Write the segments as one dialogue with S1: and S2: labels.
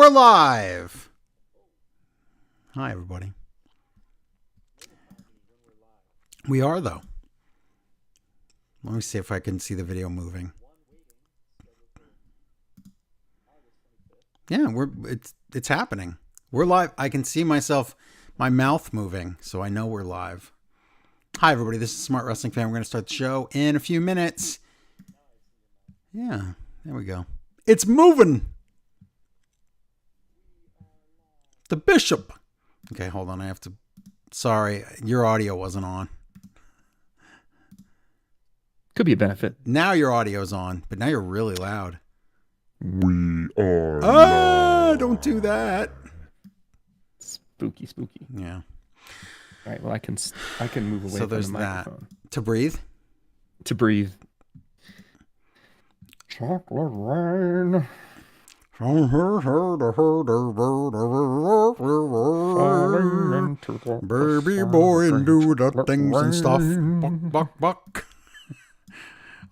S1: we're live. Hi, everybody. We are, though. Let me see if I can see the video moving. Yeah, it's happening. We're live. I can see myself, my mouth moving, so I know we're live. Hi, everybody. This is Smart Wrestling Fan. We're going to start the show in a few minutes. Yeah, there we go. It's moving. The Bishop. Okay, hold on. I have to. Sorry, your audio wasn't on.
S2: Could be a benefit.
S1: Now your audio's on, but now you're really loud.
S3: We are live.
S1: Don't do that.
S2: Spooky.
S1: Yeah.
S2: All right. Well, I can move away
S1: So
S2: from
S1: there's
S2: the
S1: that.
S2: microphone.
S1: To breathe.
S2: To breathe. Chocolate rain. Falling into the
S1: Baby boy and do the things and stuff. Buck, buck.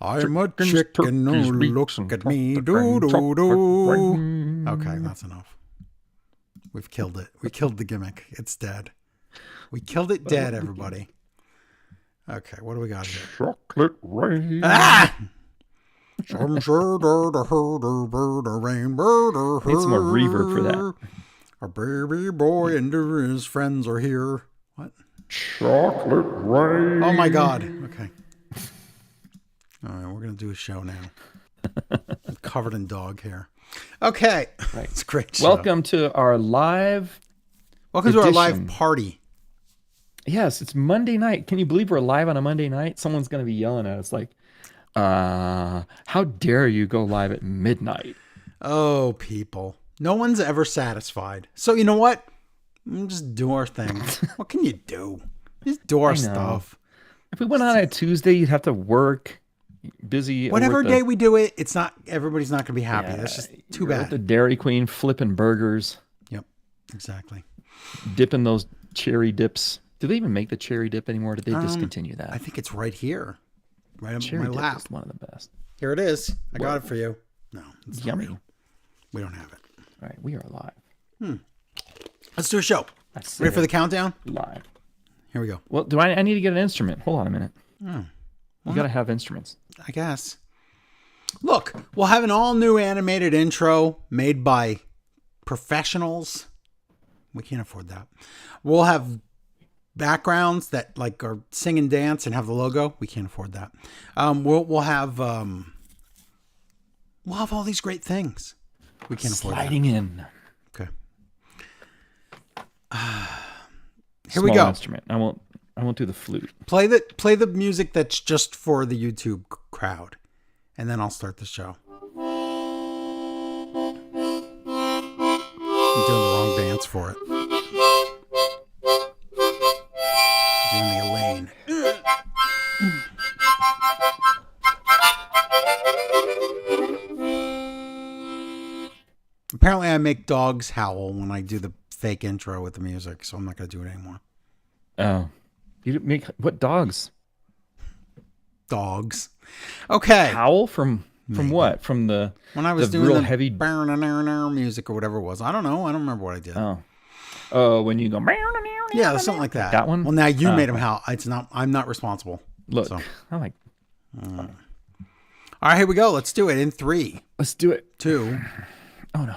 S1: I'm a chicken, oh, look at me, do. Okay, that's enough. We've killed it. We killed the gimmick. It's dead. We killed it dead, everybody. Okay, what do we got here?
S3: Chocolate rain.
S1: Ah!
S2: Need some more reverb for that.
S1: Our baby boy and his friends are here. What?
S3: Chocolate rain.
S1: Oh my God. Okay. All right, we're going to do a show now. I'm covered in dog hair. Okay.
S2: Right.
S1: It's a great show.
S2: Welcome to our live.
S1: Welcome to our live
S2: edition.
S1: party.
S2: Yes, it's Monday night. Can you believe we're live on a Monday night? Someone's going to be yelling at us like, how dare you go live at midnight?
S1: Oh, people. No one's ever satisfied. So you know what? Just do our thing. What can you do? Just do our stuff.
S2: If we went on a Tuesday, you'd have to work. Busy.
S1: Whatever day we do it, it's not. Everybody's not going to be happy.
S2: Yeah,
S1: That's just too
S2: you're at
S1: bad.
S2: the Dairy Queen flipping burgers,
S1: Yep, exactly.
S2: dipping those cherry dips. Do they even make the cherry dip anymore? Did they discontinue that?
S1: I think it's right here, right on
S2: Cherry
S1: my
S2: dip
S1: lap.
S2: is one of the best.
S1: Here it is. I got it for you. No, it's not
S2: Yummy.
S1: real. We don't have it.
S2: All right, we are live.
S1: Let's do a show.
S2: I said
S1: Ready for the countdown?
S2: live.
S1: Here we go.
S2: Well, do I need to get an instrument? Hold on a minute. You got to have instruments.
S1: I guess. Look, we'll have an all-new animated intro made by professionals. We can't afford that. We'll have backgrounds that like are sing and dance and have the logo. We can't afford that. We'll have all these great things. We can't afford that.
S2: Sliding in.
S1: Okay. Here we
S2: Small
S1: go.
S2: Instrument. I won't do the flute.
S1: Play the music that's just for the YouTube crowd, and then I'll start the show. I'm doing the wrong dance for it. Doing the Elaine. Apparently, I make dogs howl when I do the fake intro with the music, so I'm not going to do it anymore.
S2: Oh, you make what dogs?
S1: Dogs. Okay.
S2: Howl from what? From the
S1: When I was
S2: the
S1: doing
S2: real
S1: the
S2: heavy.
S1: music or whatever it was. I don't know. I don't remember what I did.
S2: Oh, when you go.
S1: Yeah, something like that.
S2: That one?
S1: Well, now you made him howl. It's not. I'm not responsible.
S2: Look,
S1: So.
S2: I'm like,
S1: All right, here we go. Let's do it in 3,
S2: let's do it.
S1: 2.
S2: Oh no.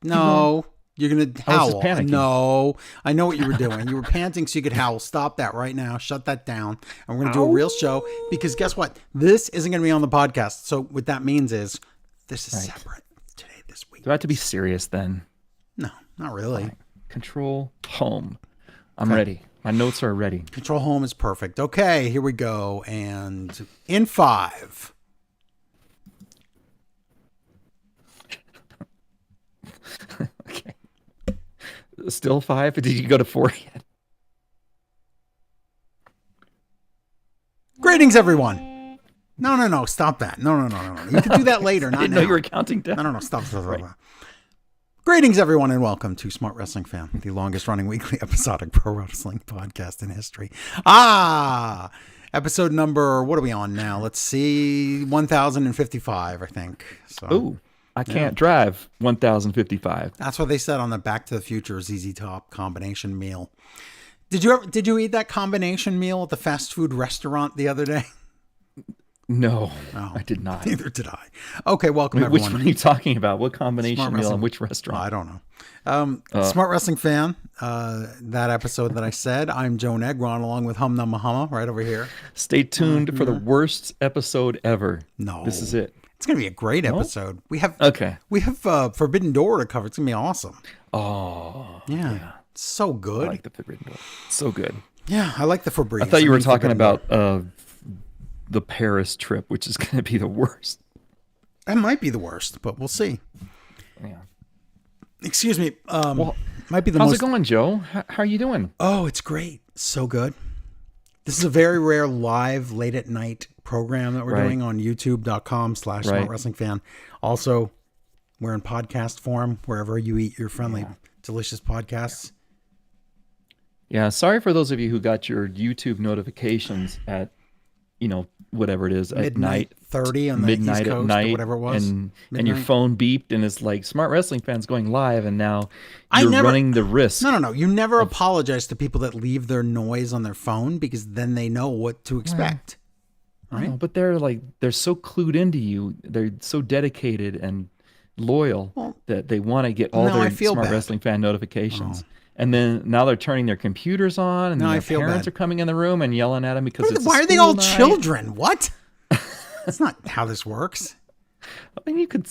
S1: No, you're gonna
S2: I was just
S1: howl.
S2: panicking.
S1: No, I know what you were doing. You were panting so you could howl. Stop that right now. Shut that down. And we're gonna do a real show because guess what? This isn't gonna be on the podcast. So what that means is this is separate today, this week.
S2: Do I have to be serious then?
S1: No, not really.
S2: Control home. I'm ready. My notes are ready.
S1: Control home is perfect. Okay, here we go. And in 5.
S2: Okay. Still 5? Did you go to 4 yet?
S1: Greetings, everyone. No. Stop that. No. You can do that later.
S2: I
S1: Not
S2: didn't
S1: now.
S2: know you were counting down.
S1: No. Stop. Greetings, everyone, and welcome to Smart Wrestling Fan, the longest-running weekly episodic pro wrestling podcast in history. Episode number, what are we on now? Let's see, 1055, I think. So,
S2: Ooh, I can't drive 1055.
S1: That's what they said on the Back to the Future ZZ Top combination meal. Did you eat that combination meal at the fast food restaurant the other day?
S2: No, I did not.
S1: Neither did I. Okay, welcome
S2: Which
S1: everyone.
S2: one are you talking about? What combination
S1: Smart
S2: meal
S1: Wrestling.
S2: and which restaurant?
S1: I don't know. Smart Wrestling Fan, that episode that I said, I'm Joe Negron along with Hum Numma Humma right over here.
S2: Stay tuned for the worst episode ever.
S1: No.
S2: This is it.
S1: It's going to be a great episode. We have Forbidden Door to cover. It's going to be awesome.
S2: Oh,
S1: Yeah. So good.
S2: I like the Forbidden Door. So good.
S1: Yeah, I like the Febreze.
S2: I thought you were
S1: mean,
S2: talking
S1: Forbidden Door.
S2: about the Paris trip, which is going to be the worst.
S1: That might be the worst, but we'll see.
S2: Yeah.
S1: Excuse me.
S2: Well,
S1: might be the
S2: how's
S1: most.
S2: it going, Joe? How are you doing?
S1: Oh, it's great. So good. This is a very rare live late at night program that we're
S2: Right.
S1: doing on youtube.com/Smart Wrestling Fan. Also, we're in podcast form wherever you eat your friendly, delicious podcasts.
S2: Yeah, sorry for those of you who got your YouTube notifications at, whatever it is, at
S1: Midnight
S2: night,
S1: 30 on the East
S2: midnight
S1: Coast
S2: at night,
S1: or whatever it was.
S2: and your
S1: Midnight.
S2: phone beeped, and it's like Smart Wrestling Fans going live, and now
S1: I
S2: you're
S1: never-
S2: running the risk.
S1: No. You never apologize to people that leave their noise on their phone because then they know what to expect. Right?
S2: No, but they're so clued into you. They're so dedicated and loyal that they want to get all
S1: No, I
S2: their
S1: feel
S2: Smart
S1: bad.
S2: Wrestling Fan notifications. And then now they're turning their computers on, and
S1: No,
S2: then
S1: I
S2: their
S1: feel
S2: parents
S1: bad.
S2: are coming in the room and yelling at them because it's
S1: Why
S2: a
S1: are they all
S2: school night.
S1: children? What? That's not how this works.
S2: I mean, you could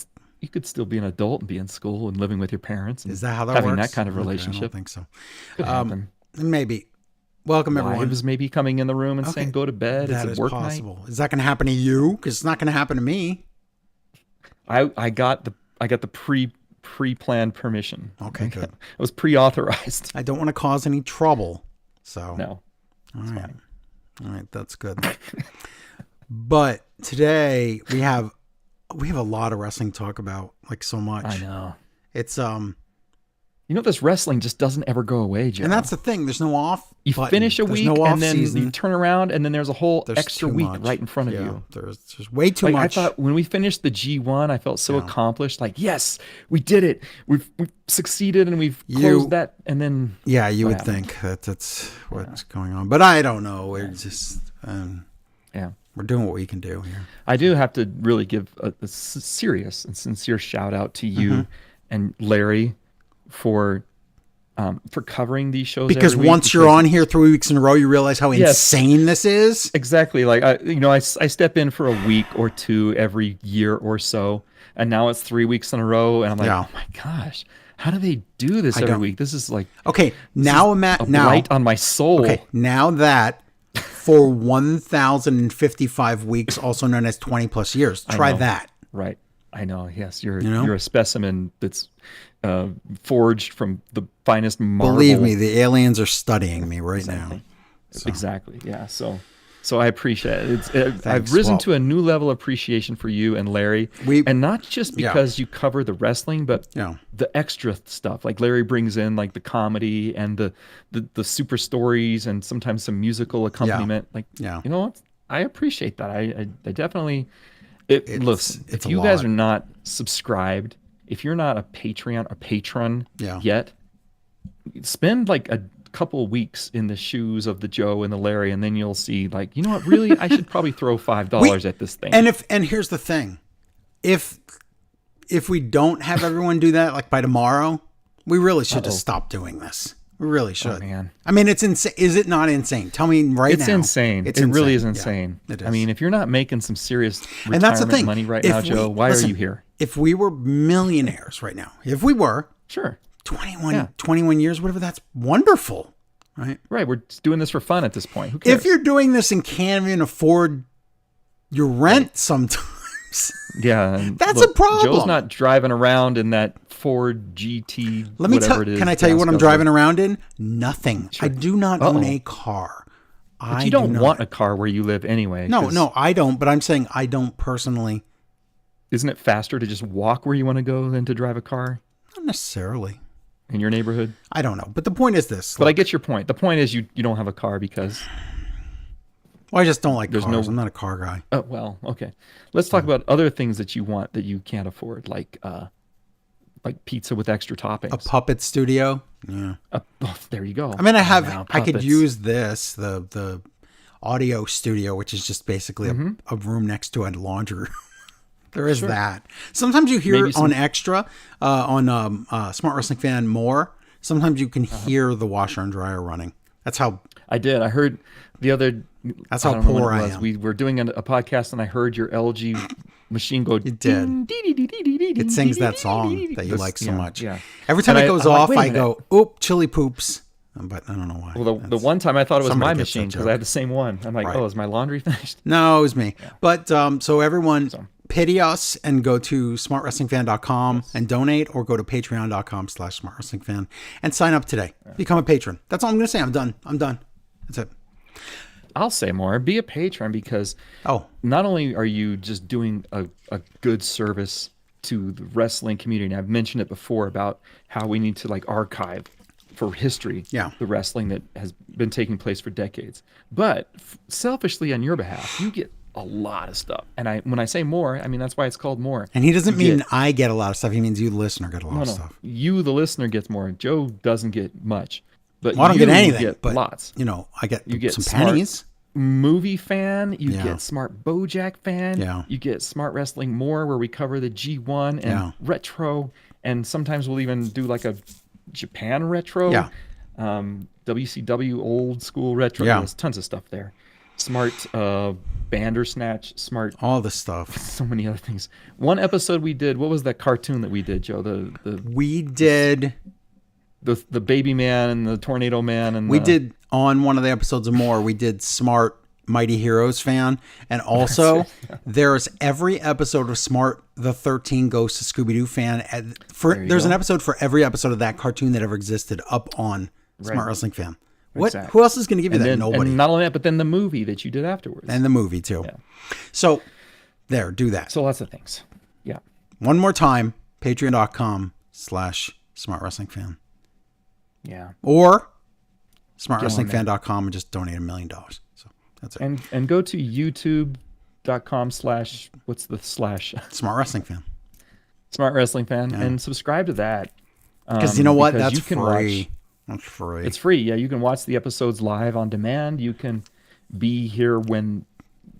S2: still be an adult and be in school and living with your parents. And
S1: Is that how that
S2: having
S1: works?
S2: that kind of
S1: Okay,
S2: relationship?
S1: I don't think so.
S2: Could happen.
S1: Maybe. Welcome, everyone.
S2: Wives maybe coming in the room and
S1: Okay.
S2: saying, "Go to bed."
S1: That
S2: It's
S1: is
S2: a work night.
S1: possible. Is that going to happen to you? Because it's not going to happen to me.
S2: I got the pre-planned permission.
S1: Okay, good.
S2: It was pre-authorized.
S1: I don't want to cause any trouble. So,
S2: No.
S1: all right, that's good. But today we have a lot of wrestling to talk about, like so much.
S2: I know.
S1: It's
S2: This wrestling just doesn't ever go away, Joe.
S1: and that's the thing. There's no off.
S2: You
S1: button.
S2: finish a
S1: There's
S2: week
S1: no off
S2: and then
S1: season.
S2: you turn around and then there's a whole
S1: There's
S2: extra
S1: too
S2: week
S1: much.
S2: right in front of
S1: Yeah,
S2: you.
S1: There's way too
S2: Like
S1: much.
S2: I thought when we finished the G1, I felt so accomplished. Like, yes, we did it. We've succeeded and we've closed that. And then
S1: Yeah, you would
S2: happened?
S1: think that that's what's going on, but I don't know. We're just
S2: yeah,
S1: we're doing what we can do here.
S2: I do have to really give a serious and sincere shout out to you and Larry for covering these shows.
S1: Because
S2: every week
S1: once you're on here 3 weeks in a row, you realize how
S2: Yes.
S1: insane this is.
S2: Exactly. Like I step in for a week or two every year or so, and now it's 3 weeks in a row, and I'm like,
S1: Yeah.
S2: oh my gosh, how do they do this every
S1: don't-
S2: week? This is like
S1: Okay, now
S2: a
S1: now
S2: blight on my soul.
S1: okay, now that for 1,055 weeks, also known as 20 plus years, try
S2: know.
S1: that.
S2: Right. I know. Yes,
S1: know?
S2: you're a specimen that's forged from the finest marble.
S1: Believe me, the aliens are studying me right now.
S2: Exactly. Yeah. So I appreciate it. I've
S1: Thanks.
S2: risen
S1: Well-
S2: to a new level of appreciation for you and Larry. And not just
S1: Yeah.
S2: because you cover the wrestling, but
S1: Yeah.
S2: the extra stuff. Like Larry brings in like the comedy and the super stories and sometimes some musical accompaniment. Like,
S1: Yeah.
S2: you know what? I appreciate that. I definitely. Listen,
S1: it's
S2: if
S1: a
S2: you guys
S1: lot.
S2: are not subscribed, if you're not a Patreon or patron
S1: Yeah.
S2: yet, spend like a couple of weeks in the shoes of the Joe and the Larry, and then you'll see like, you know what, really, I should probably throw $5 at this thing.
S1: And here's the thing. If we don't have everyone do that like by tomorrow, we really should just stop doing this. We really should.
S2: man.
S1: I mean, it's insane. Is it not insane? Tell me right
S2: It's
S1: now.
S2: insane.
S1: It's
S2: It really is
S1: Yeah,
S2: insane.
S1: it is.
S2: I mean, if you're not making some serious
S1: and that's the
S2: retirement
S1: thing.
S2: money right
S1: If
S2: now, Joe, why
S1: listen,
S2: are you here?
S1: If we were millionaires right now, if we were
S2: Sure.
S1: 21 years, whatever, that's wonderful, right?
S2: Right. We're just doing this for fun at this point. Who cares?
S1: If you're doing this and can't even afford your rent sometimes,
S2: yeah, and
S1: That's a problem.
S2: Joe's not driving around in that Ford GT.
S1: let me tell.
S2: whatever it is,
S1: Can I tell you what I'm
S2: gas
S1: driving
S2: guzzler.
S1: around in? Nothing. I do not own a car.
S2: But you don't want a car where you live anyway.
S1: No,
S2: 'cause
S1: no, I don't. But I'm saying I don't personally.
S2: Isn't it faster to just walk where you want to go than to drive a car
S1: Not necessarily.
S2: in your neighborhood?
S1: I don't know. But the point is this.
S2: But I get your point. The point is you don't have a car because
S1: Well, I just don't like
S2: There's
S1: cars.
S2: no-
S1: I'm not a car guy.
S2: Oh, well, okay. Let's talk about other things that you want that you can't afford, like pizza with extra toppings.
S1: A puppet studio. Yeah.
S2: Oh, there you go.
S1: I mean,
S2: Now,
S1: I could
S2: puppets.
S1: use this, the audio studio, which is just basically a room next to a laundry. There is that. Sometimes you hear
S2: Maybe some-
S1: on extra, on Smart Wrestling Fan more. Sometimes you can hear the washer and dryer running. That's how.
S2: I did. I heard the other.
S1: That's
S2: I
S1: how
S2: don't know when
S1: poor
S2: it
S1: I
S2: was.
S1: am.
S2: We were doing a podcast, and I heard your LG machine go.
S1: It did. It sings that song that you like so much.
S2: Yeah.
S1: Every time
S2: And
S1: it goes
S2: I'm like,
S1: off,
S2: wait a
S1: I
S2: minute.
S1: go, "Oop, chili poops." But I don't know why.
S2: Well, the one time I thought it was
S1: Somebody
S2: my
S1: gets that
S2: machine because
S1: joke.
S2: I had the same one. I'm like,
S1: Right.
S2: oh, is my laundry finished?
S1: No, it was me. But so everyone
S2: So-
S1: pity us and go to smartwrestlingfan.com and donate, or go to patreon.com/smartwrestlingfan and sign up today. Become a patron. That's all I'm going to say. I'm done. That's it.
S2: I'll say more. Be a patron because
S1: Oh,
S2: not only are you just doing a good service to the wrestling community, and I've mentioned it before about how we need to like archive for history
S1: Yeah.
S2: the wrestling that has been taking place for decades. But selfishly on your behalf, you get a lot of stuff. And when I say more, I mean that's why it's called more.
S1: and he doesn't
S2: You
S1: mean
S2: get-
S1: I get a lot of stuff. He means you, the listener, get a lot of stuff.
S2: You, the listener, gets more. Joe doesn't get much. But
S1: Well, I don't
S2: you
S1: get anything,
S2: get
S1: but
S2: lots.
S1: you know, I get,
S2: You get
S1: some
S2: smart
S1: pennies.
S2: movie fan, you
S1: Yeah.
S2: get Smart Bojack fan,
S1: Yeah.
S2: you get Smart Wrestling More, where we cover the G1 and
S1: Yeah.
S2: retro, and sometimes we'll even do like a Japan retro,
S1: Yeah.
S2: WCW old school retro.
S1: Yeah.
S2: There's tons of stuff there. Smart Bandersnatch, Smart,
S1: All this stuff.
S2: so many other things. One episode we did, what was that cartoon that we did, Joe?
S1: We did.
S2: The Baby Man and the Tornado Man and
S1: We
S2: the-
S1: did on one of the episodes of More. We did Smart Mighty Heroes fan, and also there's every episode of Smart the 13 Ghosts of Scooby Doo fan. There's an episode for every episode of that cartoon that ever existed up on Smart Wrestling Fan. What?
S2: Exactly.
S1: Who else is going to give you that?
S2: then,
S1: Nobody.
S2: And not only that, but then the movie that you did afterwards.
S1: And the movie too.
S2: Yeah.
S1: So there, do that.
S2: So lots of things. Yeah.
S1: One more time, patreon.com/Smart Wrestling Fan,
S2: Yeah.
S1: or smartwrestlingfan.com and just donate $1 million. So that's it.
S2: And go to youtube.com/ what's the slash
S1: Smart Wrestling Fan.
S2: Smart Wrestling Fan and subscribe to that.
S1: Because you know what?
S2: because
S1: That's
S2: you can
S1: free.
S2: watch-
S1: That's free.
S2: It's free. Yeah, you can watch the episodes live on demand. You can be here when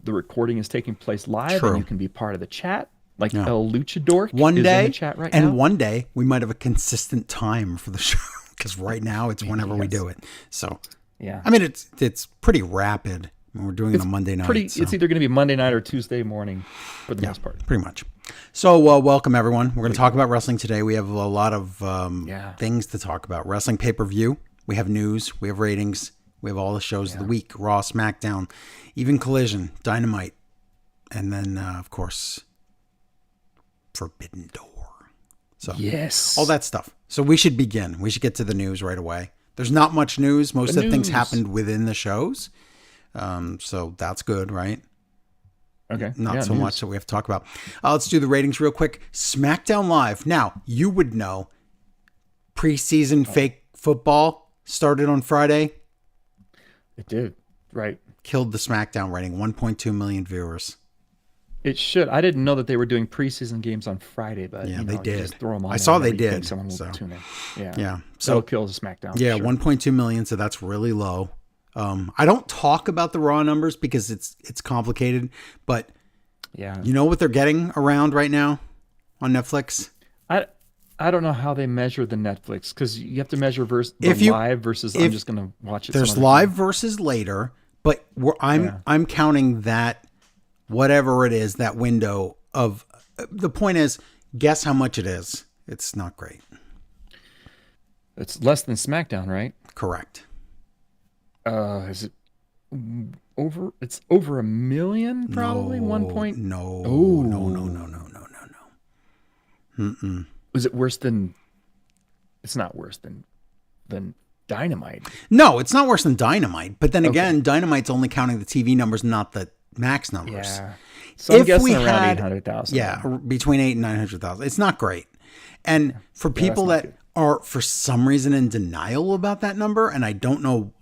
S2: the recording is taking place live,
S1: True.
S2: and you can be part of the chat. Like
S1: Yeah.
S2: El Luchador
S1: One
S2: is
S1: day,
S2: in the chat right
S1: and
S2: now.
S1: one day we might have a consistent time for the show. Because right now it's whenever we
S2: Yes.
S1: do it. So
S2: Yeah.
S1: I mean, it's pretty rapid when we're doing it on Monday night.
S2: Pretty.
S1: so.
S2: It's either going to be Monday night or Tuesday morning for the most part.
S1: Pretty much. So, welcome everyone. We're going to talk about wrestling today. We have a lot of things to talk about. Wrestling pay-per-view. We have news. We have ratings. We have all the shows of the week. Raw, SmackDown, even Collision, Dynamite. And then, of course, Forbidden Door. So,
S2: Yes.
S1: all that stuff. So we should begin. We should get to the news right away. There's not much news. Most
S2: The
S1: of the things
S2: news.
S1: happened within the shows. So that's good, right?
S2: Okay.
S1: Not
S2: Yeah,
S1: so
S2: news.
S1: much that we have to talk about. Let's do the ratings real quick. SmackDown Live. Now, you would know preseason fake football started on Friday.
S2: It did. Right.
S1: Killed the SmackDown rating. 1.2 million viewers.
S2: It should. I didn't know that they were doing preseason games on Friday, but
S1: Yeah,
S2: you know,
S1: they
S2: you
S1: did.
S2: just throw them on.
S1: I
S2: there
S1: saw they
S2: whenever you think
S1: did,
S2: Someone will
S1: so.
S2: tune in. Yeah.
S1: Yeah.
S2: So
S1: So,
S2: kills the SmackDown.
S1: yeah,
S2: sure.
S1: 1.2 million. So that's really low. I don't talk about the Raw numbers because it's complicated, but
S2: Yeah.
S1: you know what they're getting around right now on Netflix?
S2: I don't know how they measure the Netflix because you have to measure live versus I'm
S1: if
S2: just going to watch it.
S1: There's
S2: some other
S1: live
S2: time.
S1: versus later, but I'm
S2: Yeah.
S1: counting that whatever it is, that window of the point is, guess how much it is. It's not great.
S2: It's less than SmackDown, right?
S1: Correct.
S2: Is it over? It's over 1 million, probably. 1 point.
S1: No.
S2: Oh.
S1: No.
S2: Is it worse than? It's not worse than Dynamite.
S1: No, it's not worse than Dynamite. But then again, Dynamite's only counting the TV numbers, not the max numbers.
S2: Yeah. So I'm
S1: If
S2: guessing
S1: we
S2: around
S1: had-
S2: 800,000.
S1: Yeah, between 8 and 900,000. It's not great. And for people
S2: not
S1: that
S2: good.
S1: are for some reason in denial about that number, and I don't know,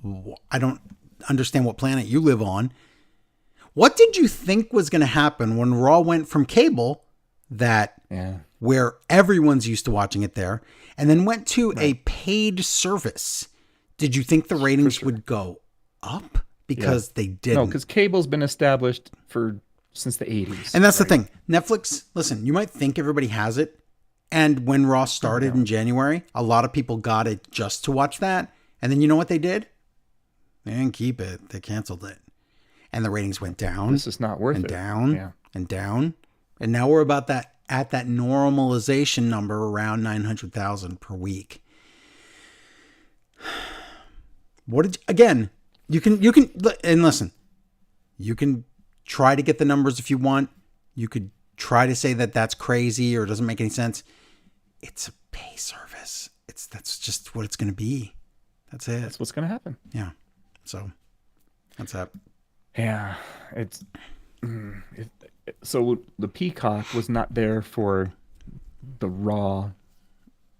S1: I don't understand what planet you live on. What did you think was going to happen when Raw went from cable, that
S2: Yeah.
S1: where everyone's used to watching it there, and then went to a paid service? Did you think the ratings would go up? Because they didn't.
S2: No, because cable's been established since the 80s.
S1: And that's the thing. Netflix, listen, you might think everybody has it. And when Raw started in January, a lot of people got it just to watch that. And then you know what they did? They didn't keep it. They canceled it. And the ratings went down.
S2: This is not worth
S1: and
S2: it.
S1: down
S2: Yeah.
S1: and down. And now we're about that at that normalization number around 900,000 per week. Again, you can and listen, you can try to get the numbers if you want. You could try to say that that's crazy or doesn't make any sense. It's a pay service. That's just what it's going to be. That's it.
S2: That's what's going to happen.
S1: Yeah. So that's that.
S2: Yeah. So the Peacock was not there for the Raw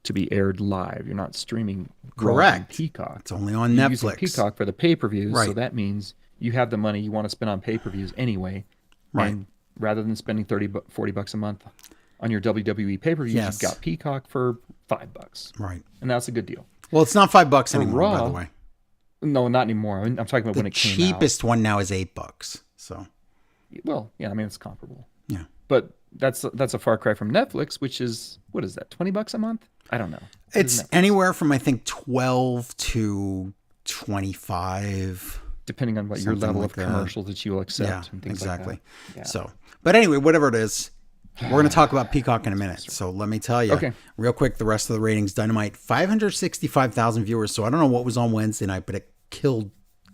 S2: to be aired live. You're not streaming Raw on
S1: Correct.
S2: Peacock.
S1: It's only on
S2: You're
S1: Netflix.
S2: using Peacock for the pay-per-views, so
S1: Right.
S2: that means you have the money you want to spend on pay-per-views anyway.
S1: Right.
S2: And rather than spending $40 a month on your WWE pay-per-views,
S1: Yes.
S2: you've got Peacock for $5.
S1: Right.
S2: And that's a good deal.
S1: Well, it's not $5 anymore, by
S2: Raw,
S1: the way.
S2: No, not anymore. I'm talking about when
S1: The
S2: it came
S1: cheapest one now is $8. So
S2: out. Well, yeah, I mean, it's comparable.
S1: yeah.
S2: But that's a far cry from Netflix, which is, what is that, $20 a month? I don't know. What is
S1: It's
S2: Netflix?
S1: anywhere from I think 12 to 25.
S2: Depending on what your
S1: something
S2: level
S1: like
S2: of
S1: that.
S2: commercials that you will accept
S1: Yeah,
S2: and things
S1: exactly.
S2: like that. Yeah.
S1: So, but anyway, whatever it is, we're going to talk about Peacock in a minute. So let me tell you,
S2: Okay.
S1: real quick, the rest of the ratings. Dynamite, 565,000 viewers. So I don't know what was on Wednesday night, but it killed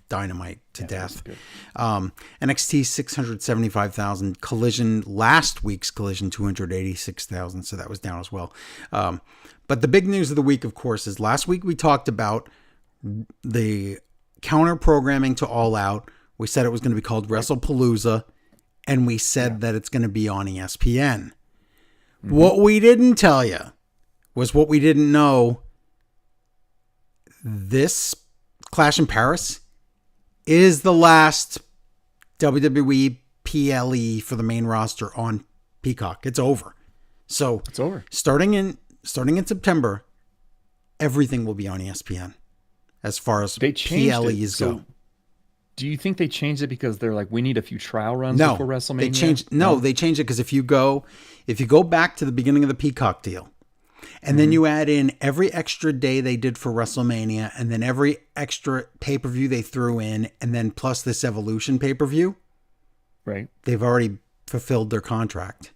S1: Dynamite to death.
S2: good.
S1: NXT 675,000. Collision, last week's Collision 286,000. So that was down as well. But the big news of the week, of course, is last week we talked about the counter programming to All Out. We said it was going to be called WrestlePalooza, and we said that it's going to be on ESPN. What we didn't tell you was what we didn't know. This Clash in Paris is the last WWE PLE for the main roster on Peacock. It's over. So
S2: It's over.
S1: starting in September, everything will be on ESPN as far as
S2: They changed
S1: PLEs
S2: it. So
S1: go.
S2: do you think they changed it because they're like, we need a few trial runs
S1: No,
S2: before WrestleMania?
S1: they changed. No, they changed it because if you go back to the beginning of the Peacock deal, and then you add in every extra day they did for WrestleMania, and then every extra pay-per-view they threw in, and then plus this Evolution pay-per-view,
S2: Right.
S1: they've already fulfilled their contract.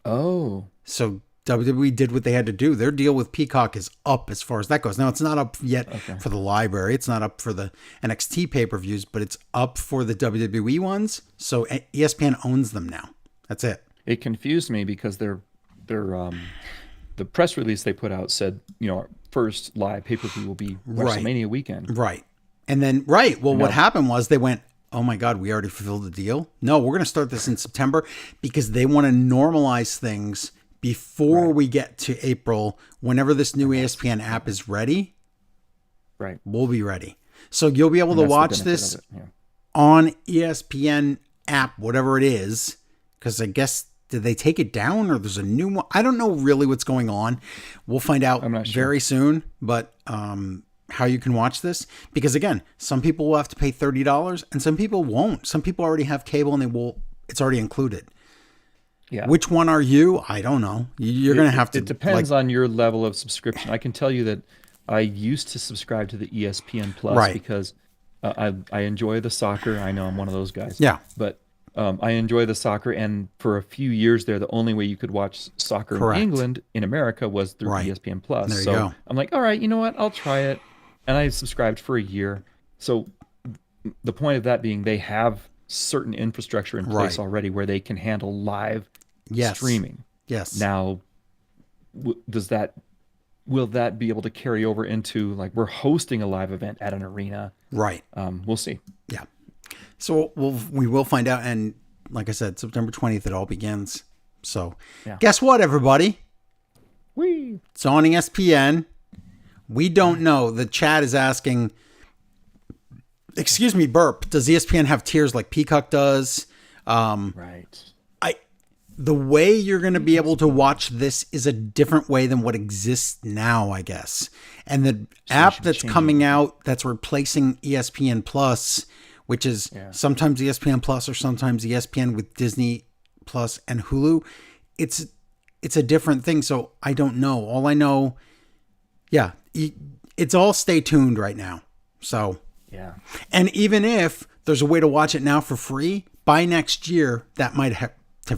S2: Oh.
S1: So WWE did what they had to do. Their deal with Peacock is up as far as that goes. Now, it's not up yet for the library. It's not up for the NXT pay-per-views, but it's up for the WWE ones. So ESPN owns them now. That's it.
S2: It confused me because the press release they put out said, our first live pay-per-view will be
S1: Right.
S2: WrestleMania weekend.
S1: Right. And then, right. Well, what happened was they went, oh my God, we already fulfilled the deal. No, we're going to start this in September because they want to normalize things before we get to April. Whenever this new ESPN app is ready,
S2: Right.
S1: we'll be ready. So you'll be able to
S2: That's the
S1: watch
S2: benefit
S1: this
S2: of it, yeah.
S1: on ESPN app, whatever it is, because I guess, did they take it down or there's a new one? I don't know really what's going on. We'll find out
S2: I'm not sure.
S1: very soon, but how you can watch this. Because again, some people will have to pay $30 and some people won't. Some people already have cable and it's already included.
S2: Yeah.
S1: Which one are you? I don't know. You're going to have to.
S2: It depends on your level of subscription. I can tell you that I used to subscribe to the ESPN Plus
S1: Right.
S2: because I enjoy the soccer. I know I'm one of those guys.
S1: Yeah.
S2: But I enjoy the soccer, and for a few years there, the only way you could watch soccer
S1: Correct.
S2: in England, in America, was through
S1: Right.
S2: ESPN Plus.
S1: There you
S2: so
S1: go.
S2: I'm like, all right, you know what? I'll try it. And I subscribed for a year. So the point of that being, they have certain infrastructure in place
S1: Right.
S2: already where they can handle live
S1: Yes.
S2: streaming.
S1: Yes.
S2: Now, will that be able to carry over into, like, we're hosting a live event at an arena?
S1: Right.
S2: We'll see.
S1: Yeah. So we will find out. And like I said, September 20th, it all begins. So
S2: Yeah.
S1: guess what, everybody?
S2: Whee!
S1: It's on ESPN. We don't know. The chat is asking, excuse me, burp, does ESPN have tiers like Peacock does?
S2: Right.
S1: The way you're going to be able to watch this is a different way than what exists now, I guess. And the app that's coming out that's replacing ESPN Plus, which is sometimes ESPN Plus or sometimes ESPN with Disney Plus and Hulu, it's a different thing. So I don't know. All I know, it's all stay tuned right now. So
S2: yeah.
S1: And even if there's a way to watch it now for free, by next year that might have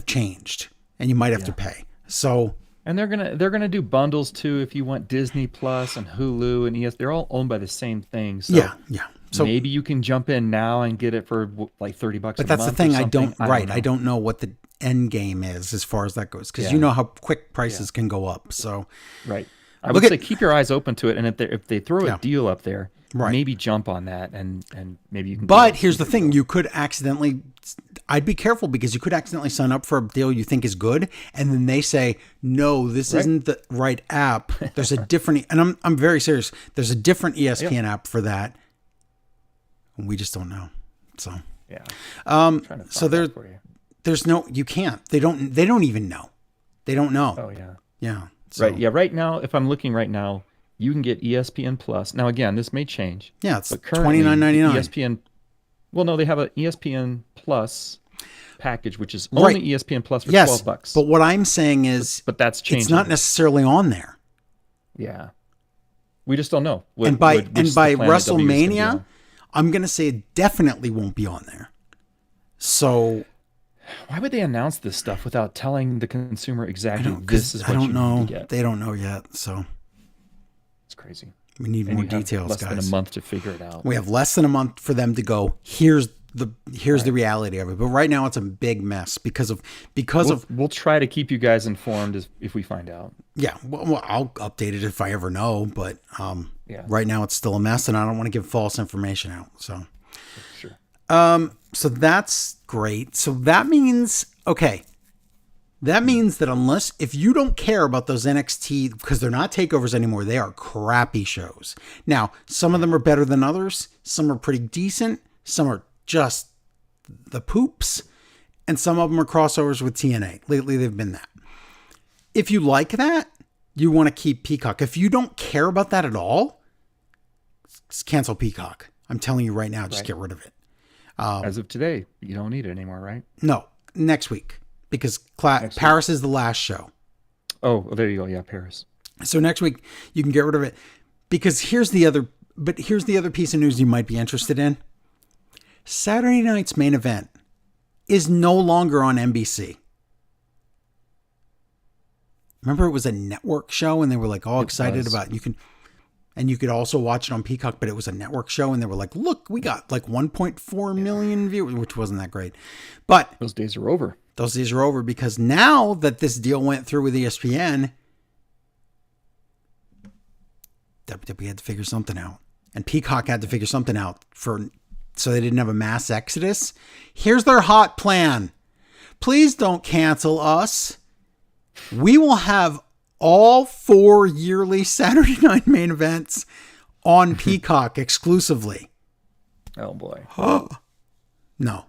S1: changed and you might have to pay. So
S2: and they're gonna do bundles too if you want Disney Plus and Hulu and ES. They're all owned by the same thing. So
S1: yeah. So
S2: maybe you can jump in now and get it for like $30 a month.
S1: But that's the thing. I don't know what the end game is as far as that goes, because you know how quick prices can go up. So
S2: right. I would say keep your eyes open to it, and if they throw a deal up there, maybe jump on that, and maybe you can.
S1: But here's the thing: you could accidentally. I'd be careful, because you could accidentally sign up for a deal you think is good, and then they say, "No, this isn't the right app. There's a different." And I'm very serious. There's a different ESPN app for that. We just don't know. So So there's no. You can't. They don't even know. They don't know.
S2: Oh yeah.
S1: Yeah. So.
S2: Right. Yeah. Right now, if I'm looking right now, you can get ESPN Plus. Now, again, this may change.
S1: Yeah, it's $29.99.
S2: ESPN. Well, no, they have an ESPN Plus package, which is only ESPN Plus for $12.
S1: But what I'm saying is,
S2: but that's changing.
S1: It's not necessarily on there.
S2: Yeah. We just don't know.
S1: And by WrestleMania, I'm going to say it definitely won't be on there. So
S2: why would they announce this stuff without telling the consumer exactly this is what you need to get?
S1: They don't know yet, so
S2: it's crazy.
S1: We need more details,
S2: less
S1: guys.
S2: Less than a month to figure it out.
S1: We have less than a month for them to go, here's the reality of it. But right now it's a big mess because of
S2: we'll try to keep you guys informed if we find out.
S1: Yeah, well, I'll update it if I ever know, but right now it's still a mess, and I don't want to give false information out. So
S2: sure.
S1: So that's great. So that means that if you don't care about those NXT, because they're not takeovers anymore, they are crappy shows. Now, some of them are better than others. Some are pretty decent. Some are just the poops. And some of them are crossovers with TNA. Lately, they've been that. If you like that, you want to keep Peacock. If you don't care about that at all, just cancel Peacock. I'm telling you right now, just get rid of it.
S2: As of today, you don't need it anymore, right?
S1: No, next week. Because Paris is the last show.
S2: Oh, there you go. Yeah, Paris.
S1: So next week you can get rid of it. Because here's the other piece of news you might be interested in. Saturday night's main event is no longer on NBC. Remember, it was a network show, and they were like all excited about you could also watch it on Peacock, but it was a network show, and they were like, "Look, we got like 1.4 million viewers," which wasn't that great. But
S2: those days are over.
S1: Those days are over, because now that this deal went through with ESPN, WWE had to figure something out. And Peacock had to figure something out so they didn't have a mass exodus. Here's their hot plan. Please don't cancel us. We will have all 4 yearly Saturday night main events on Peacock exclusively.
S2: Oh boy.
S1: No.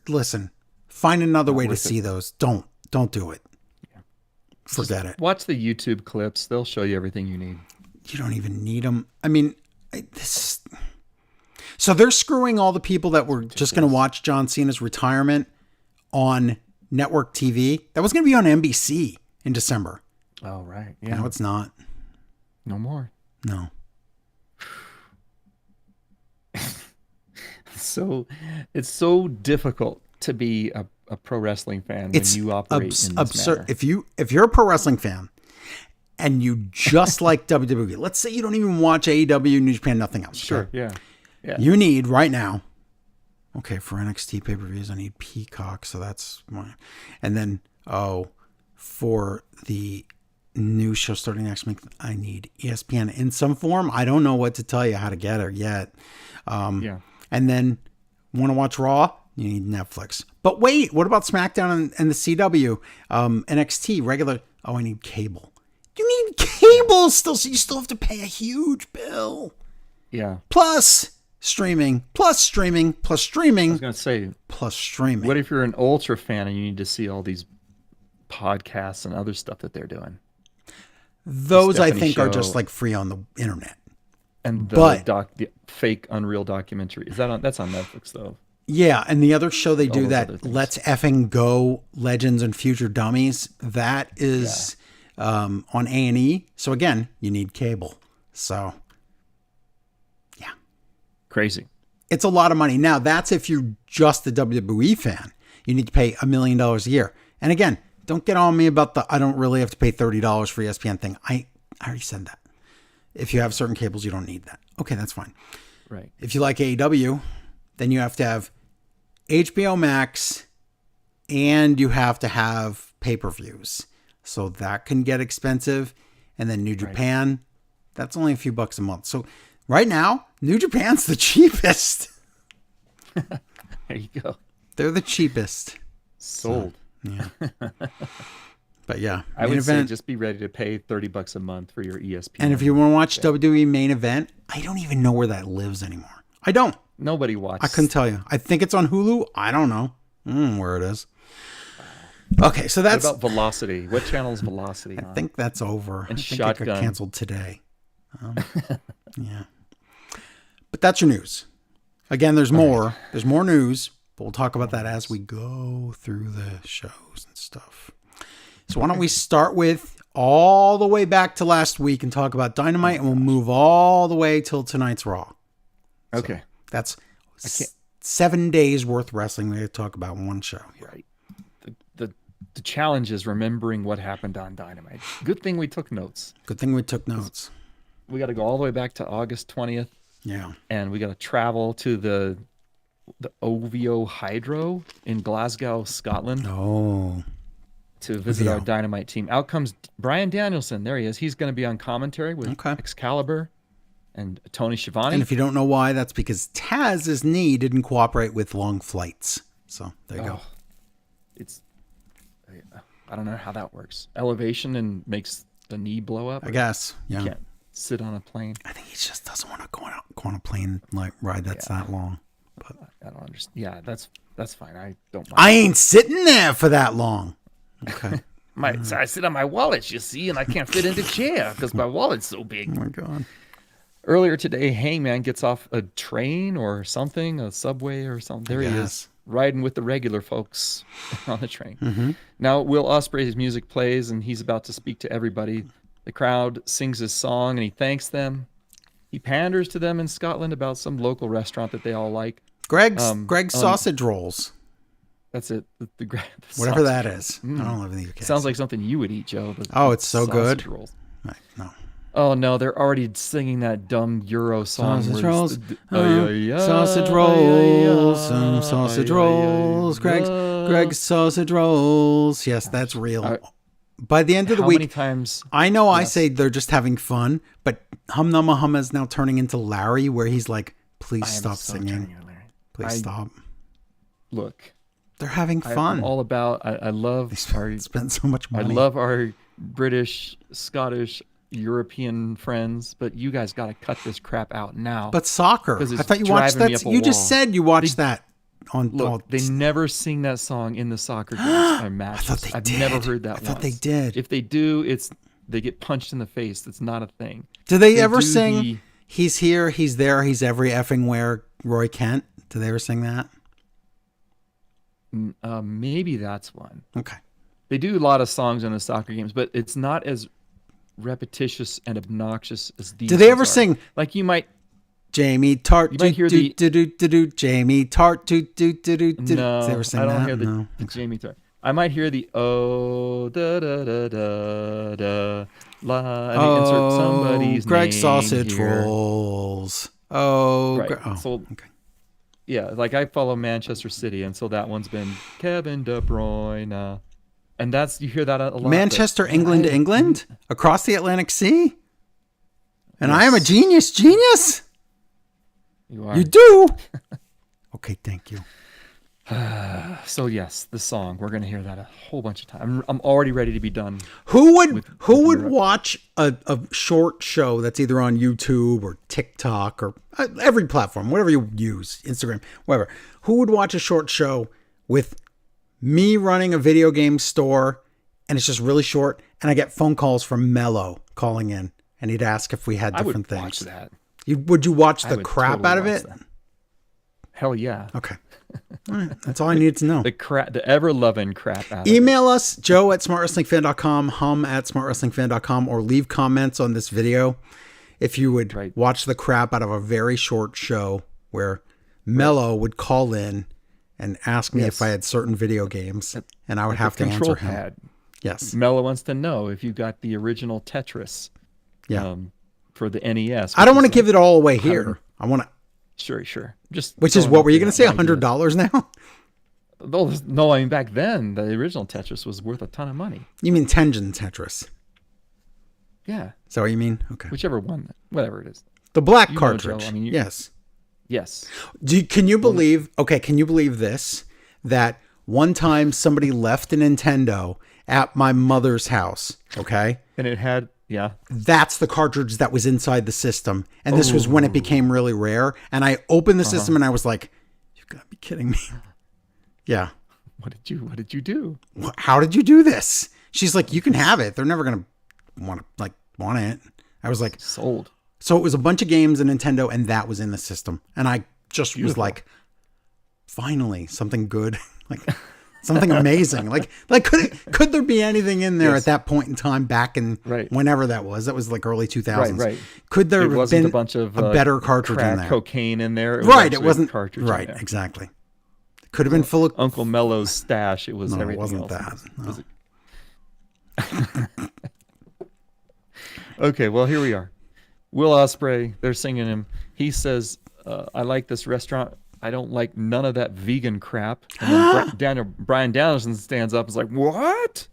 S1: Listen. Find another way to see those. Don't do it. Yeah. Forget it.
S2: Watch the YouTube clips. They'll show you everything you need.
S1: You don't even need them. I mean, so they're screwing all the people that were just going to watch John Cena's retirement on network TV. That was going to be on NBC in December.
S2: Oh, right. Yeah.
S1: Now it's not.
S2: No more.
S1: No.
S2: So it's so difficult to be a pro wrestling fan when you operate in this manner.
S1: If you're a pro wrestling fan and you just like WWE, let's say you don't even watch AEW, New Japan, nothing else.
S2: Sure. Yeah.
S1: You need right now. Okay, for NXT pay-per-views, I need Peacock, so that's one. And then for the new show starting next week, I need ESPN in some form. I don't know what to tell you how to get it yet. And then want to watch Raw? You need Netflix. But wait, what about SmackDown and the CW? NXT, regular. Oh, I need cable. You need cable still, so you still have to pay a huge bill.
S2: Yeah.
S1: Plus, streaming plus streaming plus
S2: I
S1: streaming
S2: was gonna say,
S1: plus streaming.
S2: what if you're an ultra fan and you need to see all these podcasts and other stuff that they're doing?
S1: Those I
S2: Stephanie
S1: think are
S2: Show.
S1: just like free on the internet.
S2: And
S1: But-
S2: the fake Unreal documentary. That's on Netflix though.
S1: Yeah, and the other show they do
S2: those
S1: that,
S2: other things.
S1: Let's Effing Go Legends and Future Dummies, that is on A&E. So again, you need cable. So
S2: Crazy.
S1: it's a lot of money. Now, that's if you're just a WWE fan. You need to pay $1 million a year. And again, don't get on me about the I don't really have to pay $30 for ESPN thing. I already said that. If you have certain cables, you don't need that. Okay, that's fine.
S2: Right.
S1: If you like AEW, then you have to have HBO Max and you have to have pay-per-views. So that can get expensive. And then New Japan, that's only a few bucks a month. So right now, New Japan's the cheapest.
S2: There you go.
S1: They're the cheapest.
S2: Sold.
S1: Yeah. But yeah,
S2: I
S1: main
S2: would
S1: event.
S2: say just be ready to pay $30 a month for your ESPN.
S1: And if you want to watch WWE main event, I don't even know where that lives anymore. I don't.
S2: Nobody watches.
S1: I couldn't tell you. I think it's on Hulu. I don't know where it is. Okay, so
S2: What
S1: that's.
S2: about Velocity? What channel is Velocity on?
S1: I think that's over.
S2: And
S1: I think it got
S2: Shotgun.
S1: canceled today. Yeah, but that's your news. Again, there's more. There's more news, but we'll talk about that as we go through the shows and stuff. So why don't we start with all the way back to last week and talk about Dynamite, and we'll move all the way till tonight's Raw.
S2: Okay.
S1: That's 7 days worth of wrestling we have to talk about in one show here.
S2: Right. The challenge is remembering what happened on Dynamite. Good thing we took notes.
S1: Good thing we took notes.
S2: We got to go all the way back to August 20th,
S1: Yeah.
S2: and we got to travel to the OVO Hydro in Glasgow, Scotland,
S1: Oh.
S2: to visit our
S1: OVO.
S2: Dynamite team. Out comes Brian Danielson. There he is. He's going to be on commentary with
S1: Okay.
S2: Excalibur and Tony Schiavone.
S1: And if you don't know why, that's because Taz's knee didn't cooperate with long flights. So there you go.
S2: It's I don't know how that works. Elevation and makes the knee blow up.
S1: I guess. Yeah.
S2: Can't sit on a plane.
S1: I think he just doesn't want to go on a plane like ride that's that long.
S2: I don't understand. Yeah, that's fine. I don't mind.
S1: I ain't sitting there for that long. Okay.
S2: I sit on my wallet, you see, and I can't fit in the chair because my wallet's so big.
S1: Oh my God.
S2: Earlier today, Hangman gets off a train or something, a subway or something. There he
S1: Yes.
S2: is, riding with the regular folks on the train.
S1: Mm-hmm.
S2: Now, Will Ospreay's music plays, and he's about to speak to everybody. The crowd sings his song, and he thanks them. He panders to them in Scotland about some local restaurant that they all like.
S1: Greg's sausage rolls.
S2: That's it. The
S1: Whatever that is. I don't live in the UK.
S2: Sounds like something you would eat, Joe. the
S1: Oh, it's so
S2: sausage
S1: good.
S2: rolls.
S1: Right, no.
S2: Oh no, they're already singing that dumb Euro song.
S1: Sausage
S2: where
S1: rolls.
S2: it's
S1: Sausage rolls. Some sausage rolls. Greg's sausage rolls. Yes, that's real. By the end of the
S2: How
S1: week,
S2: many times?
S1: I know I say they're just having fun, but Hum Numma Hum is now turning into Larry, where he's like, please
S2: I am
S1: stop
S2: so
S1: singing.
S2: turning you, Larry.
S1: Please stop.
S2: Look,
S1: They're having fun.
S2: I'm all about. I love our.
S1: Spend so much
S2: I
S1: money.
S2: love our British, Scottish, European friends, but you guys got to cut this crap out now.
S1: But soccer.
S2: 'Cause it's
S1: I thought you watched
S2: driving me
S1: that.
S2: up a
S1: You just
S2: wall.
S1: said you watched that on.
S2: Look, they never sing that song in the soccer games or matches.
S1: I thought they
S2: I've
S1: did.
S2: never heard that
S1: I thought they
S2: once.
S1: did.
S2: If they do, they get punched in the face. That's not a thing.
S1: Do they
S2: They
S1: ever
S2: do
S1: sing
S2: the-
S1: "He's here, he's there, he's every effing where"? Roy Kent. Do they ever sing that?
S2: Maybe that's one.
S1: Okay.
S2: They do a lot of songs in the soccer games, but it's not as repetitious and obnoxious as these.
S1: Do they ever
S2: ones are.
S1: sing
S2: Like you might.
S1: Jamie Tart?
S2: You might hear the-
S1: Jamie Tart. Do.
S2: No,
S1: Did they ever sing
S2: I don't
S1: that?
S2: hear the,
S1: No.
S2: the Jamie Thorpe. I might hear the oh da da da da da la. And they insert somebody's
S1: Greg's
S2: name
S1: sausage
S2: here.
S1: rolls. Oh,
S2: Right.
S1: oh,
S2: So
S1: okay.
S2: yeah, like I follow Manchester City, and so that one's been Kevin De Bruyne, and that's you hear that a lot. but
S1: Manchester, England,
S2: I-
S1: England, across the Atlantic Sea. And I am a
S2: Yes.
S1: genius.
S2: You are.
S1: You do. Okay, thank you.
S2: So yes, the song, we're gonna hear that a whole bunch of times. I'm already ready to be done.
S1: Who would
S2: With
S1: watch a short show that's either on YouTube or TikTok or every platform, whatever you use, Instagram, whatever? Who would watch a short show with me running a video game store and it's just really short and I get phone calls from Mello calling in and he'd ask if we had
S2: I
S1: different
S2: would
S1: things?
S2: watch that.
S1: Would you watch
S2: I
S1: the
S2: would
S1: crap
S2: totally
S1: out of
S2: watch
S1: it?
S2: that. Hell yeah.
S1: Okay. All right. That's all I needed to know.
S2: The ever loving crap out of it.
S1: Email us, joe@smartwrestlingfan.com, hum@smartwrestlingfan.com, or leave comments on this video if you would watch the crap out of a very short show where Mello would call in and ask me if I had certain video games, and I would have to answer him.
S2: Pad.
S1: Yes.
S2: Mello wants to know if you got the original Tetris.
S1: Yeah.
S2: For the NES.
S1: I don't want to give it all away here. I want to.
S2: Sure. Just
S1: which is what were you going to say? $100 now?
S2: No, I mean back then the original Tetris was worth a ton of money.
S1: You mean Tengen Tetris?
S2: Yeah.
S1: Is that what you mean? Okay.
S2: Whichever one, whatever it is.
S1: The black
S2: You know,
S1: cartridge.
S2: Joe, I mean,
S1: yes.
S2: Yes.
S1: Can you believe? Okay, can you believe this? That one time somebody left a Nintendo at my mother's house. Okay.
S2: And it had. Yeah.
S1: That's the cartridge that was inside the system. And this was when it became really rare. And I opened the system and I was like, you've got to be kidding me. Yeah.
S2: What did you do?
S1: How did you do this? She's like, you can have it. They're never going to want it. I was like,
S2: sold.
S1: So it was a bunch of games in Nintendo and that was in the system. And I just was like, finally, something good. Like something amazing. Like could there be anything in there at that point in time back in whenever that was? That was like early 2000s.
S2: Right.
S1: Could there have been
S2: a bunch of
S1: a better cartridge
S2: crack
S1: in there?
S2: Cocaine in there.
S1: It wasn't
S2: cartridge.
S1: Right, exactly. Could have been full of
S2: Uncle Mello's stash. It was everything.
S1: It wasn't
S2: else.
S1: that. No.
S2: Okay, well here we are. Will Ospreay, they're singing him. He says, "I like this restaurant. I don't like none of that vegan crap." And then Brian Danielson stands up and is like, "What?"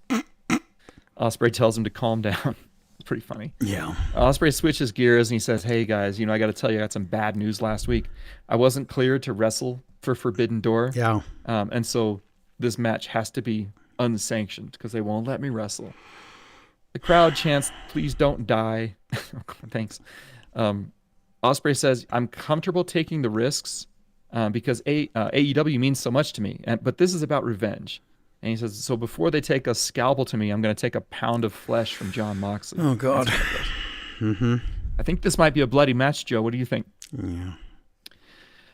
S2: Ospreay tells him to calm down. It's pretty funny.
S1: Yeah.
S2: Ospreay switches gears and he says, "Hey guys, I got to tell you, I got some bad news last week. I wasn't cleared to wrestle for Forbidden Door.
S1: Yeah.
S2: And so this match has to be unsanctioned because they won't let me wrestle." The crowd chants, "Please don't die." Thanks. Ospreay says, "I'm comfortable taking the risks because AEW means so much to me. But this is about revenge." And he says, "So before they take a scalpel to me, I'm going to take a pound of flesh from Jon Moxley."
S1: Oh, God.
S2: Mm-hmm. I think this might be a bloody match, Joe. What do you think?
S1: Yeah.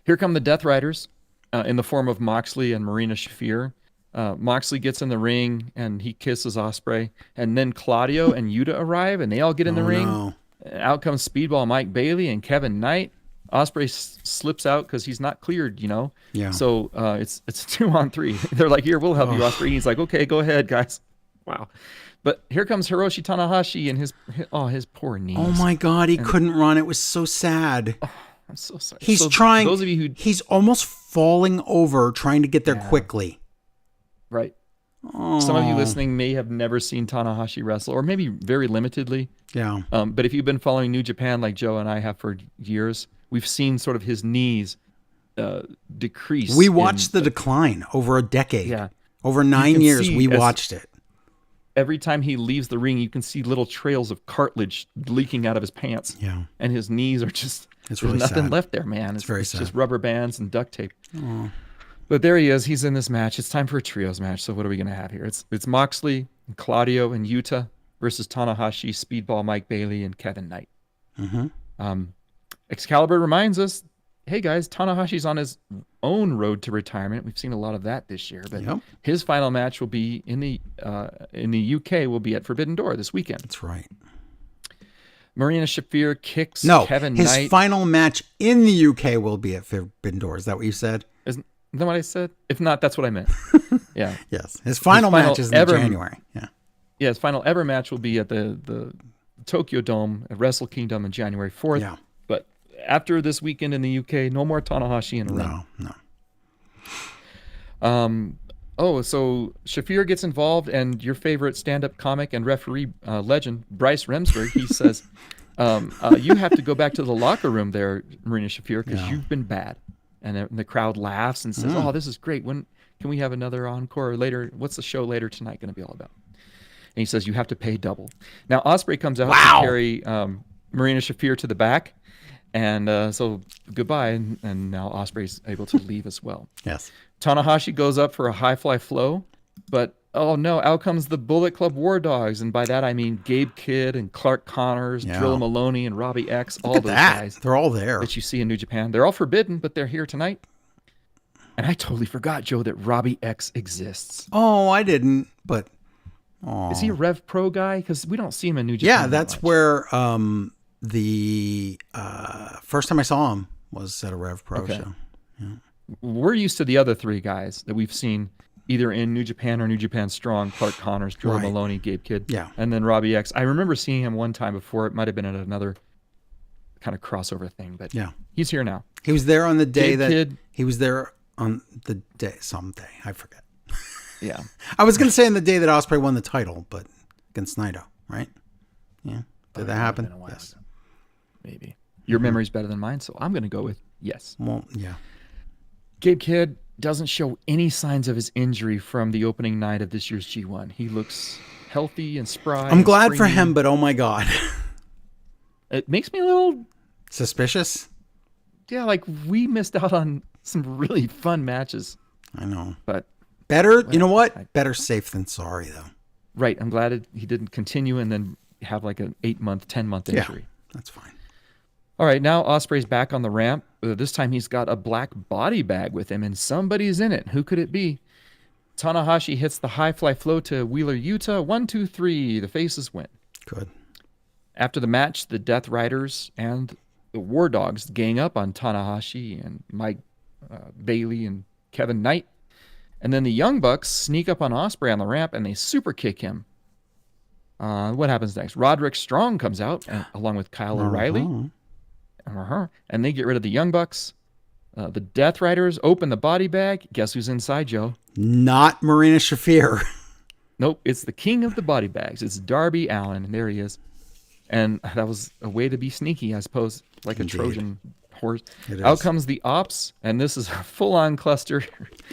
S2: Here come the Death Riders in the form of Moxley and Marina Shafir. Moxley gets in the ring and he kisses Ospreay, and then Claudio and Yuta arrive and they all get in the ring.
S1: No.
S2: Out comes Speedball Mike Bailey and Kevin Knight. Ospreay slips out because he's not cleared,
S1: Yeah.
S2: So it's a 2-on-3. They're like, "Here, we'll help you, Ospreay." He's like, "Okay, go ahead, guys." Wow. But here comes Hiroshi Tanahashi and his poor knees.
S1: Oh my God, he couldn't run. It was so sad.
S2: I'm so sorry.
S1: He's trying. Those of you who he's almost falling over trying to get there quickly.
S2: Right. Oh. Some of you listening may have never seen Tanahashi wrestle, or maybe very limitedly.
S1: Yeah.
S2: But if you've been following New Japan like Joe and I have for years, we've seen sort of his knees decrease.
S1: We watched the decline over a decade.
S2: Yeah.
S1: Over 9 years, we watched it.
S2: Every time he leaves the ring, you can see little trails of cartilage leaking out of his pants.
S1: Yeah.
S2: And his knees are just,
S1: it's really
S2: nothing
S1: sad.
S2: left there, man.
S1: It's very sad.
S2: Just rubber bands and duct tape.
S1: Oh.
S2: But there he is. He's in this match. It's time for a trios match. So what are we going to have here? It's Moxley, and Claudio, and Yuta versus Tanahashi, Speedball, Mike Bailey, and Kevin Knight.
S1: Mm-hmm.
S2: Excalibur reminds us, hey guys, Tanahashi's on his own road to retirement. We've seen a lot of that this year. But his final match will be in the UK. Will be at Forbidden Door this weekend.
S1: That's right.
S2: Marina Shafir kicks Kevin
S1: his
S2: Knight.
S1: Final match in the UK will be at Forbidden Door. Is that what you said?
S2: Isn't that what I said? If not, that's what I meant. Yeah.
S1: Yes. His final match is in January. Yeah.
S2: Yeah, his final ever match will be at the Tokyo Dome at Wrestle Kingdom on January 4th.
S1: Yeah.
S2: But after this weekend in the UK, no more Tanahashi in the ring.
S1: No.
S2: So Shafir gets involved, and your favorite stand-up comic and referee legend, Bryce Remsburg, he says, you have to go back to the locker room there, Marina Shafir, because you've been bad. And the crowd laughs and says, "Oh, this is great. When Can we have another encore later? What's the show later tonight going to be all about? And he says, you have to pay double. Now, Ospreay comes out
S1: Wow.
S2: to carry Marina Shafir to the back. And so goodbye. And now Ospreay's able to leave as well.
S1: Yes.
S2: Tanahashi goes up for a high fly flow, but oh no, out comes the Bullet Club War Dogs. And by that, I mean Gabe Kidd and Clark Connors,
S1: Yeah.
S2: Drilla Maloney and Robbie X, all
S1: Look at
S2: those
S1: that.
S2: guys
S1: They're all there.
S2: that you see in New Japan. They're all forbidden, but they're here tonight. And I totally forgot, Joe, that Robbie X exists.
S1: Oh, I didn't, but oh.
S2: Is he a Rev Pro guy? Because we don't see him in New Japan.
S1: Yeah,
S2: that
S1: that's
S2: much.
S1: where the first time I saw him was at a Rev Pro
S2: Okay.
S1: show.
S2: We're used to the other three guys that we've seen either in New Japan or New Japan Strong, Clark Connors, Drilla
S1: Right.
S2: Maloney, Gabe Kidd,
S1: Yeah.
S2: and then Robbie X. I remember seeing him one time before. It might have been at another kind of crossover thing, but
S1: Yeah.
S2: he's here now.
S1: He was there on the day
S2: Gabe
S1: that
S2: Kidd.
S1: he was there on the day, someday. I forget.
S2: Yeah.
S1: I was going to say on the day that Ospreay won the title, but against Naito, right? Yeah. Did that happen?
S2: been a while
S1: Yes.
S2: ago. Maybe. Your memory's better than mine, so I'm going to go with yes.
S1: Well, yeah.
S2: Gabe Kidd doesn't show any signs of his injury from the opening night of this year's G1. He looks healthy and spry.
S1: I'm
S2: and
S1: glad for
S2: springy.
S1: him, but oh my God.
S2: It makes me a little,
S1: Suspicious?
S2: yeah, like we missed out on some really fun matches.
S1: I know.
S2: But,
S1: Better, you know
S2: I-
S1: what? Better safe than sorry, though.
S2: right, I'm glad he didn't continue and then have like an 8-month, 10-month
S1: Yeah.
S2: injury.
S1: That's fine.
S2: All right, now Ospreay's back on the ramp. This time he's got a black body bag with him, and somebody's in it. Who could it be? Tanahashi hits the high fly flow to Wheeler Yuta. 1, 2, 3. The faces win.
S1: Good.
S2: After the match, the Death Riders and the War Dogs gang up on Tanahashi and Mike Bailey and Kevin Knight. And then the Young Bucks sneak up on Ospreay on the ramp and they super kick him. What happens next? Roderick Strong comes out along with Kyle O'Reilly. And they get rid of the Young Bucks. The Death Riders open the body bag. Guess who's inside, Joe?
S1: Not Marina Shafir.
S2: Nope, it's the king of the body bags. It's Darby Allin, and there he is. And that was a way to be sneaky, I suppose, like
S1: Indeed.
S2: a Trojan horse.
S1: It
S2: Out
S1: is.
S2: comes the Ops, and this is a full-on cluster.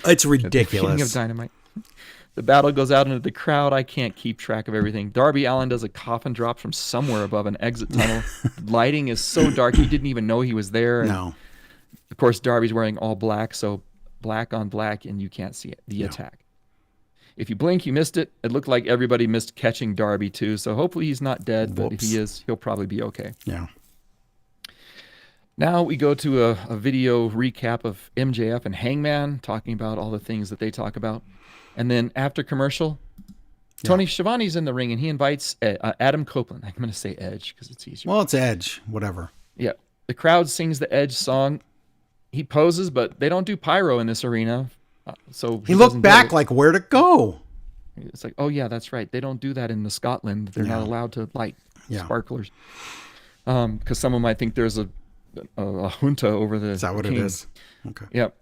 S1: It's
S2: King of
S1: ridiculous.
S2: Dynamite. The battle goes out into the crowd. I can't keep track of everything. Darby Allin does a coffin drop from somewhere above an exit tunnel. Lighting is so dark, you didn't even know he was there. And
S1: No.
S2: of course, Darby's wearing all black, so black on black, and you can't see it, the attack. If you blink, you missed it. It looked like everybody missed catching Darby, too, so hopefully he's not dead, but if
S1: Whoops.
S2: he is, he'll probably be okay.
S1: Yeah.
S2: Now we go to a video recap of MJF and Hangman, talking about all the things that they talk about. And then after commercial, Tony Schiavone's in the ring, and he invites Adam Copeland. I'm going to say Edge because it's easier.
S1: Well, it's Edge. Whatever.
S2: Yeah. The crowd sings the Edge song. He poses, but they don't do pyro in this arena. So
S1: He looked
S2: doesn't
S1: back
S2: get it.
S1: like, where'd it go?
S2: It's like, oh yeah, that's right. They don't do that in the Scotland. They're not allowed to light
S1: Yeah.
S2: sparklers. Because someone might think there's a junta over the
S1: Is that what it
S2: king.
S1: is? Okay.
S2: Yep.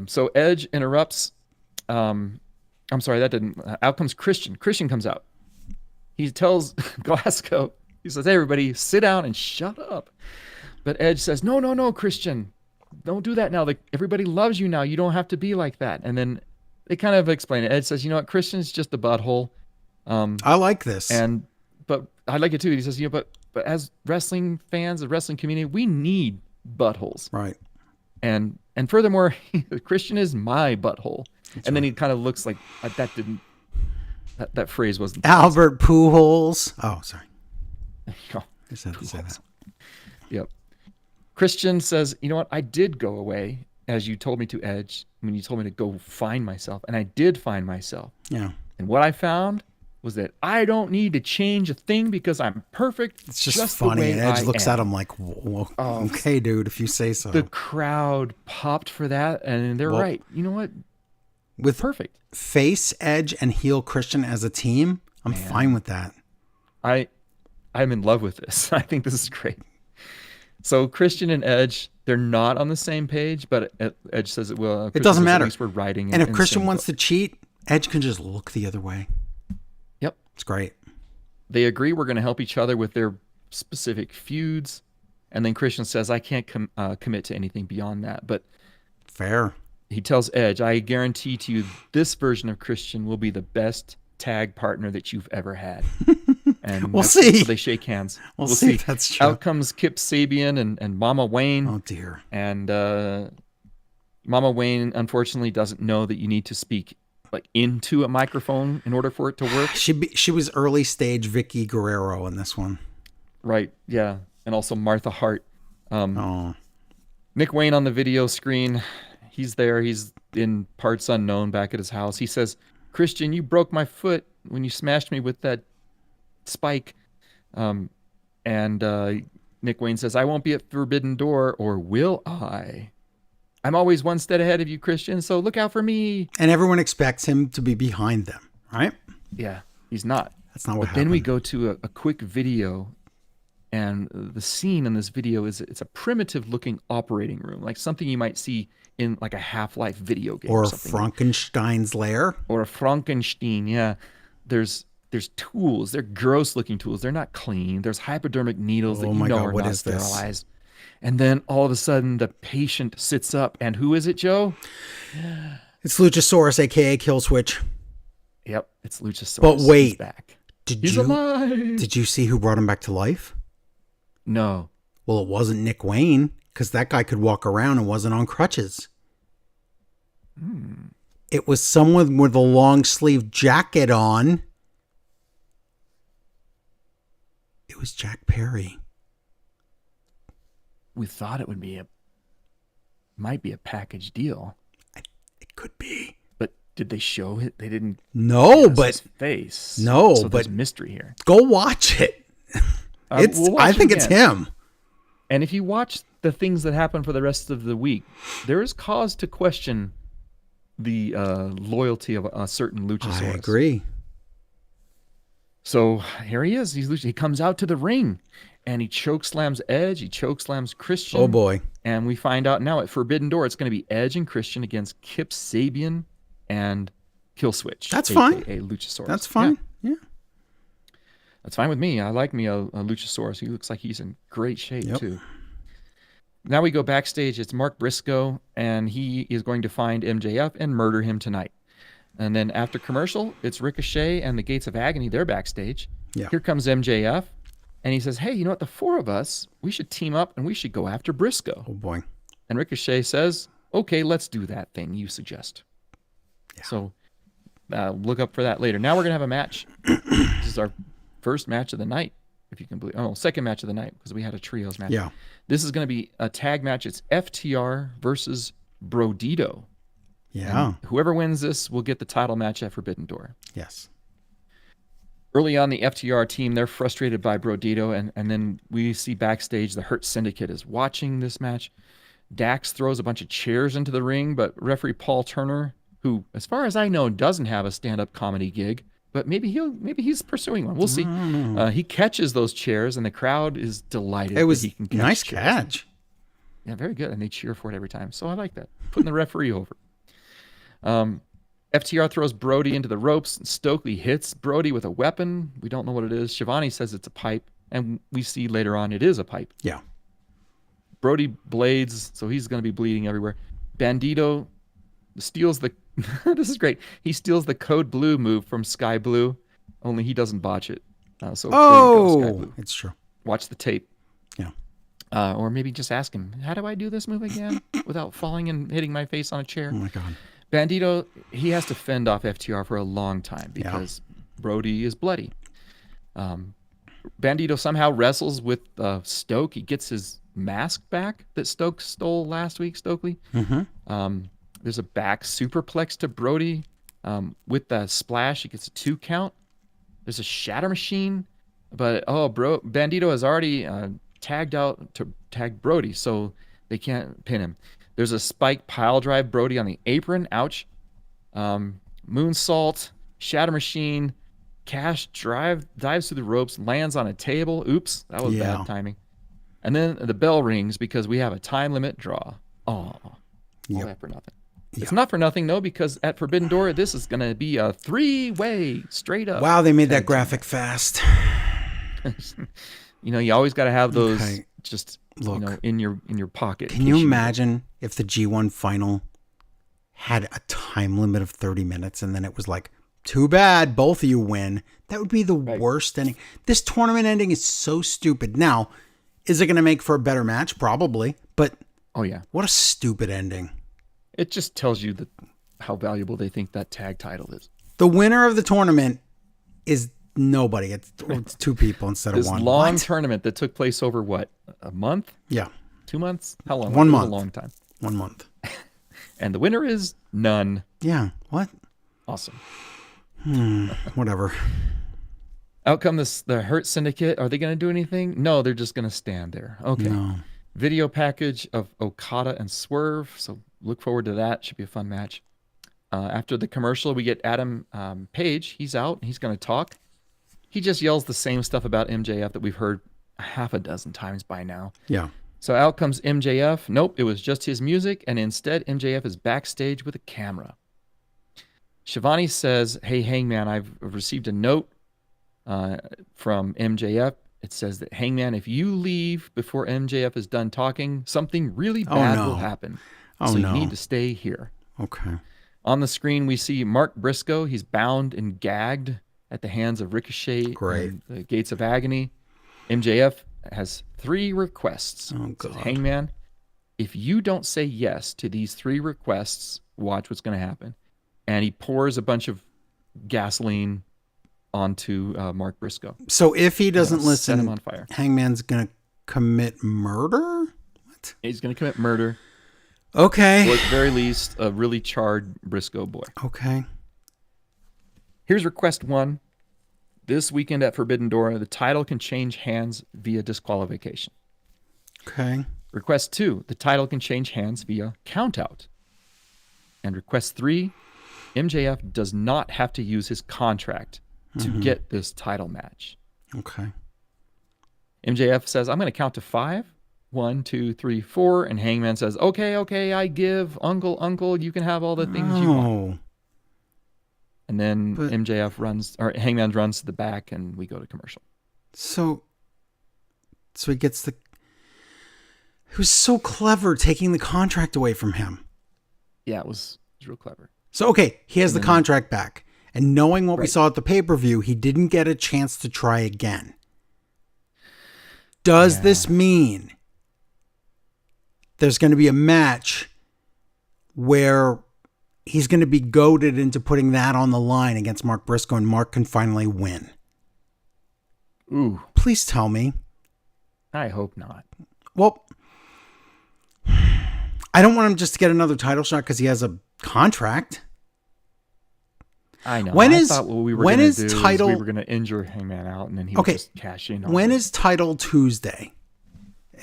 S2: So Edge interrupts. I'm sorry, that didn't. Out comes Christian. Christian comes out. He tells Glasgow, he says, hey, everybody, sit down and shut up. But Edge says, no, Christian. Don't do that now. Like, everybody loves you now. You don't have to be like that. And then they kind of explain it. Edge says, you know what, Christian's just a butthole.
S1: I like this.
S2: But I like it too. He says, but as wrestling fans, the wrestling community, we need buttholes.
S1: Right.
S2: And furthermore, Christian is my butthole. And then he kind of looks like that phrase wasn't.
S1: Albert Pujols. Oh, sorry.
S2: Oh,
S1: I just had to say that.
S2: yep. Christian says, you know what? I did go away as you told me to, Edge, when you told me to go find myself. And I did find myself.
S1: Yeah.
S2: And what I found was that I don't need to change a thing because I'm perfect.
S1: It's just
S2: the
S1: funny.
S2: way
S1: And Edge
S2: I
S1: looks
S2: am.
S1: at him like, whoa, okay, dude, if you say so.
S2: The crowd popped for that. And they're
S1: Well,
S2: right. You know what?
S1: With
S2: Perfect.
S1: face Edge and heel Christian as a team, I'm fine with that.
S2: I'm in love with this. I think this is great. So Christian and Edge, they're not on the same page, but Edge says it will.
S1: It doesn't matter.
S2: At least we're writing.
S1: And if
S2: in the
S1: Christian
S2: same
S1: wants
S2: book.
S1: to cheat, Edge can just look the other way.
S2: Yep.
S1: It's great.
S2: They agree we're going to help each other with their specific feuds, and then Christian says, "I can't commit to anything beyond that." But
S1: Fair.
S2: he tells Edge, I guarantee to you this version of Christian will be the best tag partner that you've ever had. And
S1: We'll see.
S2: So they shake hands.
S1: We'll see if that's true.
S2: Out comes Kip Sabian and Mama Wayne.
S1: Oh, dear.
S2: And Mama Wayne, unfortunately, doesn't know that you need to speak like into a microphone in order for it to work.
S1: She was early stage Vicky Guerrero in this one.
S2: Right, yeah. And also Martha Hart.
S1: Oh.
S2: Nick Wayne on the video screen. He's there. He's in parts unknown back at his house. He says, Christian, you broke my foot when you smashed me with that spike. And Nick Wayne says, I won't be at Forbidden Door, or will I? I'm always one step ahead of you, Christian, so look out for me.
S1: And everyone expects him to be behind them, right?
S2: Yeah, he's not.
S1: That's not what
S2: happened. Then we
S1: happened.
S2: go to a quick video, and the scene in this video it's a primitive looking operating room, like something you might see in like a Half-Life video game.
S1: Or a
S2: something.
S1: Frankenstein's lair.
S2: Or a Frankenstein, yeah. There's tools. They're gross looking tools. They're not clean. There's hypodermic needles that
S1: Oh
S2: you
S1: my
S2: know
S1: God,
S2: are
S1: what
S2: not
S1: is this?
S2: sterilized. And then all of a sudden the patient sits up, and who is it, Joe?
S1: It's Luchasaurus, aka Killswitch.
S2: Yep, it's Luchasaurus.
S1: But wait,
S2: He's back.
S1: Did
S2: He's
S1: you
S2: alive.
S1: did you see who brought him back to life?
S2: No.
S1: Well, it wasn't Nick Wayne, because that guy could walk around and wasn't on crutches. It was someone with a long sleeve jacket on. It was Jack Perry.
S2: We thought it would be might be a package deal,
S1: It could be.
S2: but did they show it? They didn't.
S1: No,
S2: give us
S1: but
S2: his face.
S1: no,
S2: so
S1: but-
S2: there's mystery here.
S1: go watch it.
S2: We'll watch
S1: I
S2: it
S1: think it's
S2: again.
S1: him.
S2: And if you watch the things that happen for the rest of the week, there is cause to question the loyalty of a certain Luchasaurus.
S1: I agree.
S2: So here he is. He comes out to the ring, and he chokeslams Edge. He chokeslams Christian.
S1: Oh boy.
S2: And we find out now at Forbidden Door, it's going to be Edge and Christian against Kip Sabian and Killswitch.
S1: That's fine.
S2: AKA Luchasaurus.
S1: That's fine.
S2: Yeah,
S1: Yeah.
S2: that's fine with me. I like me a Luchasaurus. He looks like he's in great shape,
S1: Yep.
S2: too. Now we go backstage. It's Mark Briscoe, and he is going to find MJF and murder him tonight. And then after commercial, it's Ricochet and the Gates of Agony. They're backstage.
S1: Yeah.
S2: Here comes MJF, and he says, hey, you know what? The four of us, we should team up, and we should go after Briscoe.
S1: Oh boy.
S2: And Ricochet says, okay, let's do that thing you suggest.
S1: Yeah.
S2: So look up for that later. Now we're going to have a match. This is our first match of the night, if you can believe. Oh, second match of the night, because we had a trios match.
S1: Yeah.
S2: This is going to be a tag match. It's FTR versus Brodito.
S1: Yeah.
S2: And whoever wins this will get the title match at Forbidden Door.
S1: Yes.
S2: Early on, the FTR team, they're frustrated by Brodito, and then we see backstage the Hurt Syndicate is watching this match. Dax throws a bunch of chairs into the ring, but referee Paul Turner, who, as far as I know, doesn't have a stand-up comedy gig, but maybe he's pursuing one. We'll see. He catches those chairs, and the crowd is delighted.
S1: It was
S2: that he can catch
S1: nice
S2: chairs.
S1: catch.
S2: Yeah, very good, and they cheer for it every time. So I like that. Putting the referee over. FTR throws Brody into the ropes, and Stokely hits Brody with a weapon. We don't know what it is. Shivani says it's a pipe, and we see later on it is a pipe.
S1: Yeah.
S2: Brody blades, so he's going to be bleeding everywhere. Bandito steals the... this is great. He steals the Code Blue move from Sky Blue, only he doesn't botch it. So there you go, Sky
S1: Oh,
S2: Blue.
S1: it's true.
S2: Watch the tape.
S1: Yeah.
S2: Or maybe just ask him, how do I do this move again without falling and hitting my face on a chair?
S1: Oh my God.
S2: Bandito, he has to fend off FTR for a long time because Brody is bloody. Bandito somehow wrestles with Stoke. He gets his mask back that Stoke stole last week, Stokely.
S1: Mm-hmm.
S2: There's a back superplex to Brody with the splash. He gets a 2 count. There's a shatter machine, but Bandito has already tagged out to tag Brody, so they can't pin him. There's a spike pile drive Brody on the apron. Ouch. Moonsault, shatter machine, Cash dives through the ropes, lands on a table. Oops, that was bad timing. And then the bell rings because we have a time limit draw. Oh, all that for nothing. It's not for nothing, though, because at Forbidden Door, this is going to be a 3-way straight up.
S1: Wow, they made that graphic fast.
S2: You always got to have those
S1: Okay. Look.
S2: in your pocket.
S1: Can you imagine if the G1 final had a time limit of 30 minutes and then it was like, too bad, both of you win. That would be the worst ending. This tournament ending is so stupid. Now, is it going to make for a better match? Probably. But
S2: Oh yeah.
S1: what a stupid ending.
S2: It just tells you how valuable they think that tag title is.
S1: The winner of the tournament is nobody. It's two people instead of
S2: This
S1: one.
S2: long
S1: What?
S2: tournament that took place over what? A month?
S1: Yeah,
S2: 2 months? How long?
S1: 1
S2: It was
S1: month.
S2: A long time.
S1: 1 month.
S2: And the winner is none.
S1: Yeah, what?
S2: Awesome.
S1: Whatever.
S2: Outcome the Hurt Syndicate. Are they going to do anything? No, they're just going to stand there. Okay.
S1: No.
S2: Video package of Okada and Swerve. So look forward to that. Should be a fun match. After the commercial, we get Adam Page. He's out. He's going to talk. He just yells the same stuff about MJF that we've heard a half a dozen times by now.
S1: Yeah.
S2: So out comes MJF. Nope, it was just his music. And instead, MJF is backstage with a camera. Shivani says, hey, Hangman, I've received a note from MJF. It says that, Hangman, if you leave before MJF is done talking, something really bad will happen.
S1: Oh,
S2: so
S1: no.
S2: you need to stay here.
S1: Okay.
S2: On the screen, we see Mark Briscoe. He's bound and gagged at the hands of Ricochet
S1: Great.
S2: and the Gates of Agony. MJF has 3 requests.
S1: Oh,
S2: Says,
S1: God.
S2: Hangman, if you don't say yes to these 3 requests, watch what's going to happen. And he pours a bunch of gasoline onto Mark Briscoe.
S1: So if he doesn't
S2: Set him
S1: listen,
S2: on fire.
S1: Hangman's going to commit murder? What?
S2: He's going to commit murder,
S1: Okay.
S2: or at the very least, a really charred Briscoe boy.
S1: Okay.
S2: Here's request 1. This weekend at Forbidden Door, the title can change hands via disqualification.
S1: Okay.
S2: Request 2, the title can change hands via countout. And request 3, MJF does not have to use his contract to get this title match.
S1: Okay.
S2: MJF says, I'm going to count to 5. 1, 2, 3, 4. And Hangman says, okay, I give. Uncle, you can have all the things you want.
S1: Oh.
S2: And then
S1: But-
S2: Hangman runs to the back and we go to commercial.
S1: So he gets the... He was so clever taking the contract away from him.
S2: Yeah, it was real clever.
S1: So, okay, he has the contract back. And knowing what we
S2: Right.
S1: saw at the pay-per-view, he didn't get a chance to try again. Does this mean there's going to be a match where he's going to be goaded into putting that on the line against Mark Briscoe and Mark can finally win?
S2: Ooh,
S1: Please tell me.
S2: I hope not.
S1: Well, I don't want him just to get another title shot because he has a contract.
S2: I know.
S1: When
S2: I
S1: is-
S2: thought what we were
S1: when
S2: gonna
S1: is
S2: do is
S1: title-
S2: we were going to injure Hangman out and then he
S1: Okay,
S2: would just cash in on
S1: When
S2: it.
S1: is Title Tuesday?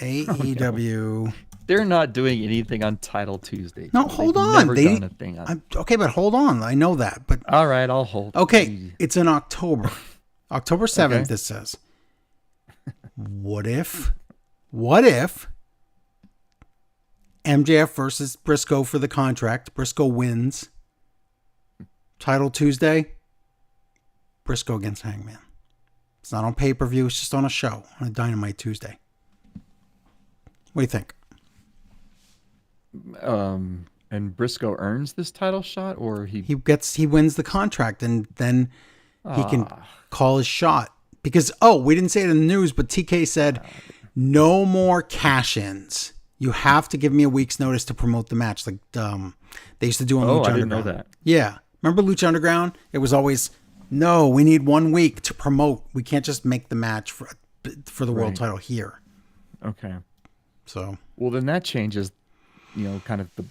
S1: AEW.
S2: They're not doing anything on Title Tuesday.
S1: No,
S2: They've
S1: hold on.
S2: Never
S1: They-
S2: done a thing on.
S1: Okay, but hold on. I know that. But
S2: All right, I'll hold.
S1: okay, it's in October. October 7th,
S2: Okay.
S1: it says. What if MJF versus Briscoe for the contract? Briscoe wins. Title Tuesday. Briscoe against Hangman. It's not on pay-per-view. It's just on a show on a Dynamite Tuesday. What do you think?
S2: And Briscoe earns this title shot, or he
S1: He wins the contract and then he can
S2: Ah.
S1: call his shot. Because, we didn't say it in the news, but TK said no more cash-ins. You have to give me a week's notice to promote the match. Like they used to do on
S2: Oh,
S1: Lucha
S2: I didn't know
S1: Underground.
S2: that.
S1: Yeah. Remember Lucha Underground? It was always, no, we need 1 week to promote. We can't just make the match for the world
S2: Right.
S1: title here.
S2: Okay.
S1: So,
S2: Well, then that changes, kind of the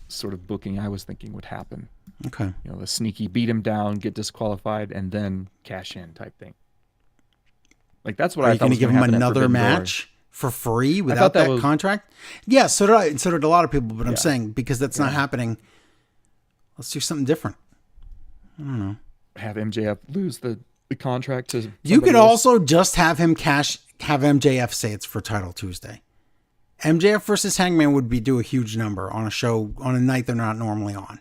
S2: sort of booking I was thinking would happen.
S1: okay.
S2: The sneaky beat him down, get disqualified, and then cash in type thing. Like that's what
S1: Are
S2: I
S1: you
S2: thought
S1: going to
S2: was
S1: give
S2: gonna
S1: him
S2: happen at
S1: another
S2: Forbidden Door.
S1: match for free without
S2: thought that
S1: that
S2: was-
S1: contract? Yeah, so did I. And so did a lot of people. But I'm
S2: Yeah.
S1: saying because that's not happening, let's do something different.
S2: Have MJF lose the contract to
S1: You could
S2: somebody else?
S1: also just have him have MJF say it's for Title Tuesday. MJF versus Hangman would do a huge number on a show on a night they're not normally on.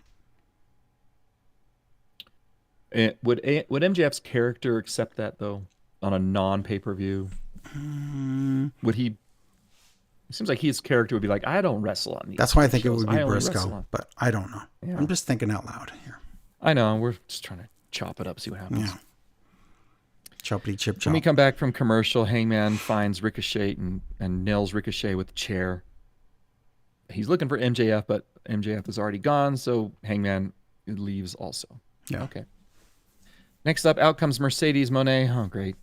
S2: Would MJF's character accept that though on a non pay-per-view? Would he It seems like his character would be like, I don't wrestle on these.
S1: That's why I think it
S2: shows.
S1: would be
S2: I only
S1: Briscoe,
S2: wrestle on-"
S1: but I don't know.
S2: Yeah.
S1: I'm just thinking out loud here.
S2: I know. We're just trying to chop it up, see what happens.
S1: Yeah. Choppity chip
S2: When
S1: chop.
S2: we come back from commercial, Hangman finds Ricochet and nails Ricochet with a chair. He's looking for MJF, but MJF is already gone, so Hangman leaves also.
S1: Yeah.
S2: Okay. Next up, out comes Mercedes Moné. Oh, great.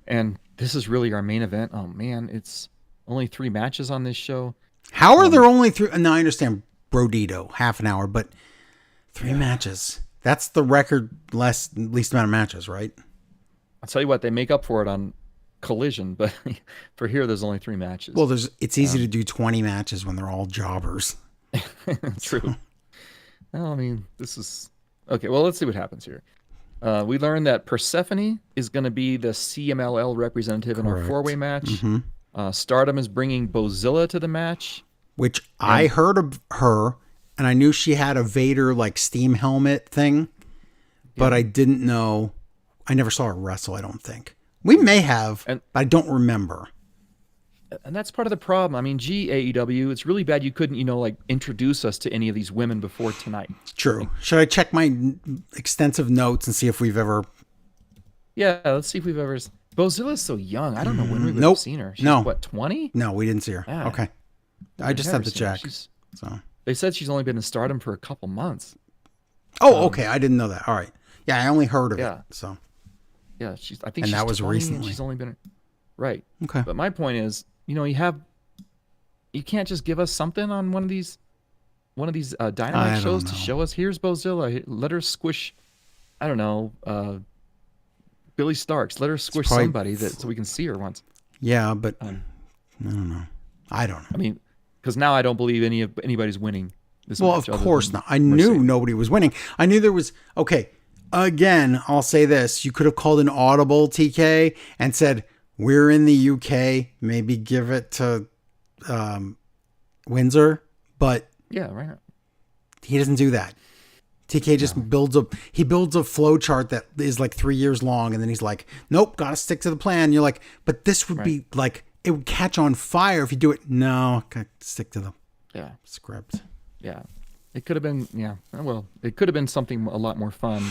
S2: And this is really our main event. Oh, man, it's only 3 matches on this show.
S1: How are there only 3? Now, I understand Brodito, half an hour, but 3 matches. That's the record least amount of matches, right?
S2: I'll tell you what, they make up for it on Collision, but for here, there's only 3 matches.
S1: Well, it's easy to do 20 matches when they're all jobbers.
S2: True. Well, I mean, this is... Okay, well, let's see what happens here. We learned that Persephone is going to be the CMLL representative in our
S1: Correct.
S2: 4-way match. Stardom is bringing Bozilla to the match.
S1: Which I heard of her, and I knew she had a Vader like steam helmet thing, but I didn't know. I never saw her wrestle. I don't think we may have,
S2: And-
S1: but I don't remember.
S2: And that's part of the problem. I mean, AEW, it's really bad you couldn't, like introduce us to any of these women before tonight.
S1: True. Should I check my extensive notes and see if we've ever?
S2: Yeah, let's see if we've ever... Bozilla's so young. I don't know when we would
S1: Nope.
S2: have seen her. She's,
S1: No.
S2: what, 20?
S1: No, we didn't see her.
S2: Yeah.
S1: Okay. I just
S2: Never
S1: had to
S2: seen her.
S1: check. So.
S2: They said she's only been in Stardom for a couple months.
S1: Oh, okay. I didn't know that. All right. Yeah, I only heard of
S2: Yeah.
S1: it. So.
S2: Yeah, I think
S1: And
S2: she's
S1: that was
S2: 20, and
S1: recently.
S2: she's only been... Right.
S1: Okay.
S2: But my point is, you can't just give us something on one of these
S1: I
S2: Dynamite
S1: don't
S2: shows to
S1: know.
S2: show us, here's Bozilla, let her squish, I don't know, Billy Starks, let her squish
S1: probably-
S2: somebody so we can see her once.
S1: Yeah, but I don't know. I don't know.
S2: I mean, because now I don't believe anybody's winning this
S1: Well,
S2: match
S1: of
S2: other
S1: course
S2: than
S1: not. I knew
S2: Mercedes.
S1: nobody was winning. I knew there was. Okay, again, I'll say this: you could have called an audible, TK, and said, "We're in the UK. Maybe give it to Windsor," but
S2: Yeah, right.
S1: he doesn't do that. TK just builds a flow chart that is like 3 years long, and then he's like, "Nope, gotta stick to the plan." You're like, "But this would be like it would catch on fire if you do it." No, gotta stick to the
S2: Yeah,
S1: script.
S2: yeah. It could have been, yeah. Well, it could have been something a lot more fun,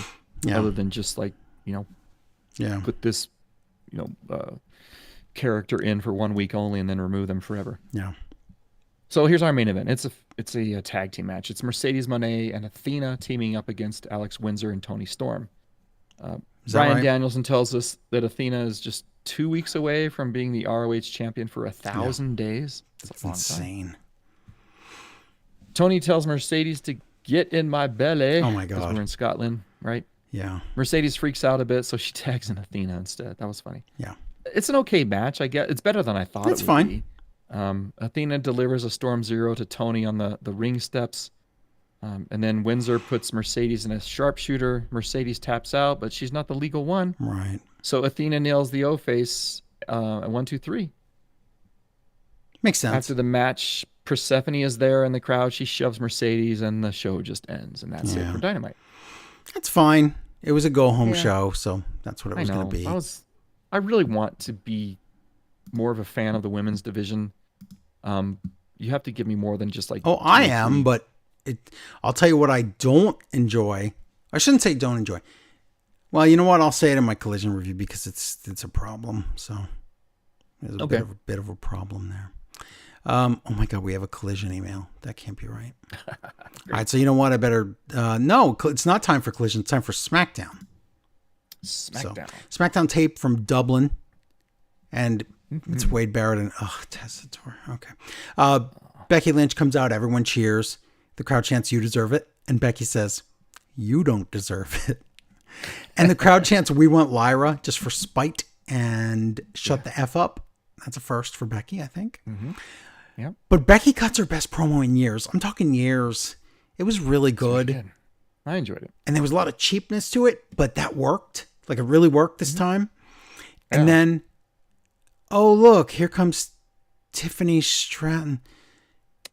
S1: Yeah.
S2: other than just like,
S1: Yeah.
S2: put this, character in for 1 week only and then remove them forever.
S1: Yeah.
S2: So here's our main event. It's a tag team match. It's Mercedes Moné and Athena teaming up against Alex Windsor and Tony Storm.
S1: Is that
S2: Bryan
S1: right?
S2: Danielson tells us that Athena is just 2 weeks away from being the ROH champion for 1,000 days. That's
S1: It's
S2: a long time.
S1: insane.
S2: Tony tells Mercedes to get in my belly.
S1: Oh my
S2: 'cause
S1: God.
S2: we're in Scotland, right?
S1: Yeah.
S2: Mercedes freaks out a bit, so she tags in Athena instead. That was funny.
S1: Yeah.
S2: It's an okay match, I guess. It's better than I thought
S1: It's
S2: it would
S1: fine.
S2: be. Athena delivers a Storm Zero to Tony on the ring steps. And then Windsor puts Mercedes in a sharpshooter. Mercedes taps out, but she's not the legal one.
S1: Right.
S2: So Athena nails the O-face at 1, 2, 3.
S1: Makes sense.
S2: After the match, Persephone is there in the crowd. She shoves Mercedes, and the show just ends. And that's it
S1: Yeah.
S2: for Dynamite.
S1: That's fine. It was a go home
S2: Yeah.
S1: show, so that's what it
S2: I
S1: was
S2: know.
S1: going to be.
S2: I really want to be more of a fan of the women's division. You have to give me more than just like.
S1: Oh,
S2: 2
S1: I
S2: or 3.
S1: am, but I'll tell you what I don't enjoy. I shouldn't say don't enjoy. Well, you know what? I'll say it in my collision review because it's a problem. So there's a
S2: Okay.
S1: bit of a problem there. Oh my God, we have a collision email. That can't be right. All right, so you know what? I better no. It's not time for collision. It's time for SmackDown.
S2: SmackDown.
S1: So, SmackDown tape from Dublin, and it's Wade Barrett and Tessitore. Okay. Becky Lynch comes out. Everyone cheers. The crowd chants, "You deserve it," and Becky says, "You don't deserve it." And the crowd chants, "We want Lyra," just for spite and shut the F up. That's a first for Becky, I think.
S2: Yep.
S1: But Becky cuts her best promo in years. I'm talking years. It was really good.
S2: Good. I enjoyed it.
S1: And there was a lot of cheapness to it, but that worked. Like it really worked this time. And
S2: Yeah.
S1: then, oh look, here comes Tiffany Stratton.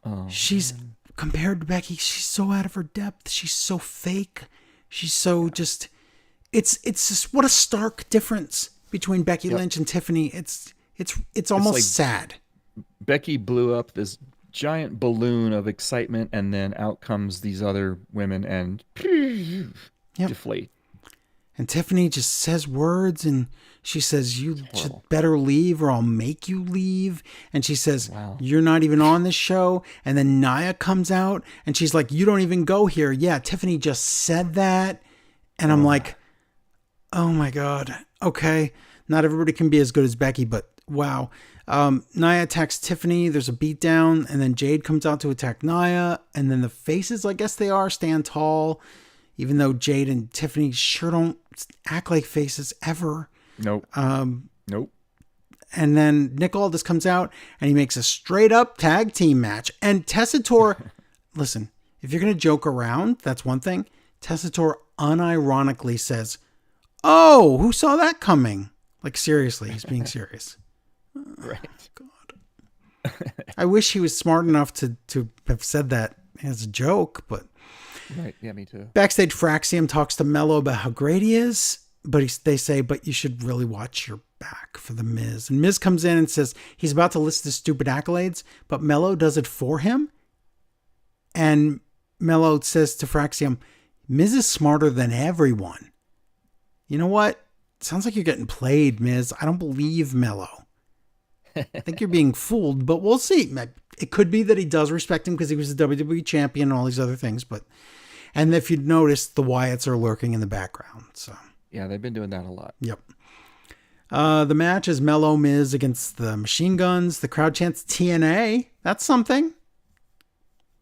S2: Oh,
S1: She's compared to Becky, she's so out of her depth. She's so fake. She's so just it's just what a stark difference between Becky Lynch and Tiffany. It's almost
S2: like-
S1: sad.
S2: Becky blew up this giant balloon of excitement, and then out comes these other women and deflate.
S1: And Tiffany just says words, and she says, you should better leave or I'll make you leave. And she says,
S2: Wow.
S1: You're not even on this show. And then Nia comes out and she's like, you don't even go here. Yeah, Tiffany just said that. And I'm like, oh my God. Okay. Not everybody can be as good as Becky, but wow. Nia attacks Tiffany. There's a beatdown. And then Jade comes out to attack Nia. And then the faces, I guess they are, stand tall. Even though Jade and Tiffany sure don't act like faces ever.
S2: Nope. Nope.
S1: And then Nick Aldis comes out and he makes a straight up tag team match. And Tessitore, listen, if you're going to joke around, that's one thing. Tessitore unironically says, oh, who saw that coming? Like, seriously, he's being serious.
S2: Right.
S1: God. I wish he was smart enough to have said that as a joke, but.
S2: Right. Yeah, me too.
S1: Backstage, Fraxium talks to Mello about how great he is, but they say, but you should really watch your back for the Miz. And Miz comes in and says he's about to list his stupid accolades, but Mello does it for him. And Mello says to Fraxium, Miz is smarter than everyone. You know what? Sounds like you're getting played, Miz. I don't believe Mello. I think you're being fooled, but we'll see. It could be that he does respect him because he was a WWE champion and all these other things. And if you'd notice, the Wyatts are lurking in the background. So
S2: yeah, they've been doing that a lot.
S1: Yep. The match is Mello Miz against the Machine Guns. The crowd chants TNA. That's something.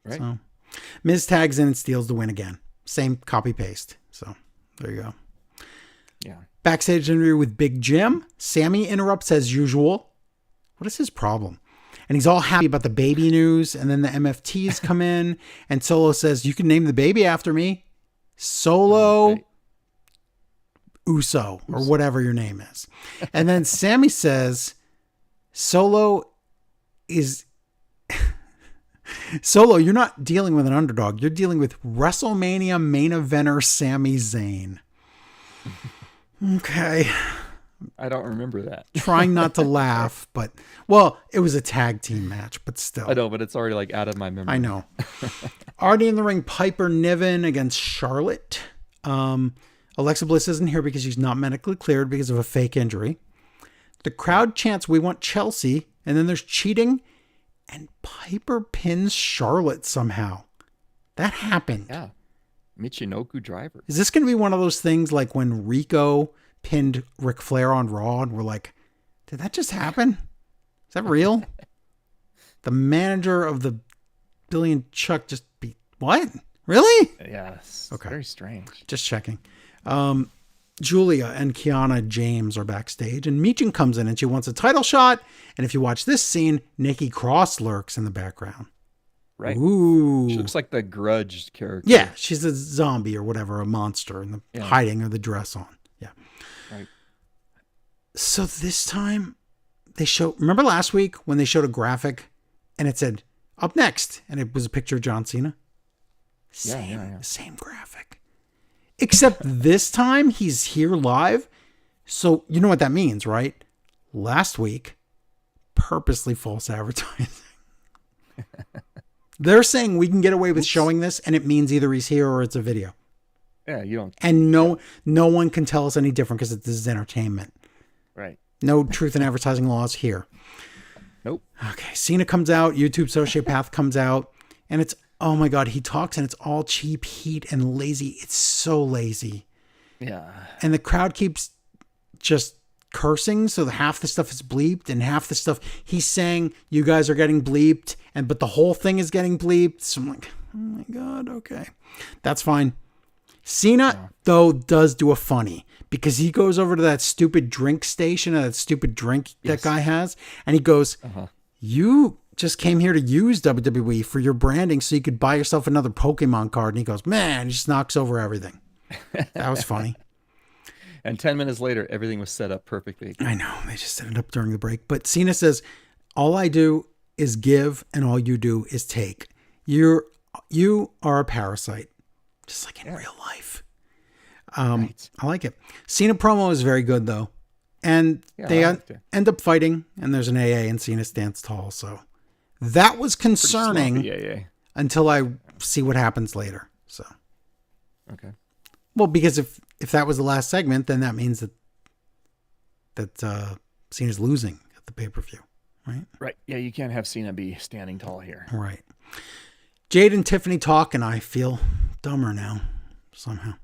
S2: Right.
S1: So Miz tags in and steals the win again. Same copy paste. So there you go.
S2: Yeah. Backstage
S1: interview with Big Jim. Sammy interrupts as usual. What is his problem? And he's all happy about the baby news. And then the MFTs come in and Solo says, you can name the baby after me. Solo Uso or whatever your name is. And then Sammy says, Solo, you're not dealing with an underdog. You're dealing with WrestleMania main eventer Sami Zayn. Okay.
S2: I don't remember that.
S1: Trying not to laugh, but well, it was a tag team match, but still.
S2: I know, but it's already like out of my memory.
S1: I know. Already in the ring, Piper Niven against Charlotte. Alexa Bliss isn't here because she's not medically cleared because of a fake injury. The crowd chants, we want Chelsea, and then there's cheating, and Piper pins Charlotte somehow. That happened.
S2: Yeah. Michinoku Driver.
S1: Is this going to be one of those things like when Rico pinned Ric Flair on Raw and we're like, did that just happen? Is that real? The manager of the Billion Chuck just beat, what? Really?
S2: Yes.
S1: Okay.
S2: Very strange.
S1: Just checking. Julia and Kiana James are backstage and Michin comes in and she wants a title shot. And if you watch this scene, Nikki Cross lurks in the background.
S2: Right.
S1: Ooh.
S2: She looks like the Grudge character.
S1: Yeah. She's a zombie or whatever, a monster in the hiding or the dress on. Yeah.
S2: Right.
S1: So this time they remember last week when they showed a graphic and it said up next and it was a picture of John Cena? Same graphic. Except this time he's here live. So you know what that means, right? Last week, purposely false advertising. They're saying we can get away with showing this and it means either he's here or it's a video.
S2: Yeah, you don't.
S1: And no one can tell us any different because this is entertainment.
S2: Right.
S1: No truth in advertising laws here.
S2: Nope.
S1: Okay. Cena comes out. YouTube Sociopath comes out. And it's, oh my God, he talks and it's all cheap heat and lazy. It's so lazy.
S2: Yeah.
S1: And the crowd keeps just cursing. So half the stuff is bleeped and half the stuff he's saying, you guys are getting bleeped. But the whole thing is getting bleeped. So I'm like, oh my God. Okay. That's fine. Cena, though, does do a funny because he goes over to that stupid drink station, that stupid drink that guy has, and he goes, you just came here to use WWE for your branding so you could buy yourself another Pokemon card. And he goes, man, he just knocks over everything. That was funny.
S2: And 10 minutes later, everything was set up perfectly.
S1: I know. They just set it up during the break. But Cena says, all I do is give and all you do is take. You are a parasite. Just like in real life.
S2: Right.
S1: I like it. Cena promo is very good, though. And they end up fighting, and there's an AA, and Cena stands tall. So That was
S2: Pretty slow for
S1: concerning
S2: EAA.
S1: until I see what happens later. So,
S2: Okay.
S1: well, because if that was the last segment, then that means that Cena's losing at the pay-per-view, right?
S2: Right. Yeah, you can't have Cena be standing tall here.
S1: Right. Jade and Tiffany talk, and I feel dumber now somehow.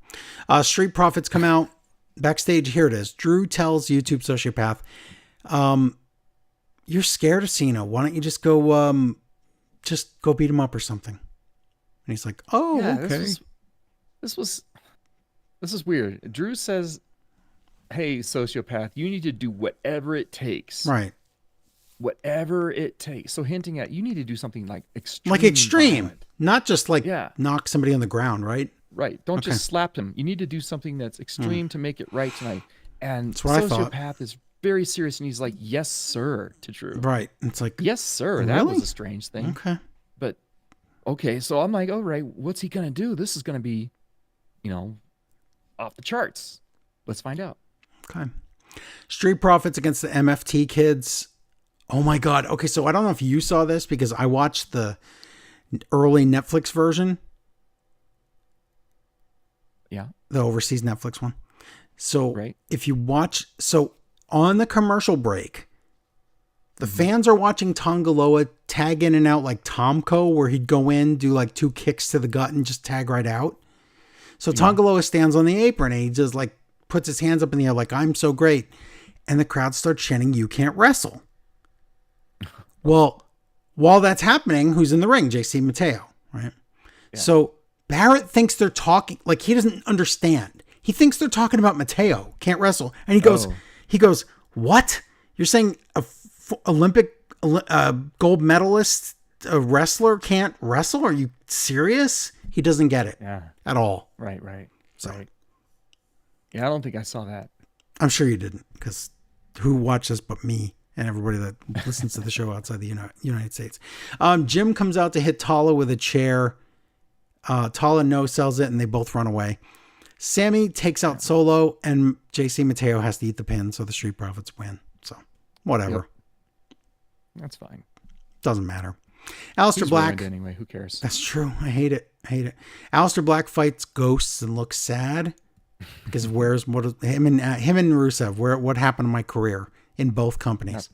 S1: Street Profits come out backstage. Here it is. Drew tells YouTube Sociopath, "You're scared of Cena. Why don't you just go beat him up or something?" And he's like, "Oh,
S2: Yeah,
S1: okay."
S2: This is weird. Drew says, "Hey, Sociopath, you need to do whatever it takes."
S1: Right.
S2: Whatever it takes. So hinting at you need to do something like extreme.
S1: Like extreme,
S2: violent.
S1: not just like
S2: Yeah.
S1: knock somebody on the ground, right?
S2: Right. Don't
S1: Okay.
S2: just slap him. You need to do something that's extreme to make it right tonight. And
S1: That's what I thought.
S2: Sociopath is very serious, and he's like, "Yes, sir," to Drew.
S1: Right. It's like,
S2: Yes, sir. That
S1: Really?
S2: was a strange thing.
S1: okay.
S2: But okay, so I'm like, all right, what's he gonna do? This is gonna be, off the charts. Let's find out.
S1: Okay. Street Profits against the MFT kids. Oh my God. Okay. So I don't know if you saw this because I watched the early Netflix version,
S2: Yeah.
S1: the overseas Netflix one. So
S2: Right.
S1: if you watch, so on the commercial break, the fans are watching Tongaloa tag in and out like Tomko, where he'd go in, do like 2 kicks to the gut and just tag right out. So Tongaloa stands on the apron and he just like puts his hands up in the air like, "I'm so great." And the crowd starts chanting, "You can't wrestle." Well, while that's happening, who's in the ring? JC Mateo, right?
S2: Yeah.
S1: So Barrett thinks they're talking, like he doesn't understand. He thinks they're talking about Mateo, can't wrestle. And he goes, "What? You're saying Olympic gold medalist, a wrestler can't wrestle? Are you serious?" He doesn't get it
S2: Yeah.
S1: at all.
S2: Right. Right.
S1: So-
S2: Right. Yeah, I don't think I saw that.
S1: I'm sure you didn't, because who watches but me and everybody that listens to the show outside the United States. Jim comes out to hit Tala with a chair. Tala no-sells it, and they both run away. Sammy takes out Solo, and JC Mateo has to eat the pin, so the Street Profits win. So, whatever.
S2: That's fine.
S1: Doesn't matter. Aleister
S2: He's
S1: Black.
S2: ruined anyway. Who cares?
S1: That's true. I hate it. Aleister Black fights ghosts and looks sad because of him and Rusev, what happened to my career in both companies.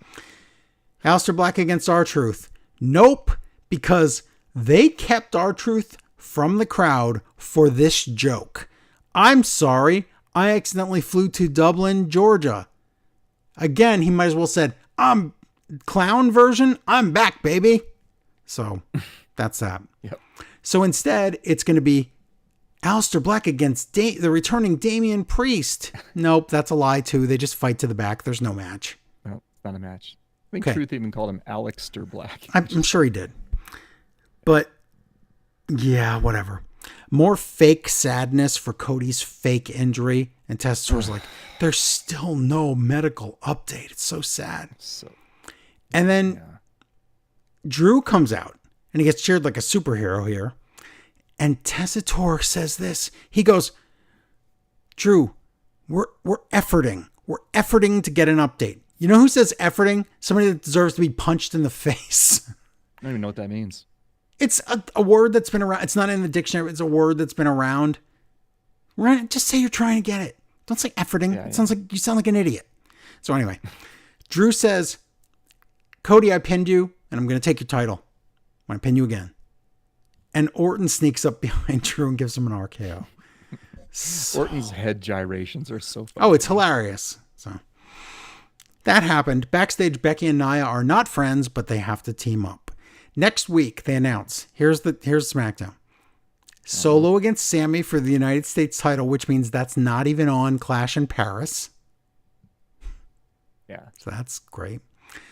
S1: Aleister Black against R-Truth. Nope, because they kept R-Truth from the crowd for this joke. I'm sorry, I accidentally flew to Dublin, Georgia. Again, he might as well said, "I'm clown version. I'm back, baby." So that's that.
S2: Yep.
S1: So instead, it's going to be Aleister Black against the returning Damian Priest. Nope, that's a lie too. They just fight to the back. There's no match.
S2: No, it's not a match. I think
S1: Okay.
S2: Truth even called him Aleister Black.
S1: I'm sure he did. But yeah, whatever. More fake sadness for Cody's fake injury. And Tessator's like, "There's still no medical update. It's so sad."
S2: So
S1: And then
S2: yeah.
S1: Drew comes out and he gets cheered like a superhero here. And Tessator says this. He goes, "Drew, we're efforting. We're efforting to get an update." You know who says efforting? Somebody that deserves to be punched in the face.
S2: I don't even know what that means.
S1: It's a word that's been around. It's not in the dictionary. It's a word that's been around. Just say you're trying to get it. Don't say efforting.
S2: Yeah,
S1: It sounds like you sound like an idiot. So anyway, Drew says, "Cody, I pinned you, and I'm going to take your title. I'm going to pin you again." And Orton sneaks up behind Drew and gives him an RKO.
S2: Orton's head gyrations are so funny.
S1: Oh, it's hilarious. So that happened. Backstage, Becky and Nia are not friends, but they have to team up. Next week, they announce, here's SmackDown. Solo against Sammy for the United States title, which means that's not even on Clash in Paris.
S2: Yeah.
S1: So that's great.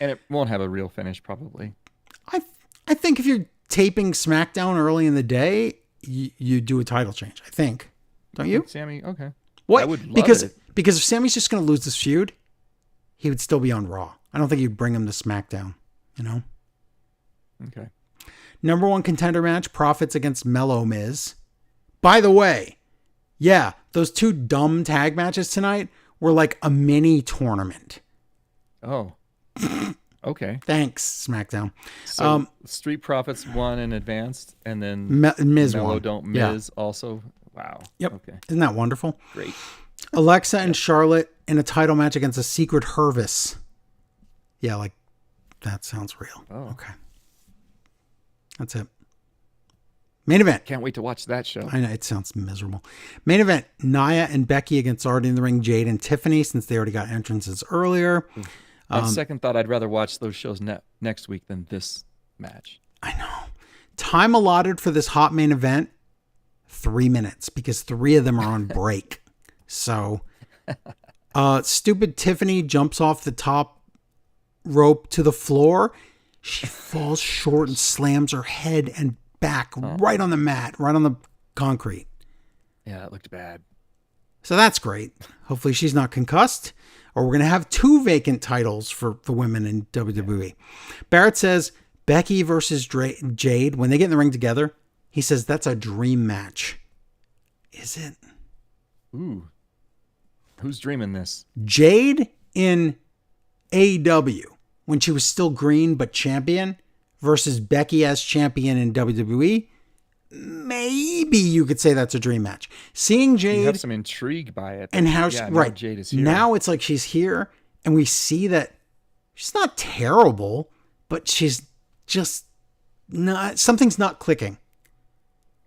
S2: And it won't have a real finish, probably.
S1: I think if you're taping SmackDown early in the day, you do a title change. I think. Don't you?
S2: Sammy, okay.
S1: What?
S2: I would love
S1: because
S2: it.
S1: because if Sammy's just going to lose this feud, he would still be on Raw. I don't think you'd bring him to SmackDown. You know.
S2: Okay.
S1: Number 1 contender match: Profits against Mellow Miz. By the way, yeah, those 2 dumb tag matches tonight were like a mini tournament.
S2: Oh. Okay.
S1: Thanks, SmackDown.
S2: So Street Profits won in advance, and then
S1: Miz
S2: Mellow
S1: won.
S2: Don't
S1: Yeah.
S2: Miz also. Wow.
S1: Yep.
S2: Okay.
S1: Isn't that wonderful?
S2: Great.
S1: Alexa and Charlotte in a title match against a Secret Hervis. Yeah, like that sounds real.
S2: Oh.
S1: Okay. That's it. Main event.
S2: Can't wait to watch that show.
S1: I know, it sounds miserable. Main event, Nia and Becky against Already in the Ring, Jade and Tiffany, since they already got entrances earlier.
S2: On second thought, I'd rather watch those shows next week than this match.
S1: I know. Time allotted for this hot main event, 3 minutes, because 3 of them are on break. So, stupid Tiffany jumps off the top rope to the floor. She falls short and slams her head and back right on the mat, right on the concrete.
S2: Yeah, it looked bad.
S1: So that's great. Hopefully she's not concussed, or we're going to have 2 vacant titles for the women in WWE. Barrett says Becky versus Jade, when they get in the ring together, he says that's a dream match. Is it?
S2: Ooh. Who's dreaming this?
S1: Jade in AEW, when she was still green but champion, versus Becky as champion in WWE. Maybe you could say that's a dream match. Seeing
S2: You
S1: Jade
S2: have some intrigue by it.
S1: and how
S2: now
S1: right
S2: Jade is here.
S1: now it's like she's here and we see that she's not terrible, but she's just not, something's not clicking.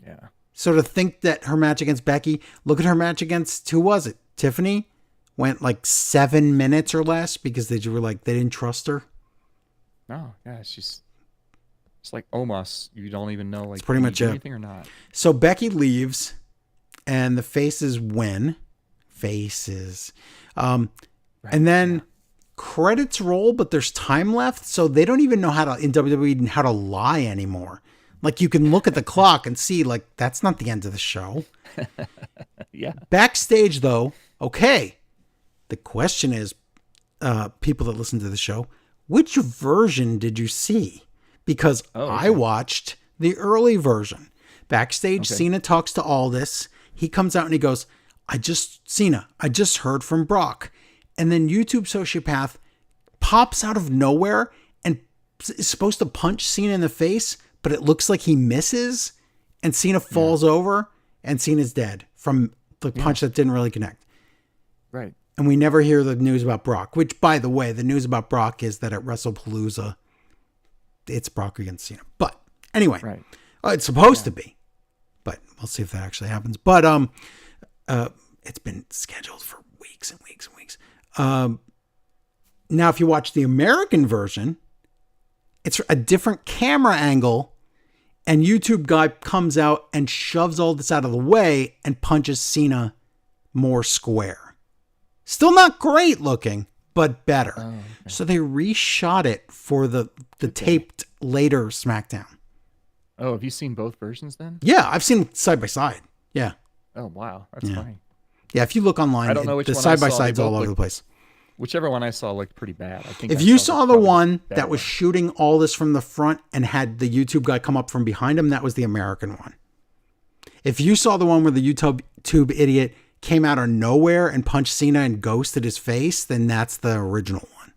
S2: Yeah.
S1: So to think that her match against Becky, look at her match against, who was it? Tiffany went like 7 minutes or less because they were like, they didn't trust her.
S2: No, yeah, it's like Omos. You don't even know like
S1: pretty
S2: can
S1: much
S2: you do
S1: it.
S2: anything or not.
S1: So Becky leaves and the faces win. Faces. And then credits roll, but there's time left. So they don't even know how to, in WWE, how to lie anymore. Like you can look at the clock and see like, that's not the end of the show.
S2: Yeah.
S1: Backstage though, okay. The question is, people that listen to the show, which version did you see? Because I watched the early version. Backstage, Cena talks to Aldis. He comes out and he goes, I just heard from Brock. And then YouTube Sociopath pops out of nowhere and is supposed to punch Cena in the face, but it looks like he misses and Cena falls over and Cena's dead from the punch that didn't really connect.
S2: Right.
S1: And we never hear the news about Brock, which, by the way, the news about Brock is that at WrestlePalooza, it's Brock against Cena. But anyway,
S2: Right.
S1: It's supposed to be, but we'll see if that actually happens. But it's been scheduled for weeks and weeks and weeks. Now, if you watch the American version, it's a different camera angle, and YouTube guy comes out and shoves all this out of the way and punches Cena more square. Still not great looking, but better.
S2: Oh, okay.
S1: So they reshot it for the taped later SmackDown.
S2: Oh, have you seen both versions then?
S1: Yeah, I've seen side by side. Yeah.
S2: Oh, wow. That's funny.
S1: Yeah, if you look online,
S2: I don't know which
S1: the
S2: one I
S1: side by
S2: saw.
S1: sides
S2: They
S1: all
S2: both
S1: over the
S2: look-
S1: place.
S2: Whichever one I saw looked pretty bad. I think
S1: If
S2: I
S1: you saw the
S2: probably
S1: one
S2: better
S1: that was shooting all this from the front and had the YouTube guy come up from behind him, that was the American one. If you saw the one where the YouTube idiot came out of nowhere and punched Cena and ghosted his face, then that's the original one.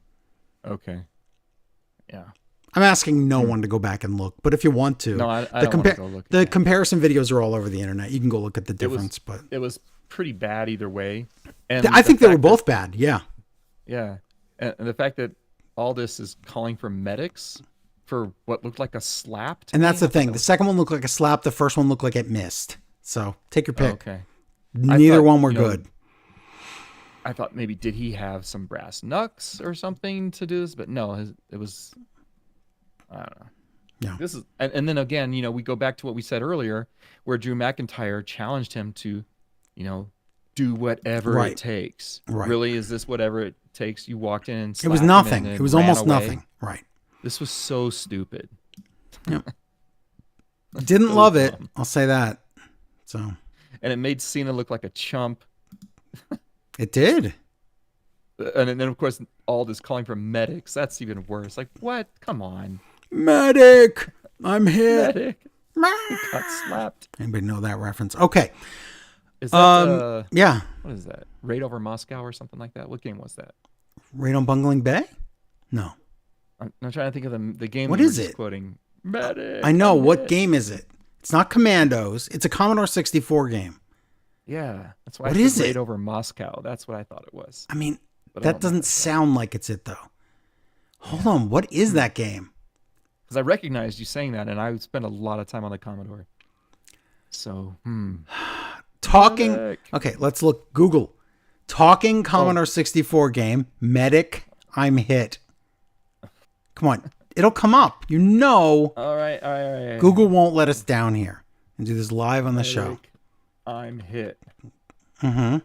S2: Okay. Yeah.
S1: I'm asking no one to go back and look, but if you want to,
S2: No, I don't want to go look at
S1: the
S2: that.
S1: comparison videos are all over the internet. You can go look at the difference, but
S2: It was pretty bad either way. And
S1: I
S2: the
S1: think they were
S2: fact that-
S1: both bad. Yeah.
S2: Yeah. And the fact that all this is calling for medics for what looked like a slap. To
S1: And that's
S2: me,
S1: the thing. The second one looked like a slap. The first one looked like it missed. So take your pick.
S2: Okay.
S1: Neither
S2: thought,
S1: one were
S2: you know,
S1: good.
S2: I thought maybe did he have some brass knucks or something to do this, but no, it was. I don't know.
S1: Yeah.
S2: This is and then again, we go back to what we said earlier, where Drew McIntyre challenged him to, do whatever
S1: Right.
S2: it takes.
S1: Right.
S2: Really, is this whatever it takes? You walked in and
S1: It was
S2: slapped him
S1: nothing.
S2: and
S1: It was
S2: ran
S1: almost
S2: away?
S1: nothing. Right.
S2: This was so stupid.
S1: Didn't
S2: So
S1: love it.
S2: dumb.
S1: I'll say that. So
S2: And it made Cena look like a chump.
S1: it did.
S2: And then, of course, all this calling for medics. That's even worse. Like, what? Come on.
S1: Medic. I'm hit.
S2: Medic. Got slapped.
S1: Anybody know that reference? Okay.
S2: Is that,
S1: Yeah.
S2: what is that? Raid over Moscow or something like that? What game was that?
S1: Raid on Bungling Bay? No.
S2: I'm trying to think of the game.
S1: What
S2: we were
S1: is
S2: just
S1: it?
S2: Quoting. Medic,
S1: I know.
S2: I'm
S1: What
S2: hit.
S1: game is it? It's not Commandos. It's a Commodore 64 game.
S2: Yeah, that's why
S1: What
S2: I
S1: is
S2: said
S1: it?
S2: Raid over Moscow. That's what I thought it was.
S1: I mean,
S2: But I
S1: that
S2: don't know
S1: doesn't
S2: if that's
S1: sound like it's it, though. Hold on. What is that game?
S2: Because I recognized you saying that, and I would spend a lot of time on the Commodore. So,
S1: Talking.
S2: Medic.
S1: Okay, let's look. Google. Talking Commodore 64 game. Medic. I'm hit. Come on. It'll come up. You know.
S2: All right.
S1: Google won't let us down here and do this live on the show.
S2: Medic, I'm hit.
S1: Mm-hmm.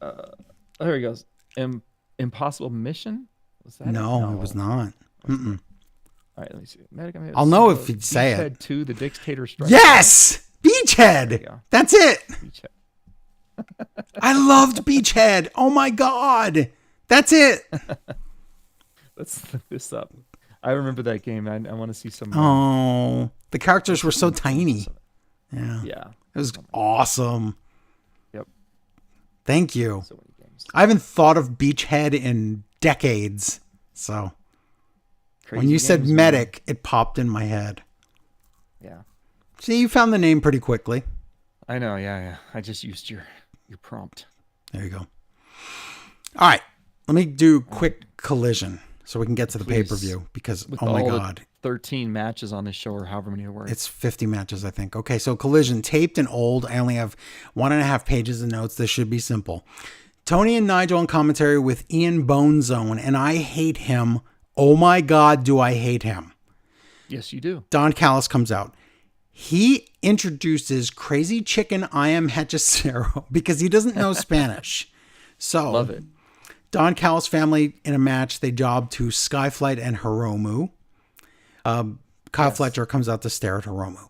S2: Oh, here he goes. Impossible Mission? Was that
S1: No, it was not. Mm-mm.
S2: All right, let me see. Medic, I'm hit.
S1: I'll know if you'd say it.
S2: Beachhead 2, The Dictator Strikes.
S1: Yes! Beachhead!
S2: go.
S1: That's it!
S2: Beachhead.
S1: I loved Beachhead. Oh my God. That's it.
S2: Let's look this up. I remember that game. I want to see some.
S1: Oh, the characters were so tiny. Yeah.
S2: Yeah.
S1: It was awesome.
S2: Yep.
S1: Thank you.
S2: So many games.
S1: I haven't thought of Beachhead in decades. So when
S2: Crazy
S1: you said
S2: games, man.
S1: medic, it popped in my head.
S2: Yeah.
S1: See, you found the name pretty quickly.
S2: I know. Yeah. I just used your prompt.
S1: There you go. All right. Let me do quick collision so we can get to the
S2: Please.
S1: pay-per-view because,
S2: With
S1: oh my
S2: all the
S1: God.
S2: 13 matches on this show, or however many there were.
S1: It's 50 matches, I think. Okay, so collision, taped and old. I only have 1.5 pages of notes. This should be simple. Tony and Nigel in commentary with Ian Bonezone, and I hate him. Oh my God, do I hate him.
S2: Yes, you do.
S1: Don Callis comes out. He introduces Crazy Chicken I Am Hechicero because he doesn't know Spanish. So,
S2: Love it.
S1: Don Callis family in a match, they job to Skyflight and Hiromu. Kyle Fletcher comes out to stare at Hiromu.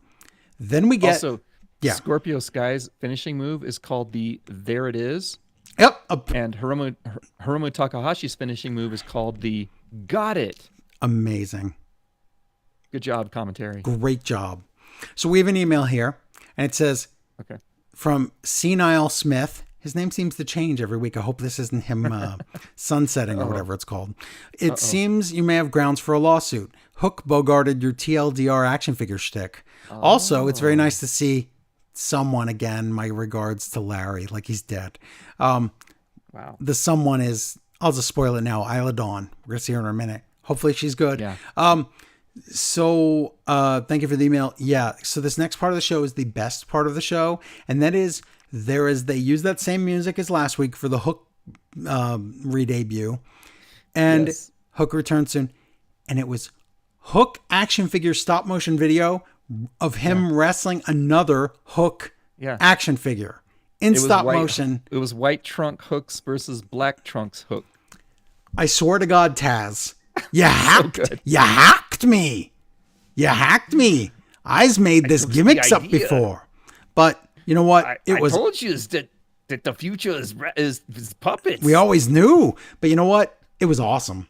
S1: Then we get...
S2: Also,
S1: yeah.
S2: Scorpio Sky's finishing move is called the There It Is.
S1: Yep.
S2: And Hiromu Takahashi's finishing move is called the Got It.
S1: Amazing.
S2: Good job, commentary.
S1: Great job. So we have an email here, and it says,
S2: Okay.
S1: from Senile Smith. His name seems to change every week. I hope this isn't him sunsetting or whatever it's called. It seems you may have grounds for a lawsuit. Hook bogarted your TLDR action figure shtick. Also, it's very nice to see someone again. My regards to Larry, like he's dead.
S2: Wow.
S1: The someone is, I'll just spoil it now, Isla Dawn. We're going to see her in a minute. Hopefully she's good.
S2: Yeah.
S1: So thank you for the email. Yeah. So this next part of the show is the best part of the show. And that is, they use that same music as last week for the Hook re-debut. And
S2: Yes.
S1: Hook returns soon. And it was Hook action figure stop motion video of him wrestling another Hook
S2: Yeah.
S1: action figure in
S2: It was
S1: stop
S2: white-
S1: motion.
S2: It was white trunk hooks versus black trunks hook.
S1: I swear to God, Taz, you hacked me. You hacked me. I's made this
S2: was
S1: gimmicks
S2: the
S1: up
S2: idea.
S1: before. But you know what?
S2: I told you that the future is puppets.
S1: We always knew. But you know what? It was awesome.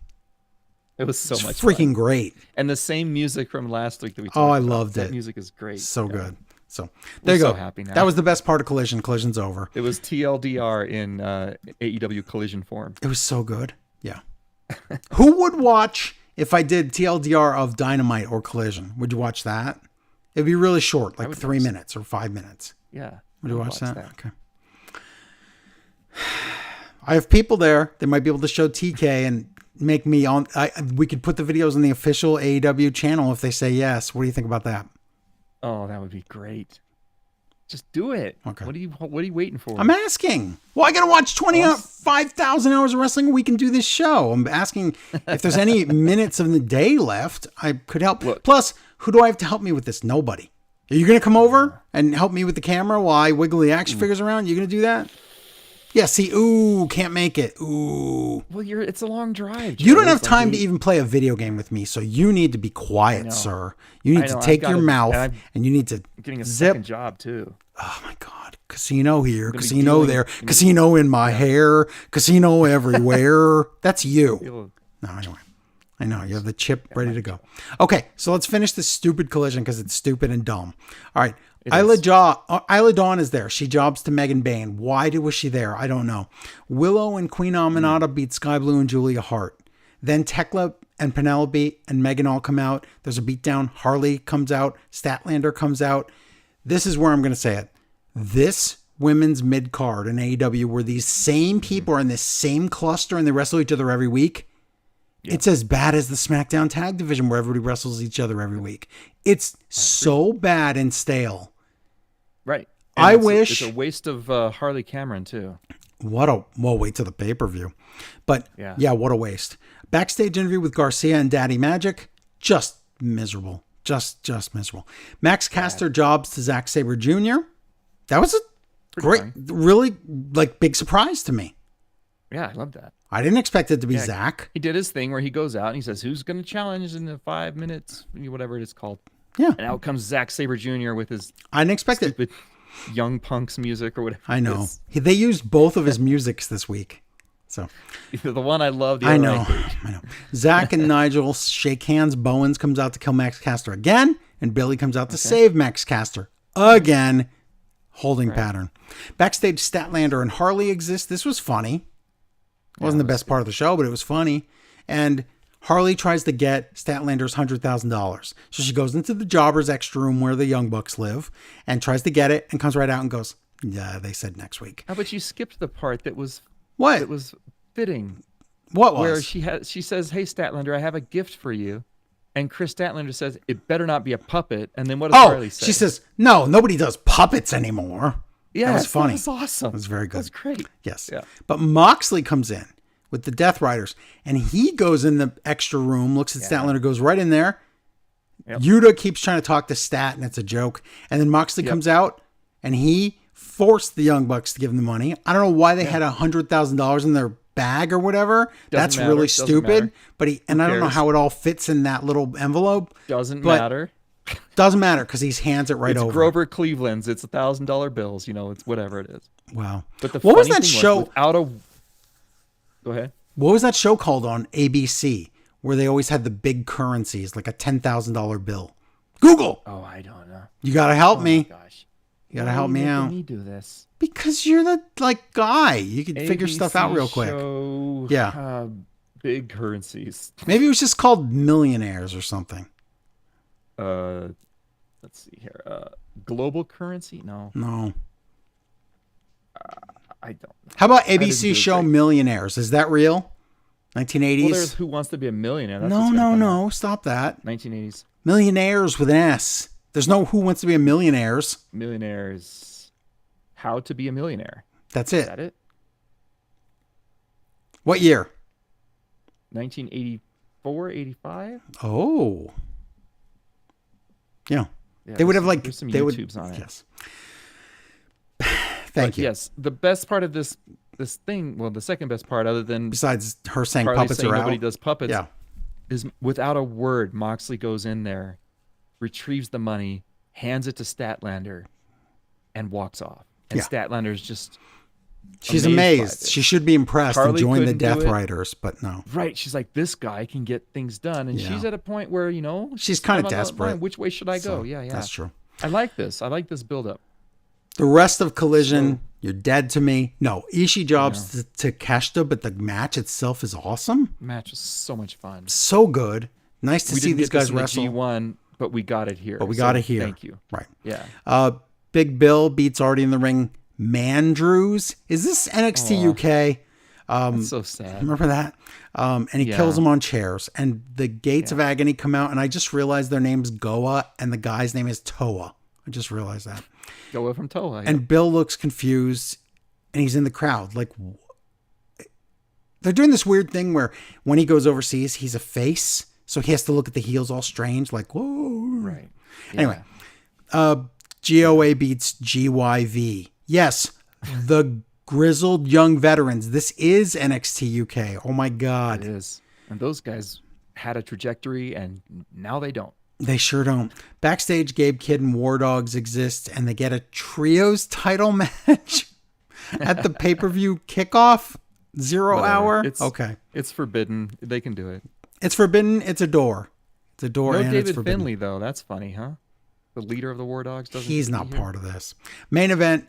S2: It was so
S1: It's
S2: much
S1: freaking
S2: fun.
S1: great.
S2: And the same music from last week that we talked
S1: Oh, I
S2: about.
S1: loved
S2: That
S1: it.
S2: music is great.
S1: So
S2: Yeah.
S1: good. So there you
S2: so
S1: go.
S2: happy now.
S1: That was the best part of Collision. Collision's over.
S2: It was TLDR in AEW Collision form.
S1: It was so good. Yeah. Who would watch if I did TLDR of Dynamite or Collision? Would you watch that? It'd be really short, like
S2: would
S1: 3
S2: watch
S1: minutes or 5 minutes.
S2: Yeah.
S1: Would you
S2: I'd
S1: watch that?
S2: that.
S1: Okay. I have people there. They might be able to show TK and make me on. We could put the videos on the official AEW channel if they say yes. What do you think about that?
S2: Oh, that would be great. Just do it.
S1: Okay.
S2: What are you waiting for?
S1: I'm asking. Well, I got to watch 5,000 hours of wrestling a week and do this show. I'm asking if there's any minutes of the day left. I could help.
S2: Look.
S1: Plus, who do I have to help me with this? Nobody. Are you going to come over and help me with the camera while I wiggle the action figures around? You going to do that? Yeah, see, ooh, can't make it. Ooh.
S2: Well, it's a long drive.
S1: You don't
S2: Joe.
S1: have
S2: It's like
S1: time to even play a video game with me, so you need to be quiet, sir. You need
S2: I
S1: to
S2: know, I've
S1: take your
S2: gotta-
S1: mouth
S2: and I'm
S1: and you need to
S2: getting a
S1: zip.
S2: second job too.
S1: Oh my God. Casino here,
S2: be
S1: casino
S2: dealing-
S1: there, casino in my hair, casino everywhere. That's you.
S2: It'll-
S1: No, anyway. I know. You have the chip ready to go. Okay, so let's finish this stupid collision because it's stupid and dumb. All right. Isla Dawn is there. She jobs to Megan Bain. Why was she there? I don't know. Willow and Queen Aminata beat Sky Blue and Julia Hart. Then Tekla and Penelope and Megan all come out. There's a beatdown. Harley comes out. Statlander comes out. This is where I'm going to say it. This women's mid-card in AEW, where these same people are in this same cluster and they wrestle each other every week, it's as bad as the SmackDown tag division where everybody wrestles each other every week. It's so bad and stale.
S2: Right.
S1: I
S2: And
S1: wish...
S2: it's a waste of Harley Cameron too.
S1: Well, wait till the pay-per-view. But yeah, what a waste. Backstage interview with Garcia and Daddy Magic, just miserable. Just miserable. Max Caster jobs to Zack Sabre Jr. That was a really like big surprise to me.
S2: Yeah, I love that.
S1: I didn't expect it to be Zack.
S2: He did his thing where he goes out and he says, "Who's going to challenge in the 5 minutes?" Whatever it is called.
S1: Yeah.
S2: And out comes Zack Sabre Jr. with his
S1: I didn't expect it.
S2: stupid Young Punks music or whatever.
S1: I know. They used both of his musics this week. So
S2: The one I love. The
S1: I
S2: other
S1: know. I know. Zach and Nigel shake hands. Bowens comes out to kill Max Caster again, and Billy comes out to save Max Caster again. Holding pattern. Backstage, Statlander and Harley exist. This was funny. It wasn't the best part of the show, but it was funny. And Harley tries to get Statlander's $100,000. So she goes into the Jobbers extra room where the Young Bucks live and tries to get it and comes right out and goes, "Yeah, they said next week."
S2: How about you skipped the part that was
S1: What?
S2: that was fitting,
S1: What was?
S2: where she says, "Hey Statlander, I have a gift for you," and Chris Statlander says, "It better not be a puppet." And then what does Harley say?
S1: She says, "No, nobody does puppets anymore."
S2: "Yeah,
S1: that was funny.
S2: That was awesome.
S1: It was very good.
S2: That's great."
S1: Yes.
S2: Yeah.
S1: But Moxley comes in with the Death Riders, and he goes in the extra room, looks at Statlander, goes right in there.
S2: Yep.
S1: Yuta keeps trying to talk to Stat, and it's a joke. And then Moxley comes out, and he forced the Young Bucks to give him the money. I don't know why they had $100,000 in their bag or whatever. That's
S2: matter.
S1: really
S2: Doesn't
S1: stupid.
S2: matter.
S1: But I don't know
S2: cares?
S1: how it all fits in that little envelope.
S2: Doesn't
S1: But
S2: matter.
S1: Doesn't matter because he hands it right
S2: It's
S1: over.
S2: Grover Cleveland's. It's $1,000 bills. It's whatever it is.
S1: Wow.
S2: But the
S1: What was
S2: funny
S1: that
S2: thing
S1: show?
S2: Without a, go ahead.
S1: What was that show called on ABC where they always had the big currencies, like a $10,000 bill? Google.
S2: Oh, I don't know.
S1: You got to help me.
S2: Gosh,
S1: You got to help me out.
S2: Me do this.
S1: Because you're the guy. You can figure stuff out real quick.
S2: Show,
S1: Yeah.
S2: Big currencies.
S1: Maybe it was just called Millionaires or something.
S2: Let's see here. Global currency? No,
S1: No.
S2: I don't know.
S1: How about
S2: didn't
S1: ABC
S2: do
S1: show
S2: great.
S1: Millionaires? Is that real? 1980s?
S2: Well, there's Who Wants to Be a Millionaire. That's what's
S1: no.
S2: gonna come out.
S1: Stop that.
S2: 1980s.
S1: Millionaires with an S. There's no Who Wants to Be a Millionaires.
S2: Millionaires. How to Be a Millionaire.
S1: That's
S2: Is
S1: it.
S2: that it?
S1: What year?
S2: 1984, 85?
S1: Oh. Yeah.
S2: Yeah,
S1: They would have
S2: there's some
S1: they would.
S2: YouTubes on it.
S1: Yes. Thank
S2: But
S1: you.
S2: yes, the best part of this thing, well, the second best part, other than
S1: Besides her saying
S2: Harley
S1: puppets
S2: saying
S1: are
S2: nobody
S1: out.
S2: does puppets,
S1: Yeah.
S2: is without a word, Moxley goes in there, retrieves the money, hands it to Statlander, and walks off. And
S1: Yeah.
S2: Statlander's just
S1: She's
S2: amazed by
S1: amazed.
S2: this.
S1: She should be impressed and
S2: Harley
S1: join the
S2: couldn't do
S1: Death
S2: it.
S1: Riders, but no.
S2: right. She's like, this guy can get things done, and
S1: Yeah.
S2: she's at a point where
S1: She's kind of
S2: I'm on the
S1: desperate.
S2: line. Which way should I go?
S1: So,
S2: Yeah.
S1: That's true.
S2: I like this. I like this build up.
S1: The rest of Collision, you're dead to me. No, Ishii jobs to Keshta, but the match itself is awesome.
S2: Match was so much fun.
S1: So good. Nice to
S2: We
S1: see
S2: didn't
S1: these
S2: get this
S1: guys
S2: in the
S1: wrestle.
S2: G1, but we got it here.
S1: But we
S2: so
S1: got it here.
S2: Thank you.
S1: Right.
S2: Yeah.
S1: Big Bill beats already in the ring. Mandrews. Is this NXT UK?
S2: That's so sad.
S1: Remember that? And he kills them on chairs. And the Gates of Agony come out, and I just realized their name's Goa, and the guy's name is Toa. I just realized that.
S2: Go from Toa.
S1: And Bill looks confused, and he's in the crowd. Like, they're doing this weird thing where when he goes overseas, he's a face. So he has to look at the heels all strange, like, whoa.
S2: Right.
S1: Anyway, GOA beats GYV. Yes, the grizzled young veterans. This is NXT UK. Oh my God.
S2: It is. And those guys had a trajectory, and now they don't.
S1: They sure don't. Backstage, Gabe Kidd and War Dogs exist, and they get a trios title match at the pay-per-view kickoff 0
S2: Whatever.
S1: hour.
S2: Okay. It's forbidden. They can do it.
S1: It's forbidden. It's a door. It's a door,
S2: No
S1: and it's
S2: David
S1: forbidden.
S2: Finley, though. That's funny, huh? The leader of the War Dogs doesn't.
S1: He's
S2: get to
S1: not
S2: be here?
S1: part of this. Main event,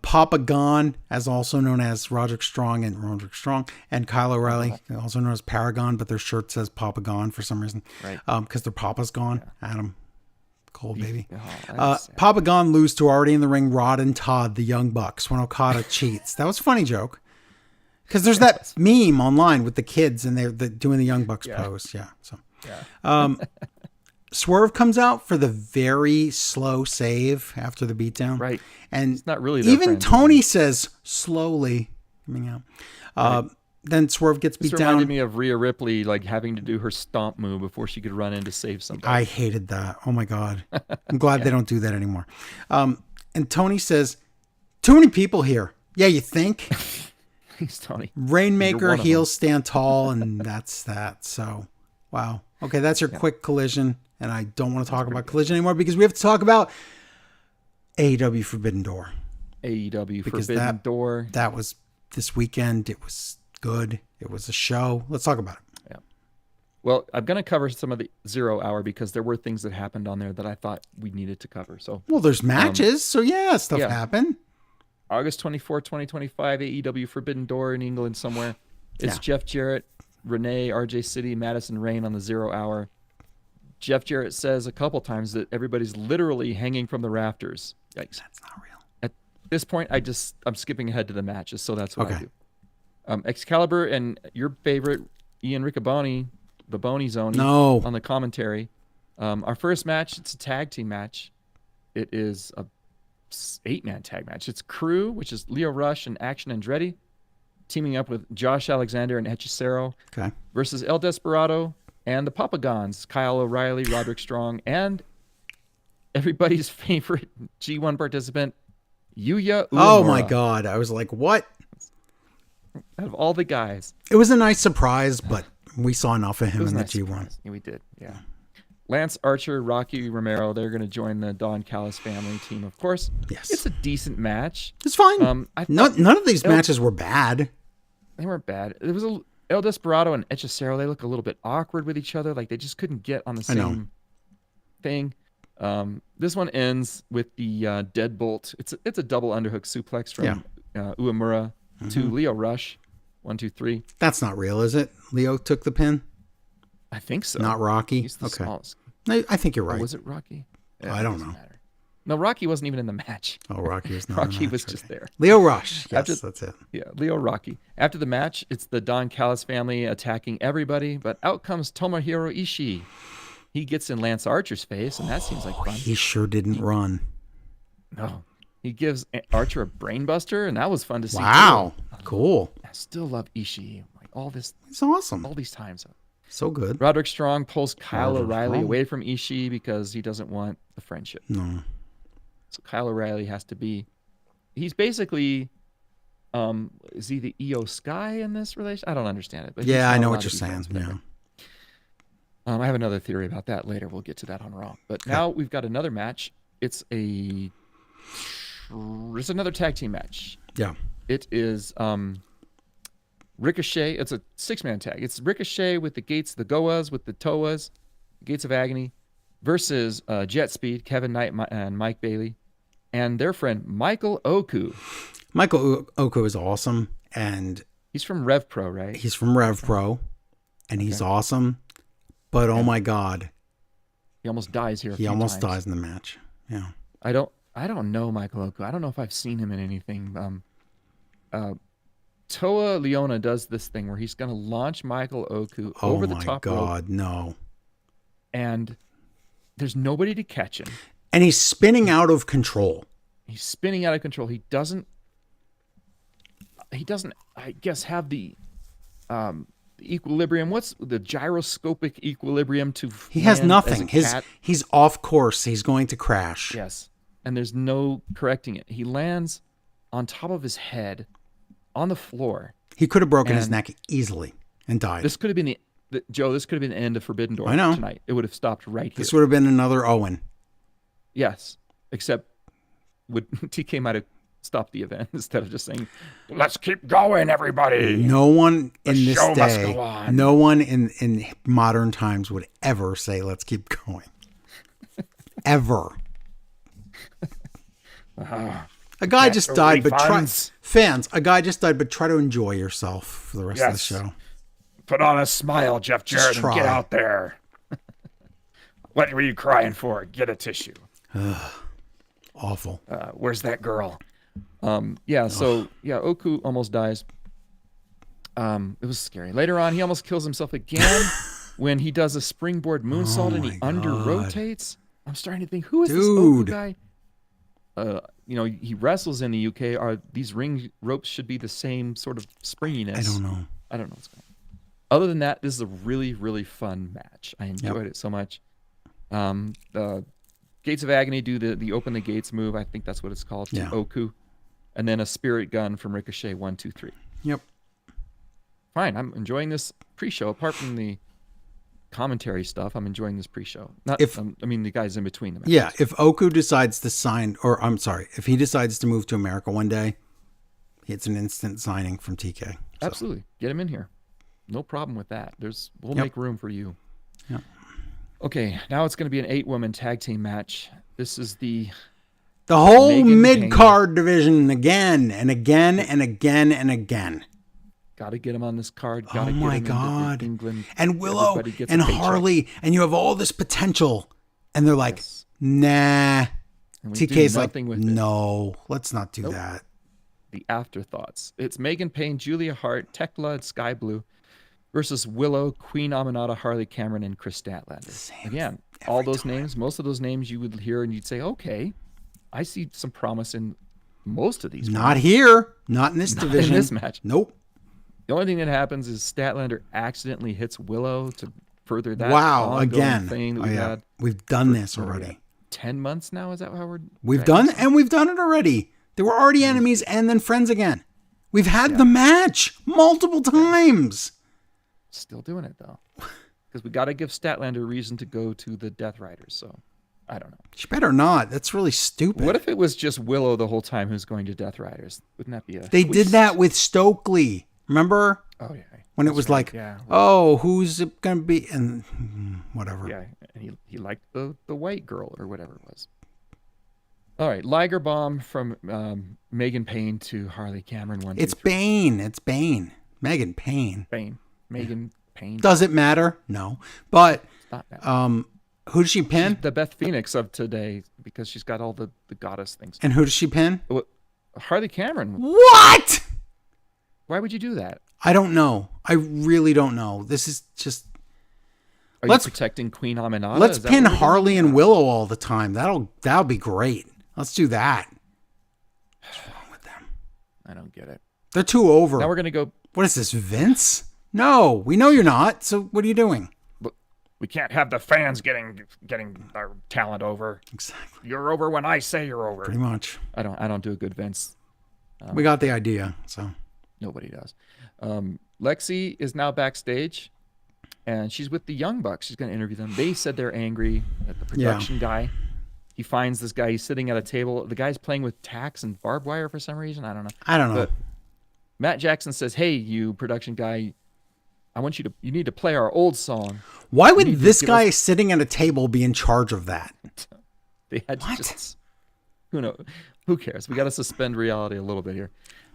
S1: Papa Gon, as also known as Roderick Strong, and Kyle O'Reilly, also known as Paragon, but their shirt says Papa Gon for some reason.
S2: Right.
S1: Because their Papa's gone. Adam Cole, baby.
S2: Oh, that's sad.
S1: Papa Gon lose to already in the ring Rod and Todd, the Young Bucks, when Okada cheats. That was a funny joke. Because there's that meme online with the kids and they're doing the Young Bucks pose. Yeah. So, Swerve comes out for the very slow save after the beatdown.
S2: Right.
S1: And
S2: It's not really their
S1: even
S2: friend,
S1: Tony says slowly coming out. Then Swerve gets beat
S2: This reminded
S1: down.
S2: me of Rhea Ripley like having to do her stomp move before she could run in to save somebody.
S1: I hated that. Oh my God. I'm glad they don't do that anymore. And Tony says, too many people here. Yeah, you think?
S2: Thanks, Tony.
S1: Rainmaker,
S2: You're one of
S1: heels stand tall, and that's that. So, wow. Okay, that's your quick Collision. And I don't want to talk about Collision anymore because we have to talk about AEW Forbidden Door.
S2: AEW
S1: Because
S2: Forbidden Door.
S1: That was this weekend. It was good. It was a show. Let's talk about it.
S2: Well, I'm going to cover some of the 0 hour because there were things that happened on there that I thought we needed to cover. So
S1: Well, there's matches. So, yeah, stuff
S2: yeah.
S1: happened.
S2: August 24, 2025, AEW Forbidden Door in England somewhere. It's
S1: Yeah.
S2: Jeff Jarrett, Renee, RJ City, Madison Rain on the 0 hour. Jeff Jarrett says a couple times that everybody's literally hanging from the rafters. Yikes.
S1: That's not real.
S2: At this point, I'm skipping ahead to the matches, so that's what I
S1: Okay.
S2: do. Excalibur and your favorite Ian Riccaboni, the Bony Zone,
S1: No.
S2: on the commentary. Our first match, it's a tag team match. It is a 8-man tag match. It's Crew, which is Leo Rush and Action Andretti, teaming up with Josh Alexander and Hechicero
S1: Okay.
S2: versus El Desperado and the Papagons, Kyle O'Reilly, Roderick Strong, and everybody's favorite G1 participant, Yuya Uemura.
S1: Oh, my God. I was like, what?
S2: Out of all the guys.
S1: It was a nice surprise, but we saw enough of
S2: It
S1: him
S2: was
S1: in
S2: a
S1: the
S2: nice
S1: G1.
S2: surprise. Yeah, we did, yeah. Lance Archer, Rocky Romero, they're going to join the Don Callis family team, of course.
S1: Yes.
S2: It's a decent match.
S1: It's fine.
S2: I thought
S1: None of these matches were bad.
S2: they weren't bad. It was El Desperado and Hechicero, they look a little bit awkward with each other. Like they just couldn't get on the
S1: I know.
S2: same thing. This one ends with the deadbolt. It's a double underhook suplex from Uemura to Leo Rush. 1, 2, 3.
S1: That's not real, is it? Leo took the pin?
S2: I think so.
S1: Not Rocky?
S2: He's the
S1: Okay.
S2: smallest.
S1: I think you're
S2: Or
S1: right.
S2: was it Rocky?
S1: I don't
S2: doesn't
S1: know.
S2: matter. No, Rocky wasn't even in the match.
S1: Oh, Rocky was not in the
S2: Rocky
S1: match.
S2: was just
S1: Okay.
S2: there.
S1: Leo Rush. Yes,
S2: After-
S1: that's it.
S2: Yeah, Leo Rocky. After the match, it's the Don Callis family attacking everybody, but out comes Tomohiro Ishii. He gets in Lance Archer's face, and that seems like fun.
S1: He sure didn't run.
S2: No. He gives Archer a brainbuster, and that was fun to see.
S1: Wow.
S2: too.
S1: Cool.
S2: I still love Ishii. Like all
S1: It's awesome.
S2: these times.
S1: So good.
S2: Roderick Strong pulls Kyle
S1: Roderick
S2: O'Reilly
S1: Strong.
S2: away from Ishii because he doesn't want the friendship.
S1: No.
S2: So Kyle O'Reilly has to be. He's basically. Is he the Io Sky in this relation? I don't understand it. But he's
S1: Yeah, I
S2: not
S1: know
S2: allowed
S1: what
S2: to
S1: you're
S2: be
S1: saying.
S2: friends with
S1: Yeah.
S2: everybody. I have another theory about that later. We'll get to that on Raw. But now we've got another match. It's another tag team match.
S1: Yeah.
S2: It is Ricochet. It's a 6-man tag. It's Ricochet with the Gates, the Goas with the Toas, Gates of Agony, versus Jet Speed, Kevin Knight and Mike Bailey, and their friend Michael Oku.
S1: Michael Oku is awesome, and
S2: He's from Rev Pro, right?
S1: he's from Rev Pro, and he's awesome. But oh my God,
S2: He almost dies here.
S1: he almost dies in the match. Yeah.
S2: I don't know Michael Oku. I don't know if I've seen him in anything. Toa Leona does this thing where he's going to launch Michael Oku
S1: Oh
S2: over the
S1: my
S2: top rope,
S1: God, no.
S2: and there's nobody to catch him.
S1: And he's spinning out of control.
S2: He's spinning out of control. He doesn't, I guess, have the equilibrium. What's the gyroscopic equilibrium to
S1: He has
S2: land as a
S1: nothing.
S2: cat?
S1: He's off course. He's going to crash.
S2: Yes. And there's no correcting it. He lands on top of his head on the floor.
S1: He could have broken his
S2: And-
S1: neck easily and died.
S2: This could have been Joe, this could have been the end of Forbidden Door
S1: I know.
S2: tonight. It would have stopped right here.
S1: This would have been another Owen.
S2: Yes. Except TK might have stopped the event instead of just saying, "Let's keep going, everybody."
S1: No one in this
S2: show must
S1: day,
S2: go on.
S1: no one in modern times would ever say, "Let's keep going." Ever. A guy
S2: Get
S1: just
S2: the
S1: died, but
S2: refunds.
S1: fans, a guy just died, but try to enjoy yourself for the rest of the
S2: Yes.
S1: show.
S2: Put on a smile, Jeff Jarrett, and get
S1: try.
S2: out there. What were you crying for? Get a tissue.
S1: Awful.
S2: Where's that girl? Oku almost dies. It was scary. Later on, he almost kills himself again when he does a springboard moonsault and he
S1: my
S2: under
S1: God.
S2: rotates. I'm starting to think, who is this Oku
S1: Dude.
S2: guy? He wrestles in the UK. Are these ring ropes should be the same sort of springiness?
S1: I don't know.
S2: I don't know what's going on. Other than that, this is a really, really fun match. I enjoyed it so much. The Gates of Agony do the open the gates move. I think that's what it's called to
S1: Yeah.
S2: Oku. And then a spirit gun from Ricochet, 1, 2, 3.
S1: Yep.
S2: Fine. I'm enjoying this pre-show. Apart from the commentary stuff, I'm enjoying this pre-show. Not, the guys in between them.
S1: Yeah, if Oku decides to sign, or I'm sorry, if he decides to move to America one day, it's an instant signing from TK. So,
S2: Absolutely. Get him in here. No problem with that. We'll
S1: Yep.
S2: make room for you.
S1: Yep.
S2: Okay, now it's going to be an 8-woman tag team match. This is the
S1: The whole
S2: Megan
S1: mid-card division again and again and again and again.
S2: got to get him on this card.
S1: Oh
S2: Got to
S1: my
S2: get him
S1: God.
S2: into England.
S1: And Willow
S2: Everybody gets a
S1: and
S2: paycheck.
S1: Harley, and you have all this potential. And they're like,
S2: Yes.
S1: nah.
S2: And we do
S1: TK's like,
S2: nothing with it.
S1: no, let's not do that.
S2: The afterthoughts. It's Megan Payne, Julia Hart, Tekla, and Sky Blue versus Willow, Queen Aminata, Harley Cameron, and Chris Statlander. Again, all those names, most of those names you would hear and you'd say, okay, I see some promise in most of these.
S1: Not here. Not in this
S2: Not in
S1: division.
S2: this match.
S1: Nope.
S2: The only thing that happens is Statlander accidentally hits Willow to further that
S1: Wow.
S2: ongoing
S1: Again.
S2: thing that
S1: Oh,
S2: we
S1: yeah.
S2: had
S1: We've done this
S2: for,
S1: already.
S2: 10 months now. Is that how we're
S1: We've
S2: tracking
S1: done,
S2: this?
S1: and we've done it already. They were already enemies and then friends again. We've had the match multiple times.
S2: Still doing it though, because we got to give Statlander a reason to go to the Death Riders. So I don't know.
S1: She better not. That's really stupid.
S2: What if it was just Willow the whole time who's going to Death Riders? Wouldn't that be a
S1: They did
S2: twist?
S1: that with Stokely. Remember?
S2: Oh yeah.
S1: When it
S2: That's
S1: was
S2: right.
S1: like,
S2: yeah,
S1: oh, who's it going to be? And whatever.
S2: yeah, and he liked the white girl or whatever it was. All right, Liger Bomb from Megan Payne to Harley Cameron. 1, 2,
S1: It's
S2: 3.
S1: Bane. It's Bane. Megan Payne.
S2: Megan Payne.
S1: Does it matter? No. But
S2: Not bad.
S1: who does she pin?
S2: The Beth Phoenix of today because she's got all the goddess things.
S1: And who does she pin?
S2: Harley Cameron.
S1: What?
S2: Why would you do that?
S1: I don't know. I really don't know. This is just...
S2: Are
S1: Let's-
S2: you protecting Queen Aminata?
S1: Let's
S2: Is that
S1: pin
S2: what we're doing?
S1: Harley and Willow all the time. That'll be great. Let's do that. What's wrong with them?
S2: I don't get it.
S1: They're too over.
S2: Now we're gonna go.
S1: What is this, Vince? No, we know you're not. So what are you doing?
S2: We can't have the fans getting our talent over.
S1: Exactly.
S2: You're over when I say you're over.
S1: Pretty much.
S2: I don't do a good Vince.
S1: We got the idea. So
S2: Nobody does. Lexi is now backstage, and she's with the Young Bucks. She's going to interview them. They said they're angry at the production guy. He finds this guy. He's sitting at a table. The guy's playing with tacks and barbed wire for some reason. I don't know.
S1: I don't know.
S2: But Matt Jackson says, "Hey, you production guy, I want you need to play our old song."
S1: Why would
S2: need to
S1: this
S2: give
S1: guy sitting at a table be in charge of that?
S2: They had to just, who knows? Who cares? We got to suspend reality a little bit here.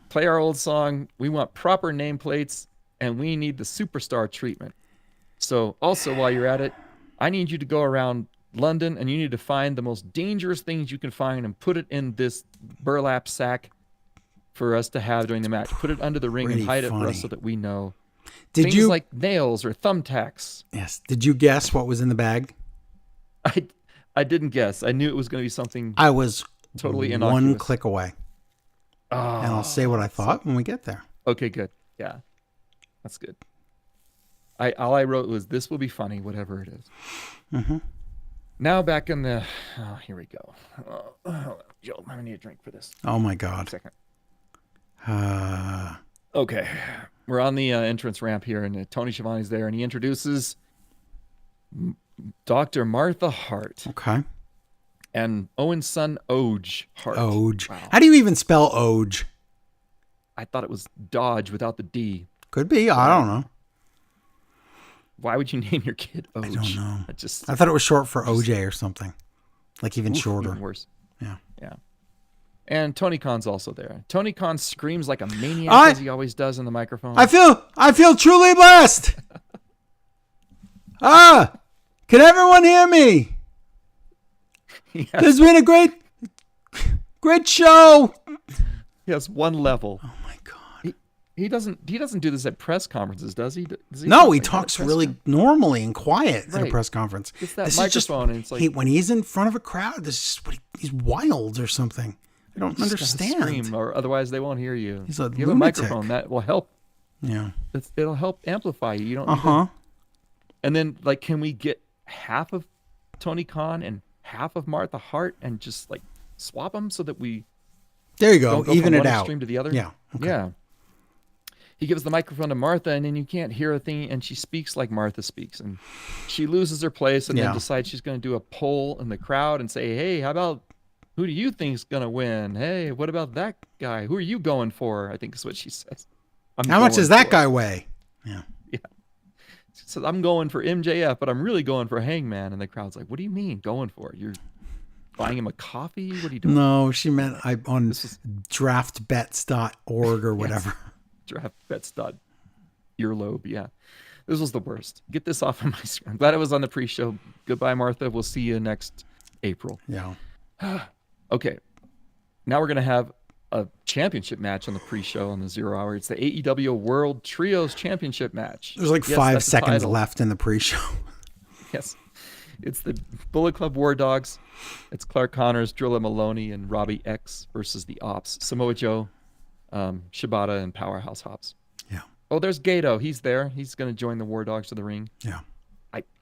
S2: Play our old song. We want proper nameplates, and we need the superstar treatment. So also while you're at it, I need you to go around London, and you need to find the most dangerous things you can find and put it in this burlap sack for us to have during the match. Put it under the ring
S1: Pretty
S2: and hide it for
S1: funny.
S2: us so that we know.
S1: Did
S2: Things
S1: you
S2: like nails or thumbtacks.
S1: Yes. Did you guess what was in the bag?
S2: I didn't guess. I knew it was going to be something
S1: I was
S2: totally
S1: one
S2: innocuous.
S1: click away.
S2: Oh,
S1: And I'll say what I thought when we get there.
S2: okay, good. Yeah, that's good. All I wrote was, "This will be funny, whatever it is."
S1: Mm-hmm.
S2: Now back in the. Oh, here we go. Joe, I need a drink for this.
S1: Oh my
S2: 1
S1: God.
S2: second.
S1: Uh,
S2: Okay, we're on the entrance ramp here, and Tony Schiavone's there, and he introduces Dr. Martha Hart
S1: okay.
S2: and Owen's son Oge Hart.
S1: Oge.
S2: Wow.
S1: How do you even spell Oge?
S2: I thought it was Dodge without the D.
S1: Could be. I don't know.
S2: Why would you name your kid Oge?
S1: I don't know.
S2: It just
S1: I thought it was short for OJ or something. Like even
S2: oof,
S1: shorter.
S2: even worse.
S1: Yeah.
S2: Yeah. And Tony Khan's also there. Tony Khan screams like a maniac
S1: I-
S2: as he always does in the microphone.
S1: I feel truly blessed. Can everyone hear me?
S2: He
S1: There's been a great show.
S2: has one level.
S1: Oh my God.
S2: He doesn't do this at press conferences, does he?
S1: No, he
S2: like that at
S1: talks
S2: press
S1: really normally and quiet at a
S2: Right.
S1: press conference.
S2: It's that
S1: This is just-
S2: microphone, and it's like-
S1: when he's in front of a crowd, this is what he's wild or something. I don't
S2: You just gotta
S1: understand.
S2: scream, or other's they won't hear you.
S1: He's a
S2: you have a
S1: lunatic.
S2: microphone that will help.
S1: Yeah.
S2: It'll help amplify you. You don't.
S1: Uh
S2: need to-
S1: huh.
S2: And then, like, can we get half of Tony Khan and half of Martha Hart and just like swap them so that we
S1: There you
S2: don't
S1: go.
S2: go
S1: Even
S2: from
S1: it
S2: one
S1: out.
S2: extreme to the other?
S1: Yeah. Okay.
S2: Yeah. He gives the microphone to Martha, and then you can't hear a thing, and she speaks like Martha speaks, and she loses her place, and
S1: Yeah.
S2: then decides she's going to do a poll in the crowd and say, "Hey, how about who do you think's going to win? Hey, what about that guy? Who are you going for?" I think is what she says.
S1: How much does that guy weigh? Yeah.
S2: She says, "I'm going for MJF, but I'm really going for Hangman," and the crowd's like, "What do you mean going for it? You're buying him a coffee? What are you doing?"
S1: No, she meant on
S2: This is-
S1: draftbets.org or whatever.
S2: Draft bets dot earlobe. Yeah, this was the worst. Get this off of my screen. I'm glad it was on the pre-show. Goodbye, Martha. We'll see you next April.
S1: Yeah.
S2: Okay, now we're gonna have a championship match on the pre-show on the 0 hour. It's the AEW World Trios Championship match.
S1: There's like
S2: Yes,
S1: 5
S2: that's the
S1: seconds
S2: title.
S1: left in the pre-show.
S2: Yes, it's the Bullet Club War Dogs. It's Clark Connors, Drilla Maloney, and Robbie X versus the Ops. Samoa Joe, Shibata, and Powerhouse Hobbs.
S1: Yeah.
S2: Oh, there's Gato. He's there. He's going to join the War Dogs to the ring.
S1: Yeah.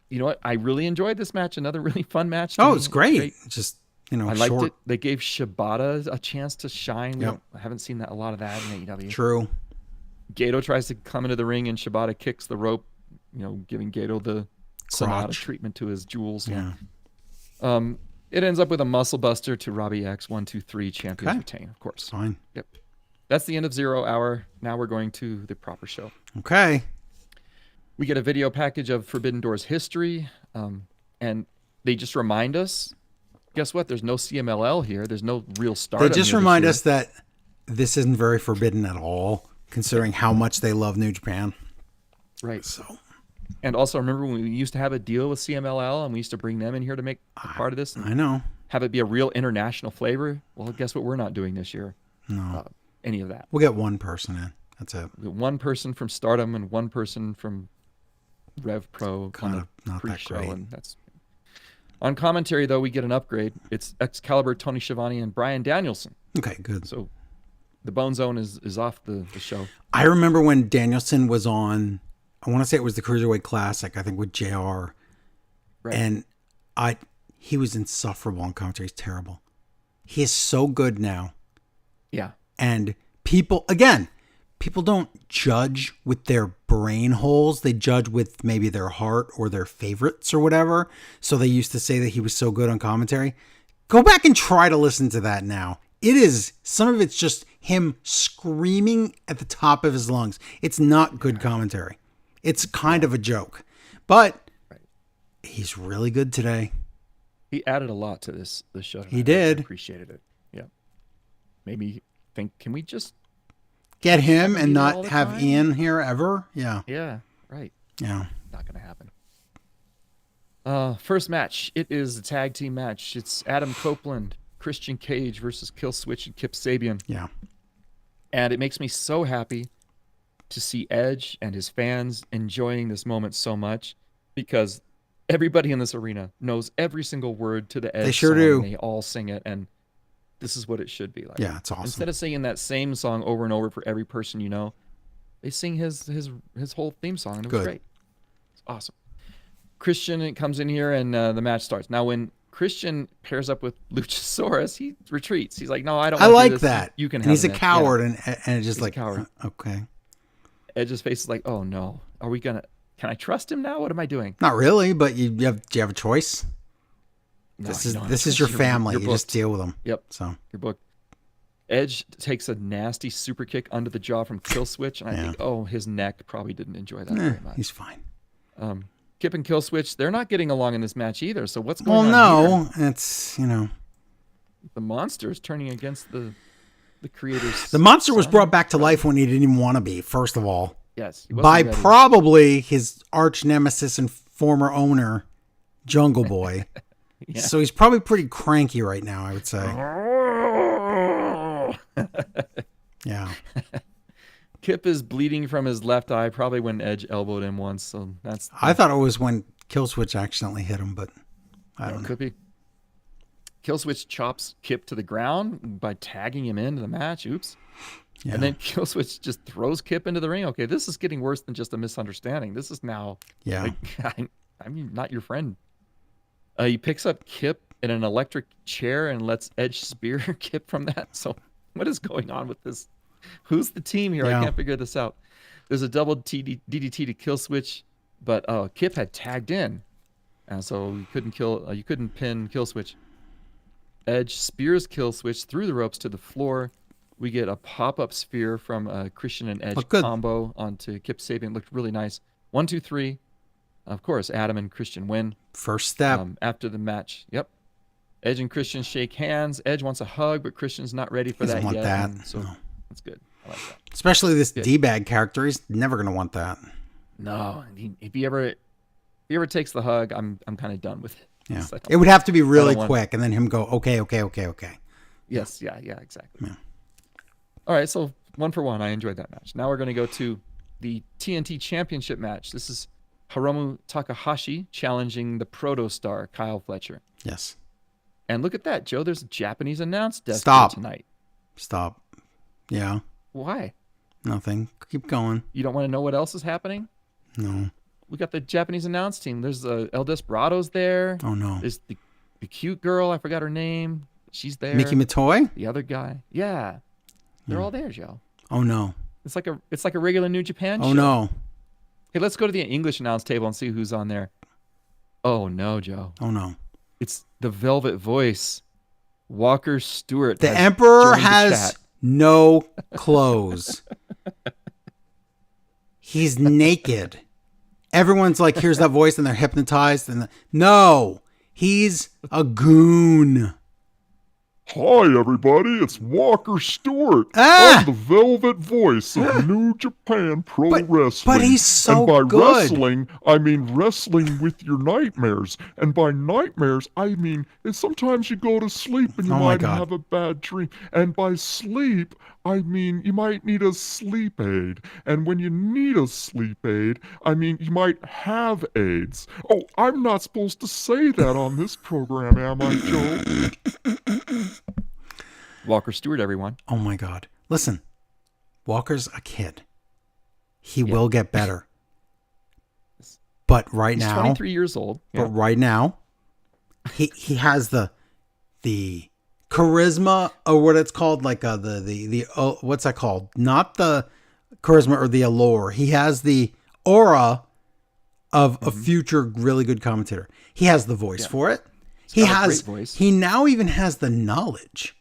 S2: You know what? I really enjoyed this match. Another really fun match. to
S1: Oh,
S2: me.
S1: it's great. Just,
S2: I liked
S1: short.
S2: it. They gave Shibata a chance to shine.
S1: Yep.
S2: I haven't seen a lot of that in AEW.
S1: True.
S2: Gato tries to come into the ring, and Shibata kicks the rope, giving Gato the Sonata
S1: Crotch.
S2: treatment to his jewels.
S1: Yeah.
S2: It ends up with a muscle buster to Robbie X. 1, 2, 3. Champions
S1: Okay.
S2: retain, of course.
S1: Fine.
S2: Yep. That's the end of 0 hour. Now we're going to the proper show.
S1: Okay.
S2: We get a video package of Forbidden Doors history, and they just remind us, guess what? There's no CMLL here. There's no real stardom.
S1: They just
S2: here this
S1: remind
S2: year.
S1: us that this isn't very forbidden at all, considering how much they love New Japan.
S2: Right.
S1: So,
S2: And also, remember when we used to have a deal with CMLL and we used to bring them in here to make a part of this and
S1: I know.
S2: have it be a real international flavor? Well, guess what we're not doing this year?
S1: No.
S2: Any of that.
S1: We'll get one person in. That's it.
S2: We got one person from Stardom and one person from Rev Pro on
S1: Kinda
S2: the
S1: not that
S2: pre-show,
S1: great.
S2: and that's on commentary. Though we get an upgrade. It's Excalibur, Tony Schiavone, and Bryan Danielson.
S1: Okay, good.
S2: So the Bone Zone is off the show.
S1: I remember when Danielson was on, I want to say it was the Cruiserweight Classic, I think with JR.
S2: Right.
S1: And he was insufferable on commentary. He's terrible. He is so good now.
S2: Yeah.
S1: And people don't judge with their brain holes. They judge with maybe their heart or their favorites or whatever. So they used to say that he was so good on commentary. Go back and try to listen to that now. Some of it's just him screaming at the top of his lungs. It's not good commentary. It's kind of a joke. But he's really good today.
S2: He added a lot to this show.
S1: He
S2: I
S1: did.
S2: Appreciated it. Yeah. Maybe can we just
S1: Get him and
S2: Need it all
S1: not
S2: the
S1: have
S2: time?
S1: Ian here ever. Yeah.
S2: Yeah, right.
S1: Yeah.
S2: Not gonna happen. First match. It is a tag team match. It's Adam Copeland, Christian Cage versus Killswitch and Kip Sabian.
S1: Yeah.
S2: And it makes me so happy to see Edge and his fans enjoying this moment so much, because everybody in this arena knows every single word to the Edge
S1: They sure
S2: song.
S1: do.
S2: They all sing it, and this is what it should be like.
S1: Yeah, it's awesome.
S2: Instead of singing that same song over and over for every person you know, they sing his whole theme song, and it was
S1: Good.
S2: great. It's awesome. Christian comes in here, and the match starts. Now, when Christian pairs up with Luchasaurus, he retreats. He's like, "No, I don't.
S1: I
S2: wanna do
S1: like
S2: this.
S1: You
S2: You can
S1: and
S2: have
S1: he's a
S2: it." Yeah.
S1: coward, and it's just
S2: He's a
S1: like,
S2: coward.
S1: Okay.
S2: Edge's face is like, "Oh no, are we gonna? Can I trust him now? What am I doing?"
S1: Not really, but do you have a choice?
S2: No,
S1: This
S2: you
S1: is
S2: don't.
S1: this is your
S2: You're-
S1: family.
S2: you're
S1: You just
S2: booked.
S1: deal with them.
S2: Yep,
S1: So
S2: your book. Edge takes a nasty super kick under the jaw from Killswitch, and I
S1: Yeah.
S2: think, oh, his neck probably didn't enjoy that
S1: eh,
S2: very much.
S1: he's fine.
S2: Kip and Killswitch, they're not getting along in this match either. So what's
S1: Well,
S2: going on here?
S1: no, it's
S2: the monster is turning against the creator's.
S1: The monster was
S2: son.
S1: brought back to life when he didn't even want to be, first of all.
S2: Yes, he wasn't
S1: By
S2: ready.
S1: probably his arch nemesis and former owner, Jungle Boy.
S2: Yeah.
S1: So he's probably pretty cranky right now, I would say. Yeah.
S2: Kip is bleeding from his left eye, probably when Edge elbowed him once. So that's
S1: I thought it was when Killswitch accidentally hit him, but I don't know.
S2: could be. Killswitch chops Kip to the ground by tagging him into the match. Oops.
S1: Yeah.
S2: And then Killswitch just throws Kip into the ring. Okay, this is getting worse than just a misunderstanding. This is now
S1: Yeah.
S2: like I'm not your friend. He picks up Kip in an electric chair and lets Edge spear Kip from that. So what is going on with this? Who's the team here?
S1: Yeah.
S2: I can't figure this out. There's a double DDT to Killswitch, but Kip had tagged in, so you couldn't pin Killswitch. Edge spears Killswitch through the ropes to the floor. We get a pop-up sphere from Christian and Edge
S1: Looked good.
S2: combo onto Kip Sabian. Looked really nice. 1, 2, 3. Of course, Adam and Christian win.
S1: First step.
S2: After the match. Yep. Edge and Christian shake hands. Edge wants a hug, but Christian's not ready for
S1: Doesn't
S2: that
S1: want
S2: yet.
S1: that.
S2: and So
S1: No.
S2: that's good. I like that.
S1: Especially this D-bag character. He's never going to want that.
S2: No, if he ever takes the hug, I'm kind of done with it.
S1: Yeah.
S2: So I don't-
S1: It would have to be really
S2: want-
S1: quick and then him go, okay.
S2: Yes, yeah, exactly.
S1: Yeah.
S2: All right, so 1 for 1. I enjoyed that match. Now we're going to go to the TNT Championship match. This is Hiromu Takahashi challenging the Protostar, Kyle Fletcher.
S1: Yes.
S2: And look at that, Joe. There's a Japanese announced desk
S1: Stop.
S2: tonight.
S1: Stop. Yeah.
S2: Why?
S1: Nothing. Keep going.
S2: You don't want to know what else is happening?
S1: No.
S2: We got the Japanese announce team. There's El Desperado's there.
S1: Oh, no.
S2: There's the cute girl. I forgot her name. She's there.
S1: Mickey Matoy?
S2: The other guy. Yeah. They're all there, Joe.
S1: Oh, no.
S2: It's like a regular New Japan show.
S1: Oh, no.
S2: Hey, let's go to the English announce table and see who's on there. Oh no, Joe.
S1: Oh, no.
S2: It's the Velvet Voice. Walker Stewart.
S1: The
S2: has
S1: Emperor
S2: joined the
S1: has
S2: chat.
S1: no clothes. He's naked. Everyone's like, here's that voice, and they're hypnotized. No, he's a goon.
S3: Hi, everybody. It's Walker Stewart.
S1: Ah!
S3: I'm the Velvet Voice of New Japan Pro Wrestling.
S1: but he's so
S3: And by
S1: good.
S3: wrestling, I mean wrestling with your nightmares. And by nightmares, I mean sometimes you go to sleep and you
S1: Oh my
S3: might
S1: God.
S3: have a bad dream. And by sleep, I mean you might need a sleep aid. And when you need a sleep aid, I mean you might have AIDS. Oh, I'm not supposed to say that on this program, am I, Joe?
S2: Walker Stewart, everyone.
S1: Oh my God. Listen, Walker's a kid. He will get better. But right
S2: He's
S1: now,
S2: 23 years old.
S1: but right now, he has the charisma, or what it's called, like the what's that called? Not the charisma or the allure. He has the aura of a future really good commentator. He has the voice for it. He
S2: got a
S1: has.
S2: great voice.
S1: He now even has the knowledge.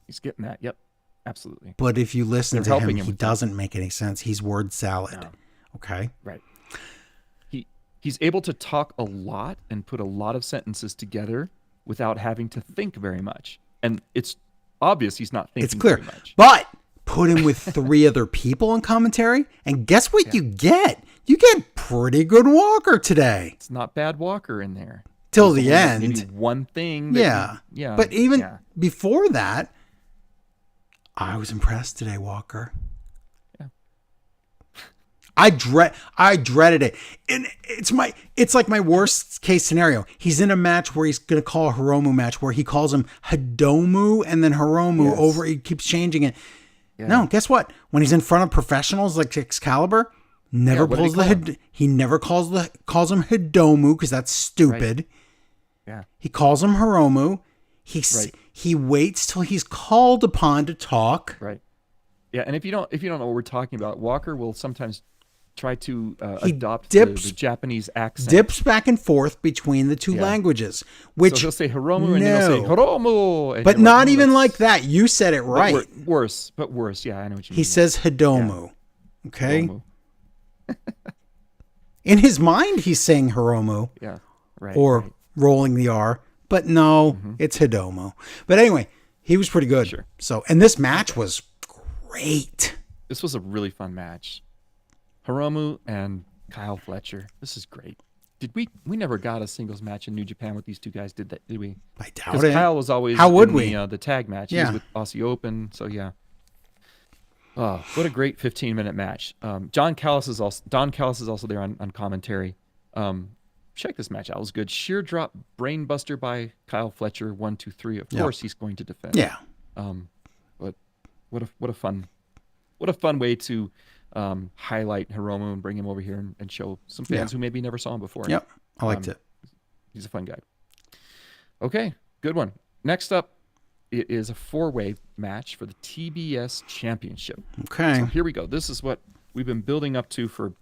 S2: He's getting that. Yep. Absolutely.
S1: But if you listen
S2: They're
S1: to him,
S2: helping him
S1: he
S2: with that.
S1: doesn't make any sense. He's word salad.
S2: No.
S1: Okay.
S2: Right. He's able to talk a lot and put a lot of sentences together without having to think very much. And it's obvious he's not thinking
S1: It's clear.
S2: very much.
S1: But put him with 3 other people in commentary, and guess what you get? You get pretty good Walker today.
S2: It's not bad Walker in there.
S1: Till
S2: He's
S1: the
S2: only
S1: end.
S2: Maybe one thing. that
S1: Yeah.
S2: yeah.
S1: But even
S2: yeah.
S1: before that, I was impressed today, Walker.
S2: Yeah.
S1: I dreaded it. And it's like my worst case scenario. He's in a match where he's going to call a Hiromu match where he calls him Hidomu and then Hiromu over. He keeps changing it.
S2: Yeah.
S1: No, guess what? When he's in front of professionals like Excalibur, never
S2: what did
S1: pulls
S2: he call him?
S1: he never calls him Hidomu because that's stupid.
S2: Yeah.
S1: He calls him Hiromu.
S2: Right.
S1: He waits till he's called upon to talk.
S2: Right. Yeah. And if you don't know what we're talking about, Walker will sometimes try to
S1: He
S2: adopt
S1: dips-
S2: the Japanese accent.
S1: Dips back and forth between the two
S2: Yeah.
S1: languages,
S2: So
S1: which
S2: he'll say Hiromu and then he'll say
S1: No.
S2: Hiromu. And
S1: but
S2: you're
S1: not
S2: "Oh,
S1: even
S2: that's-
S1: like that. You said it
S2: but
S1: right.
S2: Worse. Yeah, I know what you mean.
S1: He says Hidomu. Okay.
S2: Hiromu.
S1: In his mind, he's saying Hiromu
S2: Yeah. Right.
S1: or
S2: right.
S1: rolling the R, but no, it's Hidomo. But anyway, he was pretty good.
S2: Sure.
S1: So, and this match was great.
S2: This was a really fun match. Hiromu and Kyle Fletcher. This is great. Did we never got a singles match in New Japan with these two guys, did we?
S1: I doubt
S2: Because
S1: it.
S2: Kyle was always
S1: How would
S2: in
S1: we?
S2: the tag match. He
S1: Yeah.
S2: was with Aussie Open, so yeah. Oh, what a great 15-minute match. Don Callis is also there on commentary. Check this match out. It was good. Sheer drop brainbuster by Kyle Fletcher. 1, 2, 3. Of
S1: Yep.
S2: course he's going to defend.
S1: Yeah.
S2: But what a fun way to highlight Hiromu and bring him over here and show some fans
S1: Yeah.
S2: who maybe never saw him before.
S1: Yep. I liked it.
S2: He's a fun guy. Okay, good one. Next up, it is a 4-way match for the TBS Championship.
S1: Okay.
S2: So here we go. This is what we've been building up to for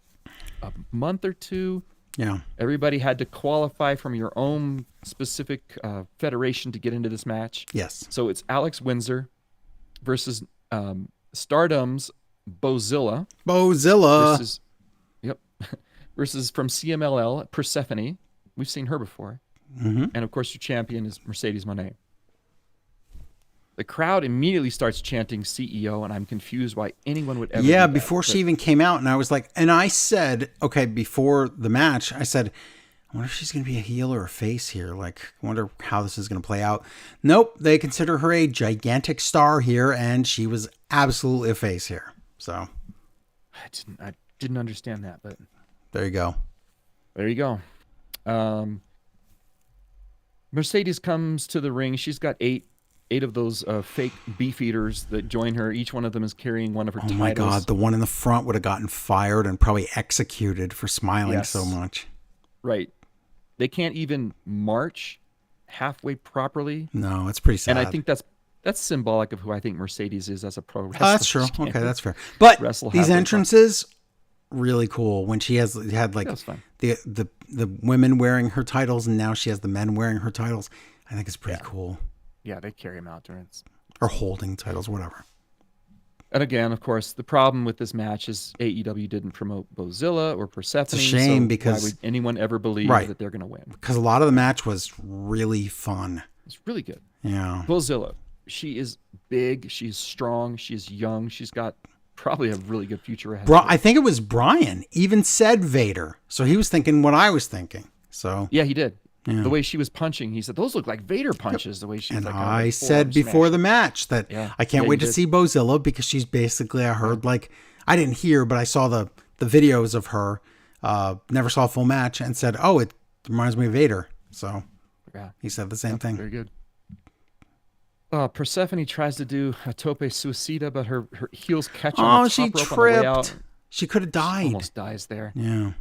S2: a month or two.
S1: Yeah.
S2: Everybody had to qualify from your own specific federation to get into this match.
S1: Yes.
S2: So it's Alex Windsor versus Stardom's Bozilla
S1: Bozilla.
S2: versus from CMLL Persephone. We've seen her before.
S1: Mm-hmm.
S2: And of course, your champion is Mercedes Moné. The crowd immediately starts chanting CEO, and I'm confused why anyone would ever do
S1: Yeah,
S2: that.
S1: before she even came out, and I was like, and I said, okay, before the match, I said, I wonder if she's going to be a heel or a face here. Like, I wonder how this is going to play out. Nope, they consider her a gigantic star here, and she was absolutely a face here. So
S2: I didn't understand that, but
S1: there you go.
S2: there you go. Mercedes comes to the ring. She's got eight of those fake beef eaters that join her. Each one of them is carrying one of her
S1: Oh
S2: titles.
S1: my God, the one in the front would have gotten fired and probably executed for smiling
S2: Yes.
S1: so much.
S2: Right. They can't even march halfway properly.
S1: No, it's pretty sad.
S2: And I think that's symbolic of who I think Mercedes is as a pro wrestler.
S1: Oh, that's true.
S2: She can't
S1: Okay, that's fair. But
S2: wrestle
S1: these
S2: halfway
S1: entrances, really cool. When she had like
S2: That was fun.
S1: the women wearing her titles, and now she has the men wearing her titles. I think it's pretty cool.
S2: Yeah, they carry him out during it.
S1: Or holding titles, whatever.
S2: And again, of course, the problem with this match is AEW didn't promote Bozilla or Persephone.
S1: shame
S2: so
S1: because-
S2: why would anyone ever believe
S1: Right.
S2: that they're going to win?
S1: Because a lot of the match was really fun.
S2: It's really good.
S1: Yeah.
S2: Bozilla, she is big, she's strong, she's young, she's got probably a really good future ahead. of her.
S1: I think it was Brian even said Vader. So he was thinking what I was thinking. So,
S2: Yeah, he did.
S1: Yeah.
S2: The way she was punching, he said, those look like Vader punches, the way she was
S1: and
S2: like,
S1: I said before the match that
S2: Yeah.
S1: I can't
S2: Yeah,
S1: wait
S2: you
S1: to
S2: did.
S1: see Bozilla because she's basically, I heard like, I didn't hear, but I saw the videos of her, never saw a full match and said, oh, it reminds me of Vader. So
S2: Yeah,
S1: he said the same thing.
S2: very good. Persephone tries to do a tope suicida, but her heels catch on
S1: Oh,
S2: the
S1: she
S2: top rope on the way out.
S1: tripped. She could have died.
S2: Almost dies there.
S1: Yeah.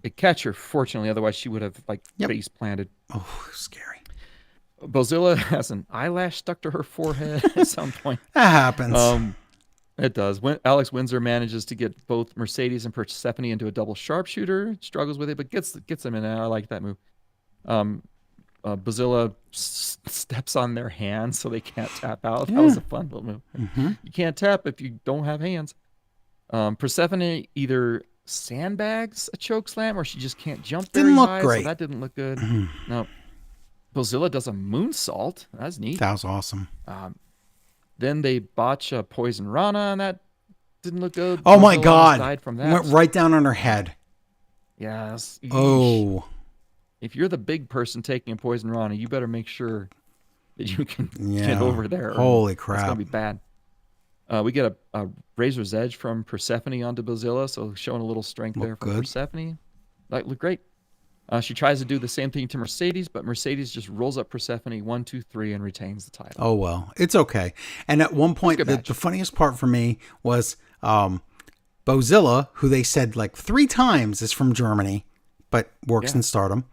S2: They catch her, fortunately, otherwise she would have
S1: Yep.
S2: face planted.
S1: Oh, scary.
S2: Bozilla has an eyelash stuck to her forehead at some point.
S1: That happens.
S2: It does. When Alex Windsor manages to get both Mercedes and Persephone into a double sharpshooter, struggles with it, but gets them in there. I like that move. Bozilla steps on their hands so they can't tap out. That was a fun little move.
S1: Mm-hmm.
S2: You can't tap if you don't have hands. Persephone either sandbags a choke slam or she just can't jump very
S1: Didn't look
S2: high,
S1: great.
S2: so that didn't look good. No. Bozilla does a moonsault. That's neat.
S1: That was awesome.
S2: Then they botch a Poison Rana, and that didn't look good.
S1: Oh my
S2: Bozilla almost
S1: God.
S2: died from that.
S1: Went right down on her head.
S2: Yes.
S1: Oh.
S2: If you're the big person taking a Poison Rana, you better make sure that you can
S1: Yeah.
S2: get over there. or
S1: Holy
S2: It's
S1: crap.
S2: gonna be bad. We get a Razor's Edge from Persephone onto Bozilla, so showing a little strength there
S1: Looked
S2: from
S1: good.
S2: Persephone. That looked great. She tries to do the same thing to Mercedes, but Mercedes just rolls up Persephone 1, 2, 3 and retains the title.
S1: Oh, well, it's okay. And at one point,
S2: good
S1: the
S2: match.
S1: funniest part for me was Bozilla, who they said like 3 times is from Germany, but works
S2: Yeah.
S1: in Stardom.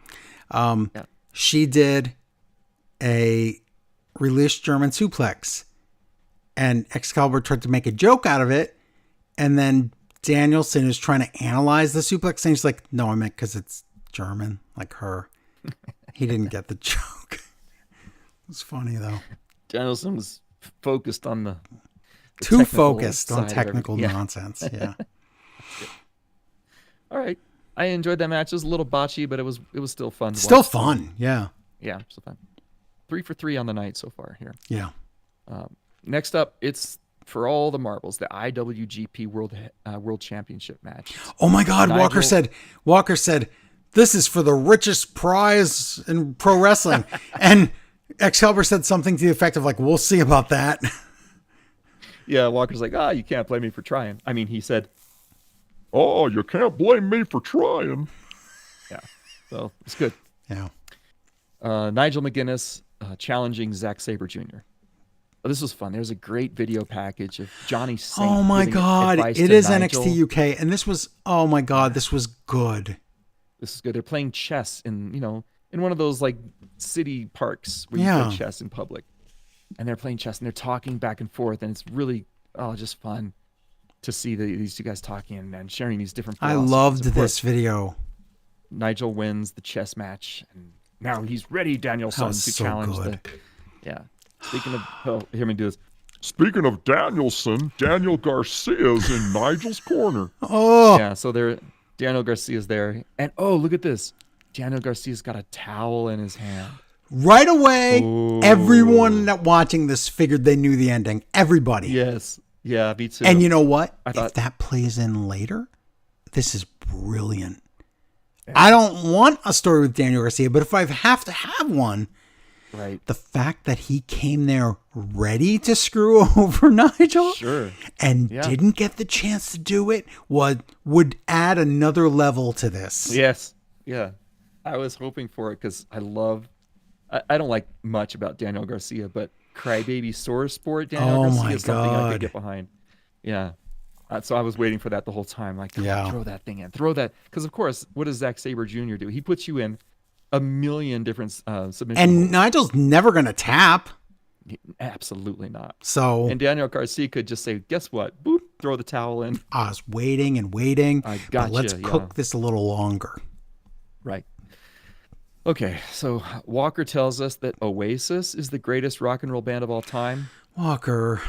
S2: Yeah.
S1: She did a release German suplex, and Excalibur tried to make a joke out of it. And then Danielson is trying to analyze the suplex, and he's like, no, I meant because it's German, like her. He didn't get the joke. It was funny, though.
S2: Danielson was focused on the
S1: Too
S2: technical
S1: focused
S2: side
S1: on
S2: of
S1: technical
S2: everything. Yeah.
S1: nonsense. Yeah.
S2: All right. I enjoyed that match. It was a little botchy, but it was still fun. To
S1: Still
S2: watch.
S1: fun. Yeah.
S2: Yeah, still fun. 3 for 3 on the night so far here.
S1: Yeah.
S2: Next up, it's for all the marbles, the IWGP World Championship match.
S1: Oh my God,
S2: Nigel-
S1: Walker said, this is for the richest prize in pro wrestling. And Excalibur said something to the effect of like, we'll see about that.
S2: Yeah, Walker's like, you can't blame me for trying. I mean, he said,
S3: Oh, you can't blame me for trying.
S2: yeah. So it's good.
S1: Yeah.
S2: Nigel McGuinness challenging Zack Sabre Jr. Oh, this was fun. There's a great video package of Johnny Saint.
S1: Oh my
S2: giving
S1: God.
S2: advice
S1: It
S2: to
S1: is
S2: Nigel.
S1: NXT UK. And this was, oh my God, this was good.
S2: This is good. They're playing chess in one of those like city parks where you
S1: Yeah.
S2: play chess in public. And they're playing chess and they're talking back and forth, and it's really just fun to see these two guys talking and sharing these different
S1: I
S2: philosophies.
S1: loved
S2: Of course,
S1: this video.
S2: Nigel wins the chess match, and now he's ready, Danielson,
S1: was
S2: to
S1: so
S2: challenge
S1: good.
S2: Yeah. Speaking of, hear me do this.
S3: Speaking of Danielson, Daniel Garcia's in Nigel's corner.
S1: Oh,
S2: Yeah, so Daniel Garcia's there, and look at this. Daniel Garcia's got a towel in his hand.
S1: right away,
S2: Ooh.
S1: everyone that watching this figured they knew the ending. Everybody.
S2: Yes. Yeah, me too.
S1: And you know what?
S2: I
S1: If
S2: thought-
S1: that plays in later, this is brilliant. I don't want a story with Daniel Garcia, but if I have to have one,
S2: right.
S1: the fact that he came there ready to screw over Nigel
S2: Sure.
S1: and
S2: Yeah.
S1: didn't get the chance to do it would add another level to this.
S2: Yes. Yeah. I was hoping for it because I don't like much about Daniel Garcia, but Crybaby Sore Sport Daniel
S1: Oh
S2: Garcia
S1: my
S2: is something I
S1: God.
S2: could get behind. Yeah. So I was waiting for that the whole time. Like,
S1: Yeah.
S2: throw that thing in. Throw that. Because, of course, what does Zack Sabre Jr. do? He puts you in a million different submission
S1: And
S2: holds.
S1: Nigel's never going to tap.
S2: Absolutely not.
S1: So
S2: And Daniel Garcia could just say, guess what? Boop, throw the towel in.
S1: I was waiting and waiting.
S2: I
S1: but
S2: gotcha,
S1: let's
S2: yeah.
S1: cook this a little longer.
S2: Right. Okay, so Walker tells us that Oasis is the greatest rock and roll band of all time.
S1: Walker.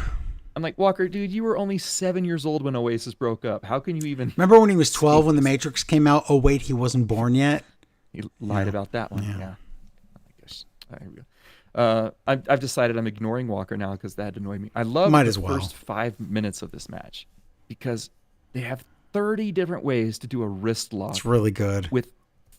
S2: I'm like, Walker, dude, you were only 7 years old when Oasis broke up. How can you even...
S1: Remember when he was 12 when The Matrix came out? Oh, wait, he wasn't born yet?
S2: He lied about that one. Yeah. I guess. All right, here we go. I've decided I'm ignoring Walker now because that annoyed me. I love
S1: Might
S2: the
S1: as well.
S2: first 5 minutes of this match because they have 30 different ways to do a wrist lock
S1: It's really good.
S2: with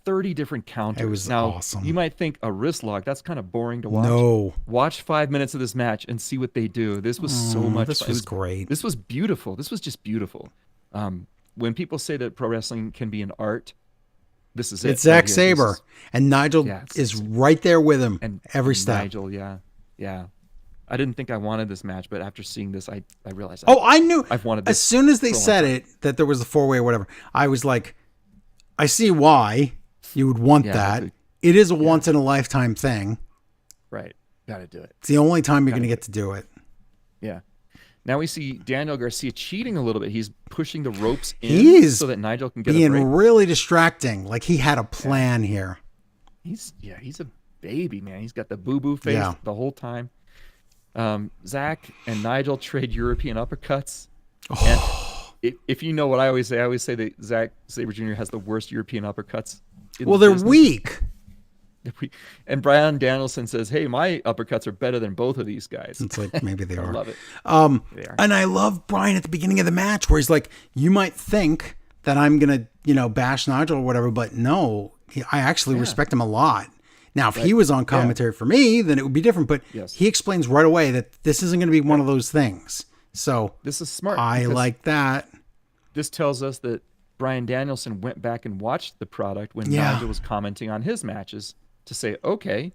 S2: 30 different counters.
S1: It was
S2: now,
S1: awesome.
S2: You might think a wrist lock, that's kind of boring to watch.
S1: No.
S2: Watch 5 minutes of this match and see what they do. This was so much
S1: This
S2: fun.
S1: was great.
S2: This was beautiful. This was just beautiful. When people say that pro wrestling can be an art, this is it.
S1: It's Zack
S2: right here. This
S1: Sabre.
S2: is-
S1: And Nigel
S2: Yeah, it's-
S1: is right there with him
S2: and
S1: every
S2: and
S1: step.
S2: Nigel, yeah. I didn't think I wanted this match, but after seeing this, I realized.
S1: Oh, I knew.
S2: I've wanted
S1: As
S2: this
S1: soon as they
S2: for a long
S1: said it, that there was a 4-way or whatever, I was like, I see why you would want
S2: Yeah,
S1: that.
S2: it's
S1: It is a once-in-a-lifetime thing.
S2: right. Got to do it.
S1: It's the only time you're going to get to do it.
S2: Yeah. Now we see Daniel Garcia cheating a little bit. He's pushing the ropes in
S1: He's
S2: so that Nigel can get a
S1: Being
S2: break.
S1: really distracting. Like he had a plan here.
S2: He's a baby, man. He's got the boo-boo face
S1: Yeah.
S2: the whole time. Zach and Nigel trade European uppercuts. And if you know what I always say that Zack Sabre Jr. has the worst European uppercuts. in
S1: Well,
S2: the
S1: they're
S2: business.
S1: weak.
S2: And Brian Danielson says, "Hey, my uppercuts are better than both of these guys."
S1: It's like maybe they
S2: I
S1: are.
S2: love it. They are.
S1: And I love Brian at the beginning of the match where he's like, you might think that I'm going to, bash Nigel or whatever, but no, I actually respect him a lot. Now, if he was on commentary for me, then it would be different. But
S2: Yes.
S1: he explains right away that this isn't going to be one of those things. So
S2: This is smart.
S1: I
S2: because
S1: like that.
S2: This tells us that Brian Danielson went back and watched the product when
S1: Yeah.
S2: Nigel was commenting on his matches to say, okay,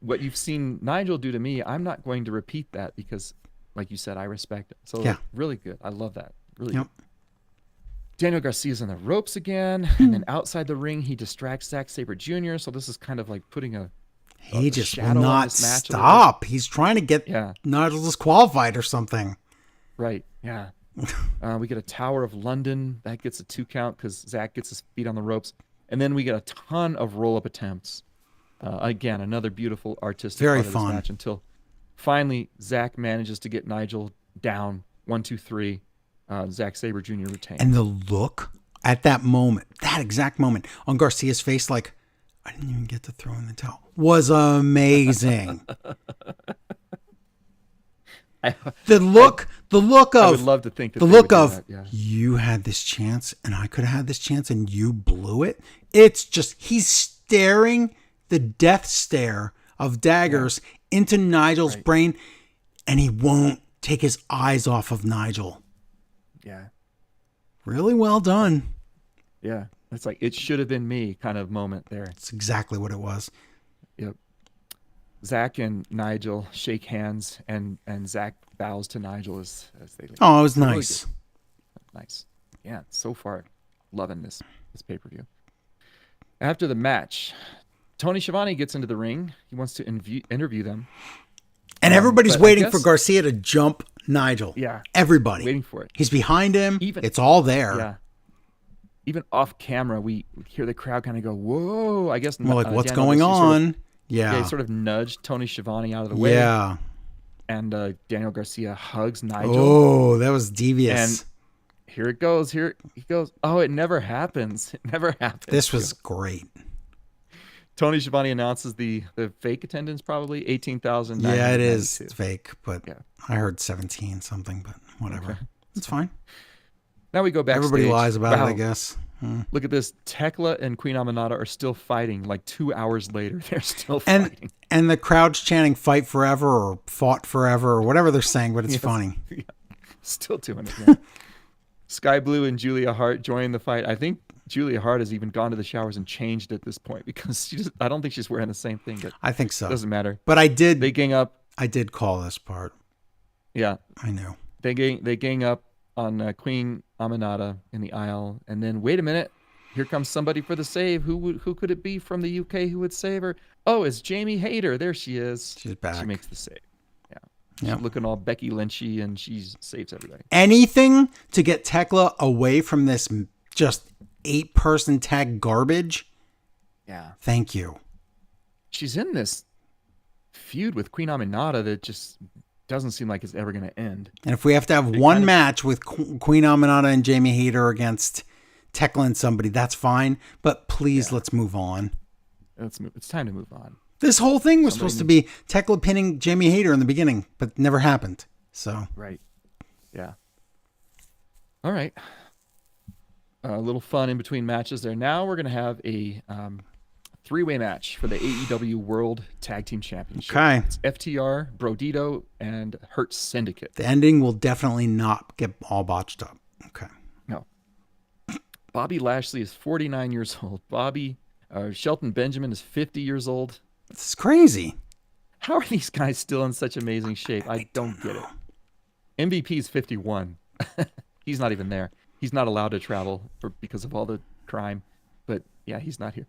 S2: what you've seen Nigel do to me, I'm not going to repeat that because, like you said, I respect it. So
S1: Yeah.
S2: really good. I love that. Really
S1: Yep.
S2: good. Daniel Garcia's on the ropes again, and then outside the ring, he distracts Zack Sabre Jr. So this is kind of like putting
S1: He
S2: the
S1: just will
S2: shadow on
S1: not
S2: this match a little
S1: stop. He's trying to get
S2: Yeah.
S1: Nigel disqualified or something.
S2: right. Yeah. We get a Tower of London that gets a 2 count because Zach gets his feet on the ropes, and then we get a ton of roll up attempts. Again, another beautiful artistic
S1: Very
S2: part of
S1: fun.
S2: this match until finally Zach manages to get Nigel down 1, 2, 3. Zack Sabre Jr. retained.
S1: And the look at that moment, that exact moment on Garcia's face, like, I didn't even get to throw in the towel. Was amazing. The look
S2: I would
S1: of
S2: love to think that
S1: the
S2: they
S1: look
S2: would do
S1: of
S2: that, yeah.
S1: you had this chance and I could have had this chance and you blew it. It's just he's staring the death stare of daggers into Nigel's brain, and he won't take his eyes off of Nigel.
S2: Yeah.
S1: Really well done.
S2: Yeah. It's like, it should have been me kind of moment there.
S1: It's exactly what it was.
S2: Yep. Zach and Nigel shake hands, and Zach bows to Nigel as they leave.
S1: Oh, it was
S2: Really
S1: nice.
S2: good. Nice. Yeah, so far, loving this pay-per-view. After the match, Tony Schiavone gets into the ring. He wants to interview them.
S1: And everybody's
S2: but I
S1: waiting
S2: guess-
S1: for Garcia to jump Nigel.
S2: Yeah.
S1: Everybody.
S2: Waiting for it.
S1: He's behind him.
S2: Even-
S1: It's all there.
S2: Yeah. Even off camera, we hear the crowd kind of go, "Whoa!" I guess.
S1: We're like, what's
S2: Daniel
S1: going
S2: Garcia sort of-
S1: on? Yeah.
S2: he sort of nudged Tony Schiavone out of the way.
S1: Yeah.
S2: And Daniel Garcia hugs Nigel.
S1: Oh, that was devious.
S2: And here it goes. Here he goes. Oh, it never happens. It never happens.
S1: This was great.
S2: Tony Schiavone announces the fake attendance, probably 18,000.
S1: Yeah, it is. It's fake, but
S2: Yeah.
S1: I heard 17 something, but whatever. It's fine.
S2: Now we go backstage.
S1: Everybody lies about
S2: Wow.
S1: it, I guess.
S2: Look at this. Tekla and Queen Aminata are still fighting. Like 2 hours later, they're still
S1: And
S2: fighting.
S1: and the crowd's chanting "fight forever" or "fought forever" or whatever they're saying, but it's
S2: Yes.
S1: funny.
S2: Still doing it. Yeah. Sky Blue and Julia Hart join the fight. I think Julia Hart has even gone to the showers and changed at this point because I don't think she's wearing the same thing, but
S1: I think so.
S2: it doesn't matter.
S1: But I did
S2: They gang up.
S1: call this part.
S2: Yeah.
S1: I knew.
S2: They gang up on Queen Aminata in the aisle, and then wait a minute, here comes somebody for the save. Who could it be from the UK who would save her? Oh, it's Jamie Hayter. There she is.
S1: She's back.
S2: She makes the save. Yeah,
S1: Yep.
S2: she's looking all Becky Lynchy, and she saves everybody.
S1: Anything to get Tekla away from this just 8-person tag garbage.
S2: Yeah,
S1: Thank you.
S2: she's in this feud with Queen Aminata that just doesn't seem like it's ever going to end.
S1: And if we have to have one match with Queen Aminata and Jamie Hayter against Tekla and somebody, that's fine. But please, let's move on.
S2: Let's move. It's time to move on.
S1: This whole thing was supposed to be Tekla pinning Jamie Hayter in the beginning, but it never happened. So
S2: Right. Yeah. All right. A little fun in between matches there. Now we're going to have a 3-way match for the AEW World Tag Team Championship.
S1: Okay.
S2: It's FTR, Brodito, and Hurt Syndicate.
S1: the ending will definitely not get all botched up. Okay.
S2: No. Bobby Lashley is 49 years old. Shelton Benjamin is 50 years old.
S1: This is crazy.
S2: How are these guys still in such amazing shape? I don't get it. MVP is 51. He's not even there. He's not allowed to travel because of all the crime. But yeah, he's not here.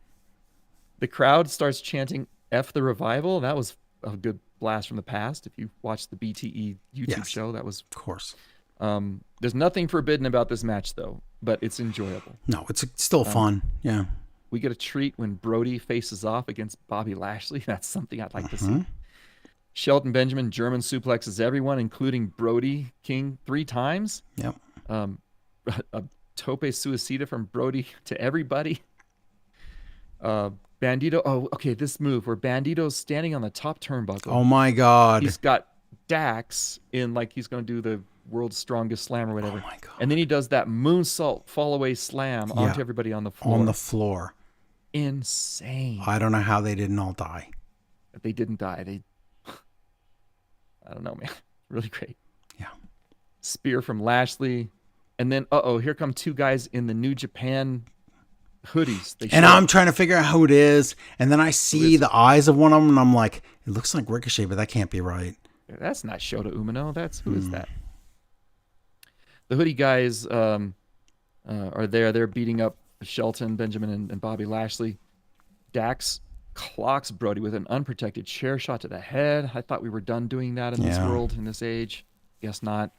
S2: The crowd starts chanting F the Revival. That was a good blast from the past. If you watched the BTE YouTube
S1: Yes.
S2: show, that was.
S1: Of course.
S2: There's nothing forbidden about this match, though, but it's enjoyable.
S1: No, it's still fun. Yeah.
S2: We get a treat when Brody faces off against Bobby Lashley. That's something I'd like to see. Shelton Benjamin German suplexes everyone, including Brody King 3 times.
S1: Yep.
S2: A tope suicida from Brody to everybody. Bandito. Oh, okay. This move where Bandito's standing on the top turnbuckle.
S1: Oh my God.
S2: He's got Dax in like he's going to do the world's strongest slam or whatever.
S1: Oh my God.
S2: And then he does that moonsault fall away slam onto
S1: Yeah.
S2: everybody on the floor.
S1: On the floor.
S2: Insane.
S1: I don't know how they didn't all die.
S2: They didn't die. I don't know, man. Really great.
S1: Yeah.
S2: Spear from Lashley. And then, here come 2 guys in the New Japan hoodies. They
S1: And
S2: show
S1: I'm
S2: up.
S1: trying to figure out who it is. And then I see the eyes of one of them, and I'm like, it looks like Ricochet, but that can't be right.
S2: That's not Shota Umino. Who is that? The hoodie guys are there. They're beating up Shelton, Benjamin, and Bobby Lashley. Dax clocks Brody with an unprotected chair shot to the head. I thought we were done doing that in this
S1: Yeah.
S2: world, in this age. Guess not.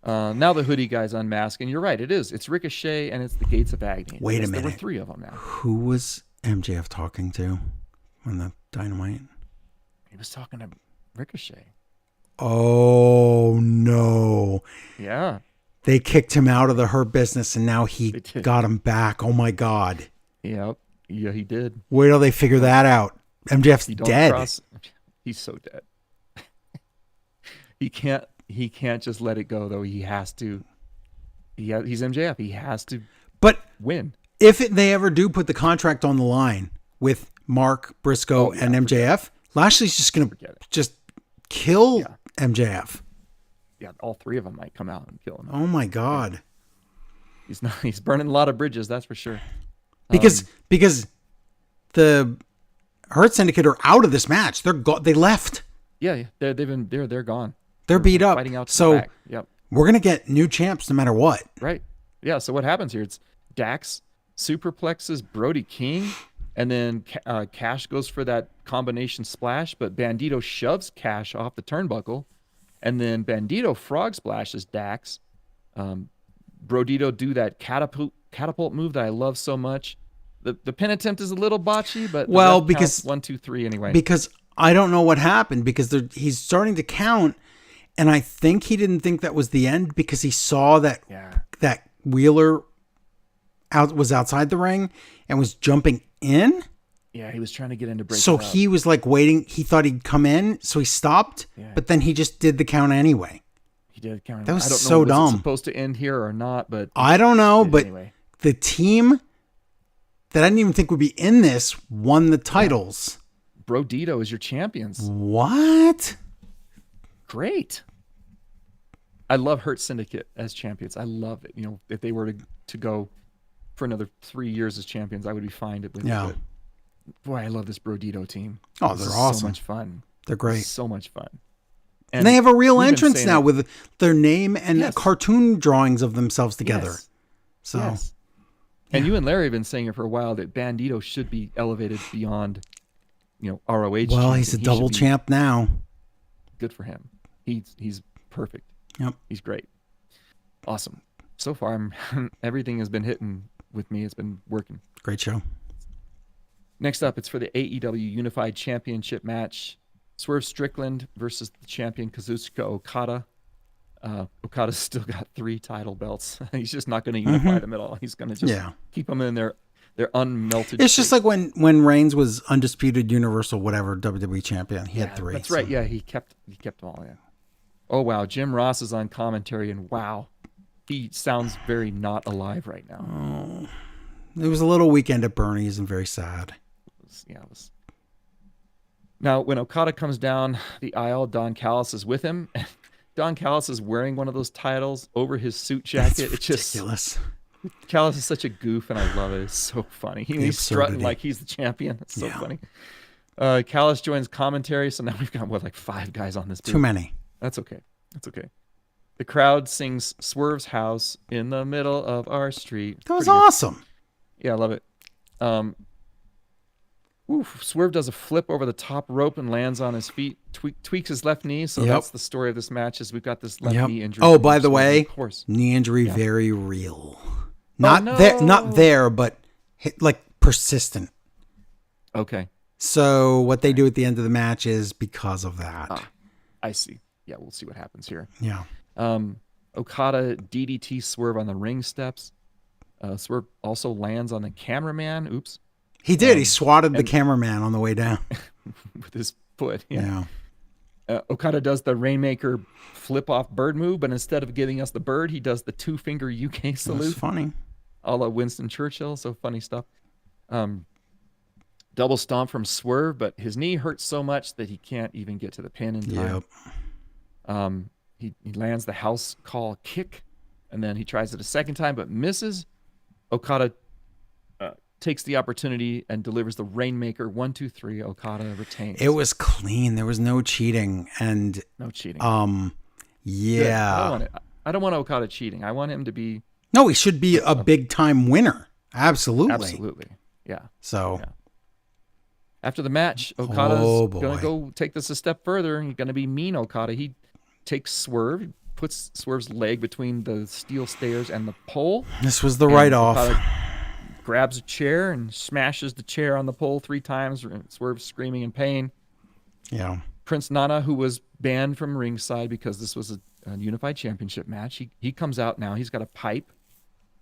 S2: Now the hoodie guys unmask, and you're right. It's Ricochet, and it's the Gates of Agony.
S1: Wait a
S2: Yes, There were
S1: minute.
S2: 3 of them now.
S1: Who was MJF talking to on the Dynamite?
S2: He was talking to Ricochet.
S1: Oh, no.
S2: Yeah.
S1: They kicked him out of the Hurt Business, and now he
S2: They did.
S1: got him back. Oh, my God.
S2: Yep. Yeah, he did.
S1: Wait till they figure that out. MJF's
S2: He don't
S1: dead.
S2: cross. He's so dead. He can't just let it go though. He has to. He's MJF. He has to
S1: But
S2: win.
S1: if they ever do put the contract on the line with Mark Briscoe and MJF, Lashley's just going to
S2: Forget it.
S1: just kill MJF.
S2: Yeah, all three of them might come out and kill him.
S1: Oh my God.
S2: He's burning a lot of bridges, that's for sure.
S1: Because the Hurt Syndicate are out of this match. They left.
S2: Yeah, they're gone.
S1: They're beat up.
S2: Fighting out to the
S1: So
S2: back. Yep.
S1: we're going to get new champs no matter what.
S2: Right. Yeah. So what happens here? It's Dax superplexes Brody King, and then Cash goes for that combination splash, but Bandito shoves Cash off the turnbuckle, and then Bandito frog splashes Dax. Brodito do that catapult move that I love so much. The pin attempt is a little botchy, but
S1: because
S2: 1, 2, 3 anyway.
S1: Because I don't know what happened because he's starting to count, and I think he didn't think that was the end because he saw that that Wheeler was outside the ring and was jumping in.
S2: Yeah, he was trying to get in to break.
S1: So
S2: it up.
S1: he was like waiting. He thought he'd come in, so he stopped.
S2: Yeah.
S1: But then he just did the count anyway.
S2: He did count.
S1: That was
S2: I don't
S1: so
S2: know,
S1: dumb.
S2: Was it supposed to end here or not? But
S1: I don't know. But
S2: anyway.
S1: the team that I didn't even think would be in this won the titles.
S2: Brodito is your champions.
S1: What?
S2: Great. I love Hurt Syndicate as champions. I love it. You know, if they were to go for another 3 years as champions, I would be fine with it.
S1: Yeah.
S2: But boy, I love this Brodito team.
S1: Oh,
S2: This
S1: they're
S2: is
S1: awesome.
S2: So much fun.
S1: They're great.
S2: So much fun.
S1: And they have a real
S2: we've been
S1: entrance
S2: saying
S1: now
S2: it.
S1: with their name and
S2: Yes.
S1: cartoon drawings of themselves together.
S2: Yes.
S1: So,
S2: Yes. And you and Larry have been saying it for a while that Bandito should be elevated beyond, ROH.
S1: well,
S2: champion.
S1: he's a
S2: He
S1: double
S2: should be
S1: champ now.
S2: Good for him. He's perfect.
S1: Yep.
S2: He's great. Awesome. So far, everything has been hitting with me. It's been working.
S1: Great show.
S2: Next up, it's for the AEW Unified Championship match. Swerve Strickland versus the champion Kazuchika Okada. Okada's still got 3 title belts. He's just not going to unify them at all. He's going to just keep them in their unmelted.
S1: It's just like when Reigns was undisputed Universal whatever WWE champion. He had 3.
S2: That's right. Yeah, he kept them all. Yeah. Oh wow, Jim Ross is on commentary, and wow, he sounds very not alive right now.
S1: Oh, it was a little Weekend at Bernie's and very sad.
S2: It was. Now, when Okada comes down the aisle, Don Callis is with him. Don Callis is wearing one of those titles over his suit jacket. It's
S1: ridiculous.
S2: Callis is such a goof, and I love it. It's so funny. He's strutting like he's the champion. It's so funny. Callis joins commentary, so now we've got, 5 guys on this booth.
S1: Too many.
S2: That's okay. That's okay. The crowd sings Swerve's House in the middle of our street.
S1: That was
S2: Pretty good.
S1: awesome.
S2: Yeah, I love it. Swerve does a flip over the top rope and lands on his feet, tweaks his left knee. So that's the story of this match is we've got this left knee injury.
S1: Oh, by the way,
S2: of course.
S1: knee injury very real. Not there, but persistent.
S2: Okay.
S1: So what they do at the end of the match is because of that.
S2: I see. Yeah, we'll see what happens here.
S1: Yeah.
S2: Okada DDT Swerve on the ring steps. Swerve also lands on the cameraman. Oops.
S1: He did. He swatted the cameraman on the way down.
S2: with his foot. Yeah. Okada does the Rainmaker flip-off bird move, but instead of giving us the bird, he does the 2-finger UK salute.
S1: That's funny.
S2: A la Winston Churchill. So funny stuff. Double stomp from Swerve, but his knee hurts so much that he can't even get to the pin in time.
S1: Yep.
S2: He lands the house call kick, and then he tries it a second time, but misses. Okada takes the opportunity and delivers the Rainmaker 1, 2, 3. Okada retains.
S1: It was clean. There was no cheating, and
S2: no cheating.
S1: Yeah.
S2: I don't want Okada cheating. I want him to be.
S1: No, he should be a big time winner. Absolutely.
S2: Absolutely. Yeah.
S1: So.
S2: Yeah. After the match, Okada's going to go take this a step further. He's going to be mean Okada. He takes Swerve, puts Swerve's leg between the steel stairs and the pole.
S1: This was the write-off.
S2: Okada grabs a chair and smashes the chair on the pole 3 times. Swerve's screaming in pain.
S1: Yeah.
S2: Prince Nana, who was banned from ringside because this was a unified championship match, he comes out now. He's got a pipe.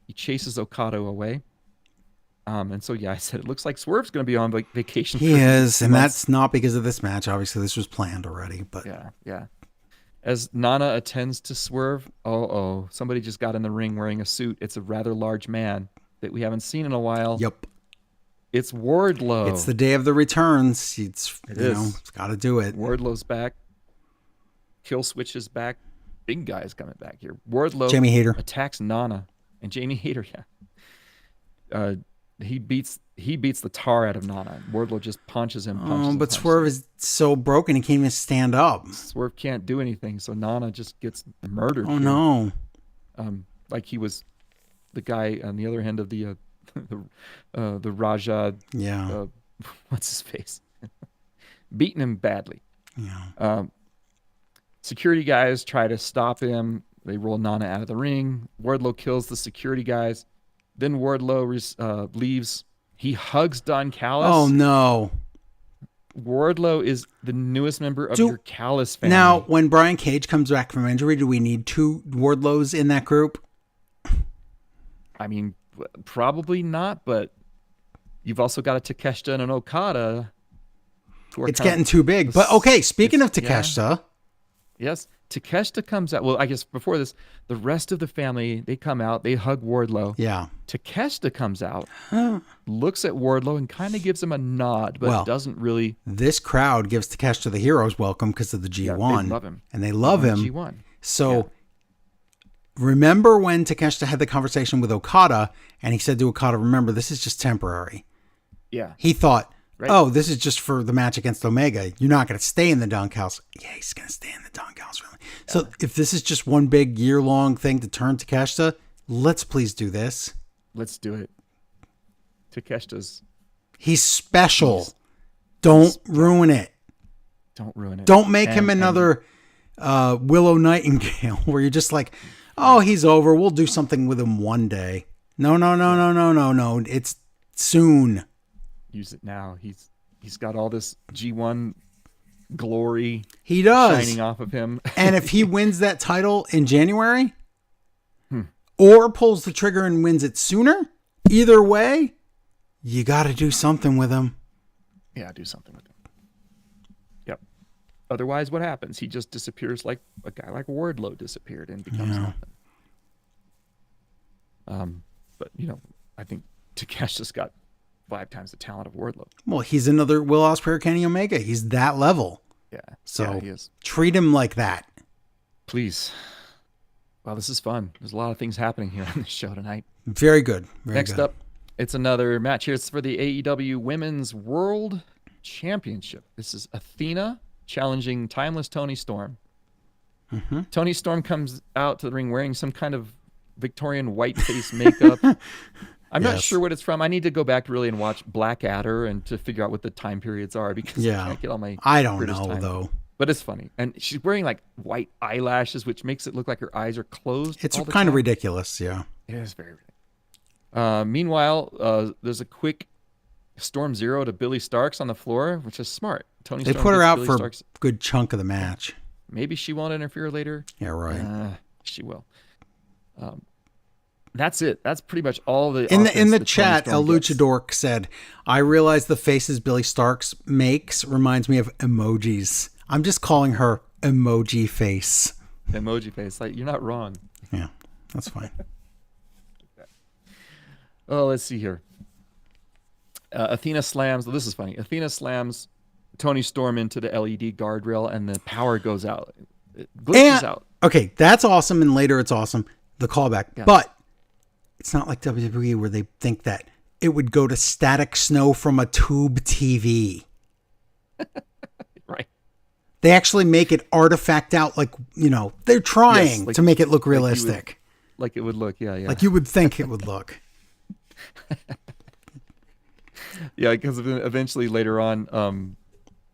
S2: He chases Okada away. And so yeah, I said it looks like Swerve's going to be on vacation.
S1: He
S2: for
S1: is,
S2: 2
S1: and
S2: months.
S1: that's not because of this match. Obviously, this was planned already. But
S2: Yeah. As Nana attends to Swerve, somebody just got in the ring wearing a suit. It's a rather large man that we haven't seen in a while.
S1: yep,
S2: It's Wardlow.
S1: it's the day of the returns. It's
S2: It
S1: you
S2: is.
S1: know, it's got to do it.
S2: Wardlow's back. Kill Switch is back. Big guy's coming back here. Wardlow
S1: Jamie Hayter.
S2: attacks Nana and Jamie Hayter. Yeah, he beats the tar out of Nana. Wardlow just punches him. Punches him,
S1: But
S2: punches
S1: Swerve
S2: him.
S1: is so broken he can't even stand up.
S2: Swerve can't do anything, so Nana just gets murdered.
S1: Oh
S2: here.
S1: no!
S2: Like he was the guy on the other end of the Raja.
S1: Yeah,
S2: What's his face? Beating him badly.
S1: yeah.
S2: Security guys try to stop him. They roll Nana out of the ring. Wardlow kills the security guys. Then Wardlow leaves. He hugs Don Callis.
S1: Oh no!
S2: Wardlow is the newest member of
S1: Do-
S2: your Callis family.
S1: Now, when Brian Cage comes back from injury, do we need 2 Wardlows in that group?
S2: I mean, probably not, but you've also got a Takeshita and an Okada. who are
S1: It's
S2: kind of-
S1: getting too big. But okay, speaking of
S2: yeah.
S1: Takeshita,
S2: Yes, Takeshita comes out. Well, I guess before this, the rest of the family, they come out, they hug Wardlow.
S1: yeah,
S2: Takeshita comes out, looks at Wardlow and kind of gives him a nod, but
S1: Well,
S2: doesn't really.
S1: this crowd gives Takeshita the hero's welcome because of the G1.
S2: Yeah, they love him.
S1: And they love him.
S2: G1.
S1: So remember when Takeshita had the conversation with Okada and he said to Okada, remember, this is just temporary.
S2: Yeah.
S1: He thought,
S2: Right.
S1: oh, this is just for the match against Omega. You're not going to stay in the Dunkhouse. Yeah, he's going to stay in the Dunkhouse, really. So if this is just one big year-long thing to turn Takeshita, let's please do this.
S2: Let's do it. Takeshita's.
S1: He's special. Don't ruin it.
S2: Don't ruin it.
S1: Don't make him
S2: And-
S1: another Willow Nightingale where you're just like, oh, he's over. We'll do something with him one day. No. It's soon.
S2: Use it now. He's got all this G1 glory
S1: He does.
S2: shining off of him.
S1: And if he wins that title in January or pulls the trigger and wins it sooner, either way, you got to do something with him.
S2: Yeah, do something with him. Yep. Otherwise, what happens? He just disappears like a guy like Wardlow disappeared and becomes nothing. But I think Takeshi's got 5 times the talent of Wardlow.
S1: Well, he's another Will Ospreay or Kenny Omega. He's that level.
S2: Yeah.
S1: So
S2: yeah, he is.
S1: treat him like that.
S2: Please. Wow, this is fun. There's a lot of things happening here on this show tonight.
S1: Very good. Very
S2: Next
S1: good.
S2: up, it's another match here. It's for the AEW Women's World Championship. This is Athena challenging Timeless Tony Storm. Tony Storm comes out to the ring wearing some kind of Victorian white face makeup. I'm not
S1: Yes.
S2: sure what it's from. I need to go back really and watch Blackadder and to figure out what the time periods are because
S1: Yeah.
S2: I can't get all my
S1: I don't
S2: British
S1: know,
S2: time.
S1: though.
S2: But it's funny. And she's wearing like white eyelashes, which makes it look like her eyes are closed.
S1: It's
S2: all the
S1: kind of
S2: time.
S1: ridiculous. Yeah.
S2: It is very ridiculous. Meanwhile, there's a quick Storm Zero to Billy Starks on the floor, which is smart. Tony
S1: They
S2: Storm
S1: put her
S2: gets
S1: out
S2: Billy
S1: for
S2: Starks.
S1: a good chunk of the match.
S2: Maybe she won't interfere later.
S1: Yeah, right.
S2: She will. That's it. That's pretty much all the
S1: In
S2: offense
S1: the
S2: that Tony
S1: chat,
S2: Storm
S1: El
S2: gets.
S1: Luchador said, I realize the faces Billy Starks makes reminds me of emojis. I'm just calling her emoji face.
S2: Emoji face. Like, you're not wrong.
S1: Yeah, that's fine.
S2: Oh, let's see here. Athena slams. This is funny. Athena slams Tony Storm into the LED guardrail, and the power goes out. It glitches out.
S1: Okay, that's awesome, and later it's awesome, the callback.
S2: Yeah.
S1: But it's not like WWE where they think that it would go to static snow from a tube TV.
S2: Right.
S1: They actually make it artifact out like, they're trying
S2: like-
S1: to make it look
S2: like you would-
S1: realistic.
S2: Like it would look. Yeah, yeah.
S1: Like you would think it would look.
S2: Yeah, because eventually later on,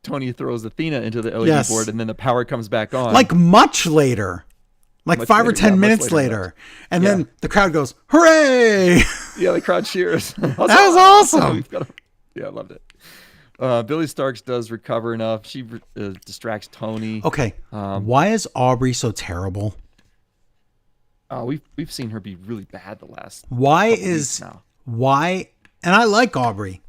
S2: Tony throws Athena into the LED
S1: Yes.
S2: board, and then the power comes back on.
S1: Like much later. Like
S2: Much
S1: 5 or
S2: later,
S1: 10
S2: yeah, much
S1: minutes
S2: later,
S1: later. And
S2: Yeah.
S1: then the crowd goes, hooray!
S2: yeah, the crowd cheers. That
S1: was awesome.
S2: Yeah, I loved it. Billy Starks does recover enough. She distracts Tony.
S1: Okay. Why is Aubrey so terrible?
S2: We've seen her be really bad the last.
S1: Why
S2: couple
S1: is
S2: weeks now.
S1: why And I like Aubrey,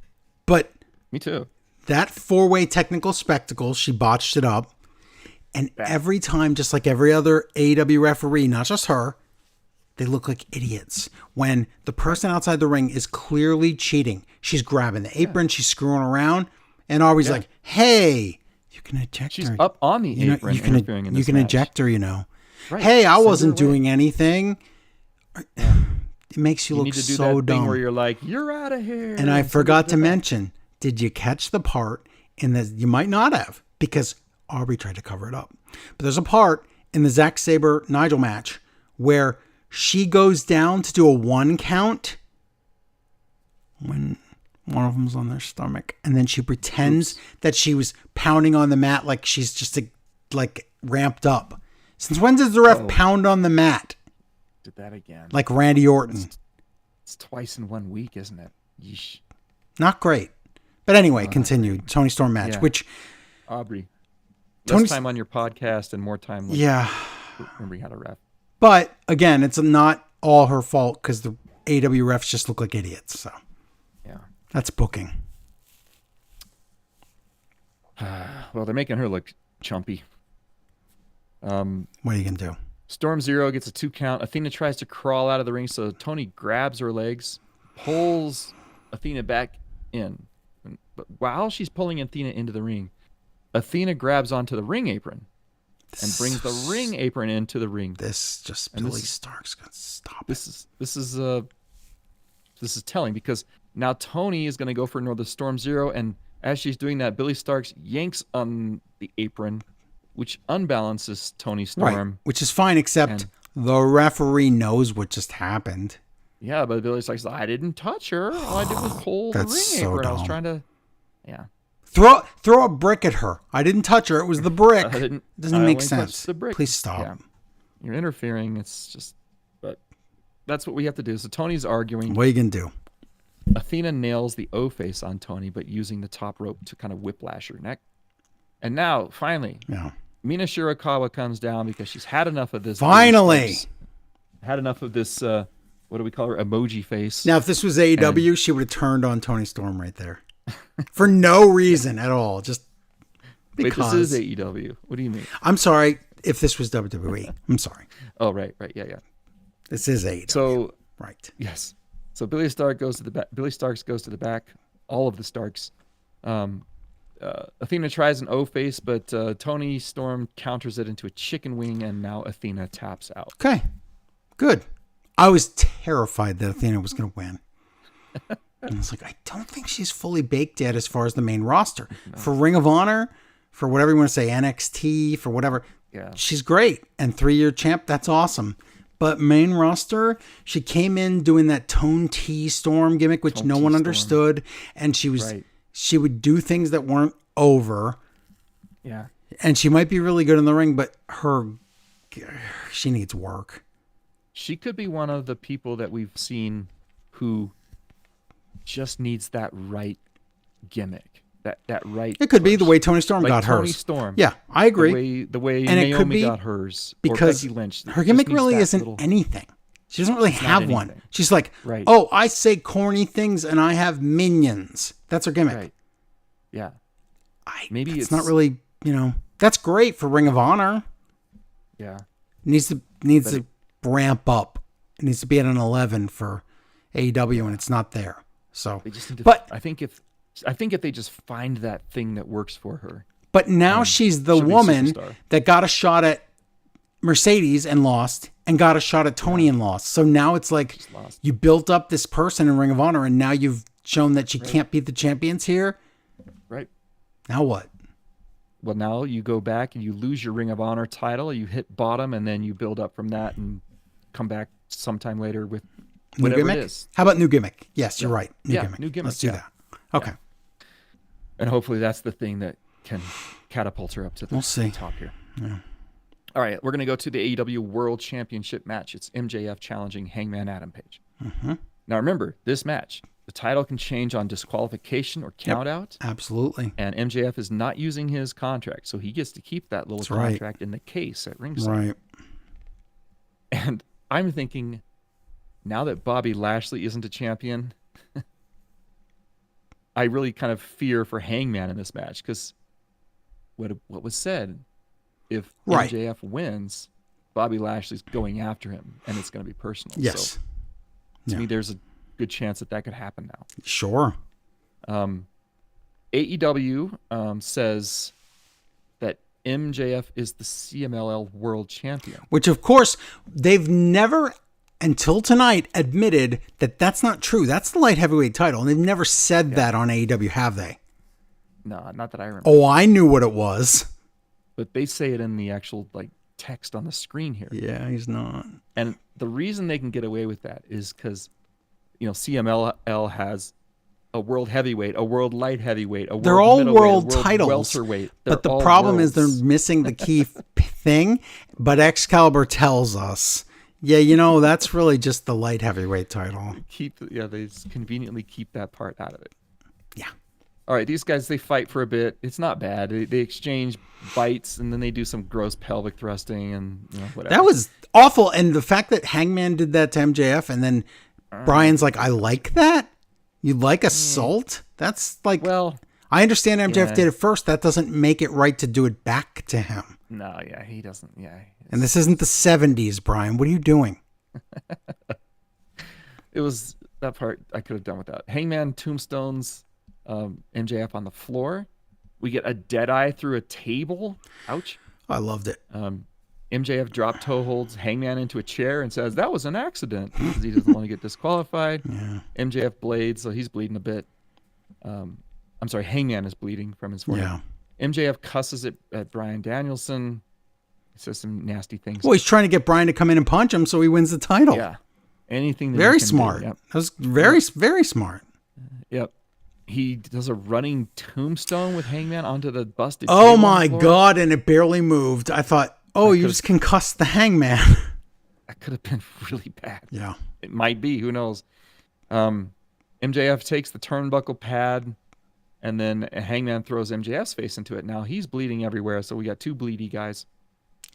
S1: but
S2: Me too.
S1: that 4-way technical spectacle, she botched it up. And every time, just like every other AEW referee, not just her, they look like idiots. When the person outside the ring is clearly cheating, she's grabbing the apron, she's screwing around, and Aubrey's like, hey, you can eject
S2: She's
S1: her.
S2: up on the
S1: You know,
S2: apron
S1: you can,
S2: interfering in
S1: you
S2: this
S1: can
S2: match.
S1: eject her, you know.
S2: Right.
S1: Hey, I
S2: Send her
S1: wasn't
S2: away.
S1: doing anything. It makes you,
S2: You
S1: look
S2: need to do
S1: so
S2: that thing
S1: dumb.
S2: where you're like, you're out of here.
S1: And I
S2: Somebody
S1: forgot
S2: did
S1: to
S2: that.
S1: mention, did you catch the part in the, you might not have, because Aubrey tried to cover it up. But there's a part in the Zack Sabre Nigel match where she goes down to do a 1 count when one of them's on their stomach. And then she pretends that she was pounding on the mat like she's just like ramped up. Since when does the ref pound on the mat
S2: Did that again.
S1: like Randy Orton?
S2: It's twice in 1 week, isn't it? Yeesh.
S1: Not great. But anyway, continue. Tony Storm match,
S2: Yeah.
S1: which,
S2: Aubrey.
S1: Tony-
S2: Less time on your podcast and more time with
S1: yeah.
S2: remembering how to ref.
S1: But again, it's not all her fault because the AW refs just look like idiots. So
S2: Yeah.
S1: that's booking.
S2: Well, they're making her look chumpy.
S1: What are you going to do?
S2: Storm Zero gets a 2 count. Athena tries to crawl out of the ring, so Tony grabs her legs, pulls Athena back in. But while she's pulling Athena into the ring, Athena grabs onto the ring apron and brings the ring apron into the ring.
S1: This just
S2: And
S1: Billy
S2: this is-
S1: Stark's going to stop it.
S2: This is telling because now Tony is going to go for Northern Storm Zero, and as she's doing that, Billy Starks yanks on the apron, which unbalances Tony
S1: Right,
S2: Storm.
S1: which is fine, except
S2: And-
S1: the referee knows what just happened.
S2: Yeah, but Billy Starks, I didn't touch her. All I did was pull the ring
S1: That's so
S2: apron. I was
S1: dumb.
S2: trying to, yeah.
S1: Throw a brick at her. I didn't touch her. It was the brick.
S2: I didn't.
S1: Doesn't
S2: I
S1: make
S2: only
S1: sense.
S2: touched the brick.
S1: Please stop.
S2: Yeah. You're interfering. It's just, but that's what we have to do. So Tony's arguing.
S1: What are you going to do?
S2: Athena nails the O face on Tony, but using the top rope to kind of whiplash her neck. And now, finally,
S1: Yeah.
S2: Mina Shirakawa comes down because she's had enough of this.
S1: Finally.
S2: Had enough of this, what do we call her? Emoji face.
S1: Now, if this was AEW, she would have turned on Tony Storm right there. For no reason at all. Just
S2: Wait,
S1: because.
S2: this is AEW. What do you mean?
S1: I'm sorry if this was WWE. I'm sorry.
S2: Oh, right. Yeah.
S1: This is AEW.
S2: So,
S1: right.
S2: yes. So Billy Starks goes to the back. Billy Starks goes to the back. All of the Starks. Athena tries an O face, but Tony Storm counters it into a chicken wing, and now Athena taps out.
S1: Okay. Good. I was terrified that Athena was going to win. And I was like, I don't think she's fully baked yet as far as the main roster. For Ring of Honor, for whatever you want to say, NXT, for whatever.
S2: Yeah.
S1: She's great. And 3-year champ, that's awesome. But main roster, she came in doing that Tone T Storm gimmick, which
S2: Tone
S1: no
S2: T
S1: one
S2: Storm.
S1: understood. And she was
S2: Right.
S1: she would do things that weren't over.
S2: Yeah.
S1: And she might be really good in the ring, but she needs work.
S2: She could be one of the people that we've seen who just needs that right gimmick. That right.
S1: It could be the
S2: push.
S1: way Tony Storm
S2: Like
S1: got
S2: Tony
S1: hers.
S2: Storm.
S1: Yeah, I agree.
S2: The way
S1: And it
S2: Naomi
S1: could be
S2: got hers.
S1: because
S2: or Becky Lynch.
S1: her
S2: Just
S1: gimmick
S2: needs
S1: really
S2: that
S1: isn't
S2: little-
S1: anything. She doesn't really have
S2: not
S1: one.
S2: anything.
S1: She's like,
S2: Right.
S1: oh, I say corny things and I have minions. That's her gimmick.
S2: Right. Yeah.
S1: Maybe
S2: Maybe
S1: it's not
S2: it's-
S1: really, that's great for Ring of Honor.
S2: Yeah.
S1: Needs to ramp up. It needs to be at an 11 for AEW, and it's not there. So,
S2: They just need to.
S1: But-
S2: I think if they just find that thing that works for her.
S1: but now she's the
S2: she'll be a
S1: woman
S2: superstar.
S1: that got a shot at Mercedes and lost, and got a shot at Tony and lost. So now it's like
S2: lost.
S1: you built up this person in Ring of Honor, and now you've shown that she can't beat the champions here.
S2: Right.
S1: Now what?
S2: Well, now you go back and you lose your Ring of Honor title. You hit bottom, and then you build up from that and come back sometime later with
S1: New
S2: whatever
S1: gimmick?
S2: it is.
S1: How about new gimmick? Yes, you're right.
S2: Yeah, new gimmick,
S1: Let's do
S2: yeah.
S1: that. Okay.
S2: And hopefully that's the thing that can catapult her up to the
S1: We'll see.
S2: top here. All right, we're going to go to the AEW World Championship match. It's MJF challenging Hangman Adam Page.
S1: Mm-hmm.
S2: Now remember, this match, the title can change on disqualification or count out.
S1: Absolutely.
S2: And MJF is not using his contract, so he gets to keep that little
S1: That's right.
S2: contract in the case at ringside.
S1: Right.
S2: And I'm thinking, now that Bobby Lashley isn't a champion, I really kind of fear for Hangman in this match because what was said, if
S1: Right.
S2: MJF wins, Bobby Lashley's going after him, and it's going to be personal.
S1: Yes.
S2: So, to me, there's a good chance that could happen now.
S1: Sure.
S2: AEW says that MJF is the CMLL World Champion.
S1: Which, of course, they've never, until tonight, admitted that that's not true. That's the light heavyweight title. And they've never said that on AEW, have they?
S2: No, not that I remember.
S1: Oh, I knew what it was.
S2: But they say it in the actual text on the screen here.
S1: Yeah, he's not.
S2: And the reason they can get away with that is because, CMLL has a world heavyweight, a world light heavyweight, a world
S1: They're all
S2: middleweight,
S1: world
S2: a world
S1: titles.
S2: welterweight.
S1: But the
S2: all
S1: problem is they're
S2: worlds.
S1: missing the key thing. But Excalibur tells us, that's really just the light heavyweight title.
S2: They conveniently keep that part out of it.
S1: Yeah.
S2: All right, these guys, they fight for a bit. It's not bad. They exchange bites, and then they do some gross pelvic thrusting and whatever.
S1: That was awful. And the fact that Hangman did that to MJF and then Brian's like, I like that? You like assault? That's like,
S2: well,
S1: I understand MJF
S2: yeah.
S1: did it first. That doesn't make it right to do it back to him.
S2: no, yeah, he doesn't. Yeah,
S1: And this isn't the 70s, Brian. What are you doing?
S2: it was that part I could have done without. Hangman tombstones MJF on the floor. We get a dead eye through a table. Ouch.
S1: I loved it.
S2: MJF drop toe holds Hangman into a chair and says that was an accident because he doesn't want to get disqualified.
S1: Yeah.
S2: MJF blades, so he's bleeding a bit. I'm sorry, Hangman is bleeding from his forehead.
S1: Yeah.
S2: MJF cusses it at Bryan Danielson. He says some nasty things.
S1: Well, he's trying to get Brian to come in and punch him so he wins the title.
S2: Yeah. Anything that
S1: Very
S2: he can do.
S1: smart.
S2: Yep.
S1: That was very, very smart.
S2: Yep. He does a running tombstone with Hangman onto the busted
S1: Oh
S2: table on
S1: my
S2: the floor.
S1: God. And it barely moved. I thought, you just concussed the Hangman.
S2: That could have been really bad.
S1: Yeah.
S2: It might be. Who knows? MJF takes the turnbuckle pad, and then Hangman throws MJF's face into it. Now he's bleeding everywhere, so we got two bleedy guys.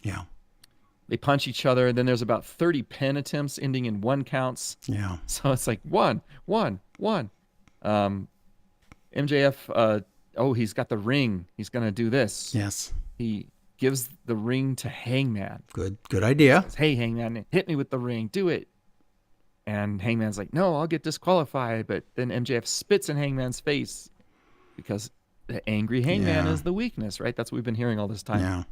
S1: Yeah.
S2: They punch each other, and then there's about 30 pin attempts ending in 1 counts.
S1: Yeah.
S2: So it's like 1, 1, 1. MJF, he's got the ring. He's going to do this.
S1: Yes.
S2: He gives the ring to Hangman.
S1: Good idea.
S2: Says, hey, Hangman, hit me with the ring. Do it. And Hangman's like, no, I'll get disqualified. But then MJF spits in Hangman's face because the angry Hangman
S1: Yeah.
S2: is the weakness, right? That's what we've been hearing all this time.
S1: Yeah.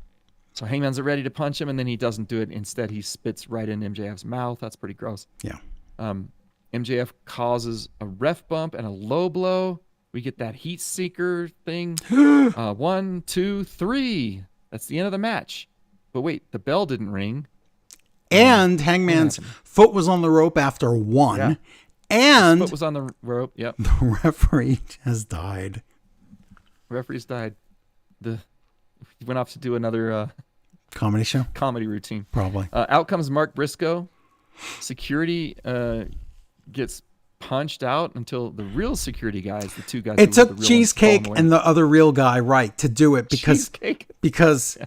S2: So Hangman's ready to punch him, and then he doesn't do it. Instead, he spits right in MJF's mouth. That's pretty gross.
S1: Yeah.
S2: MJF causes a ref bump and a low blow. We get that heat seeker thing. 1, 2, 3. That's the end of the match. But wait, the bell didn't ring.
S1: And Hangman's foot was on the rope after 1.
S2: Yeah.
S1: And
S2: Foot was on the rope. Yep.
S1: the referee has died.
S2: Referees died. He went off to do another
S1: Comedy show?
S2: comedy routine.
S1: Probably.
S2: Out comes Mark Briscoe. Security gets punched out until the real security guys, the two guys.
S1: It
S2: that were
S1: took
S2: the real ones,
S1: Cheesecake
S2: call him away.
S1: and the other real guy, right, to do it
S2: Cheesecake.
S1: because
S2: I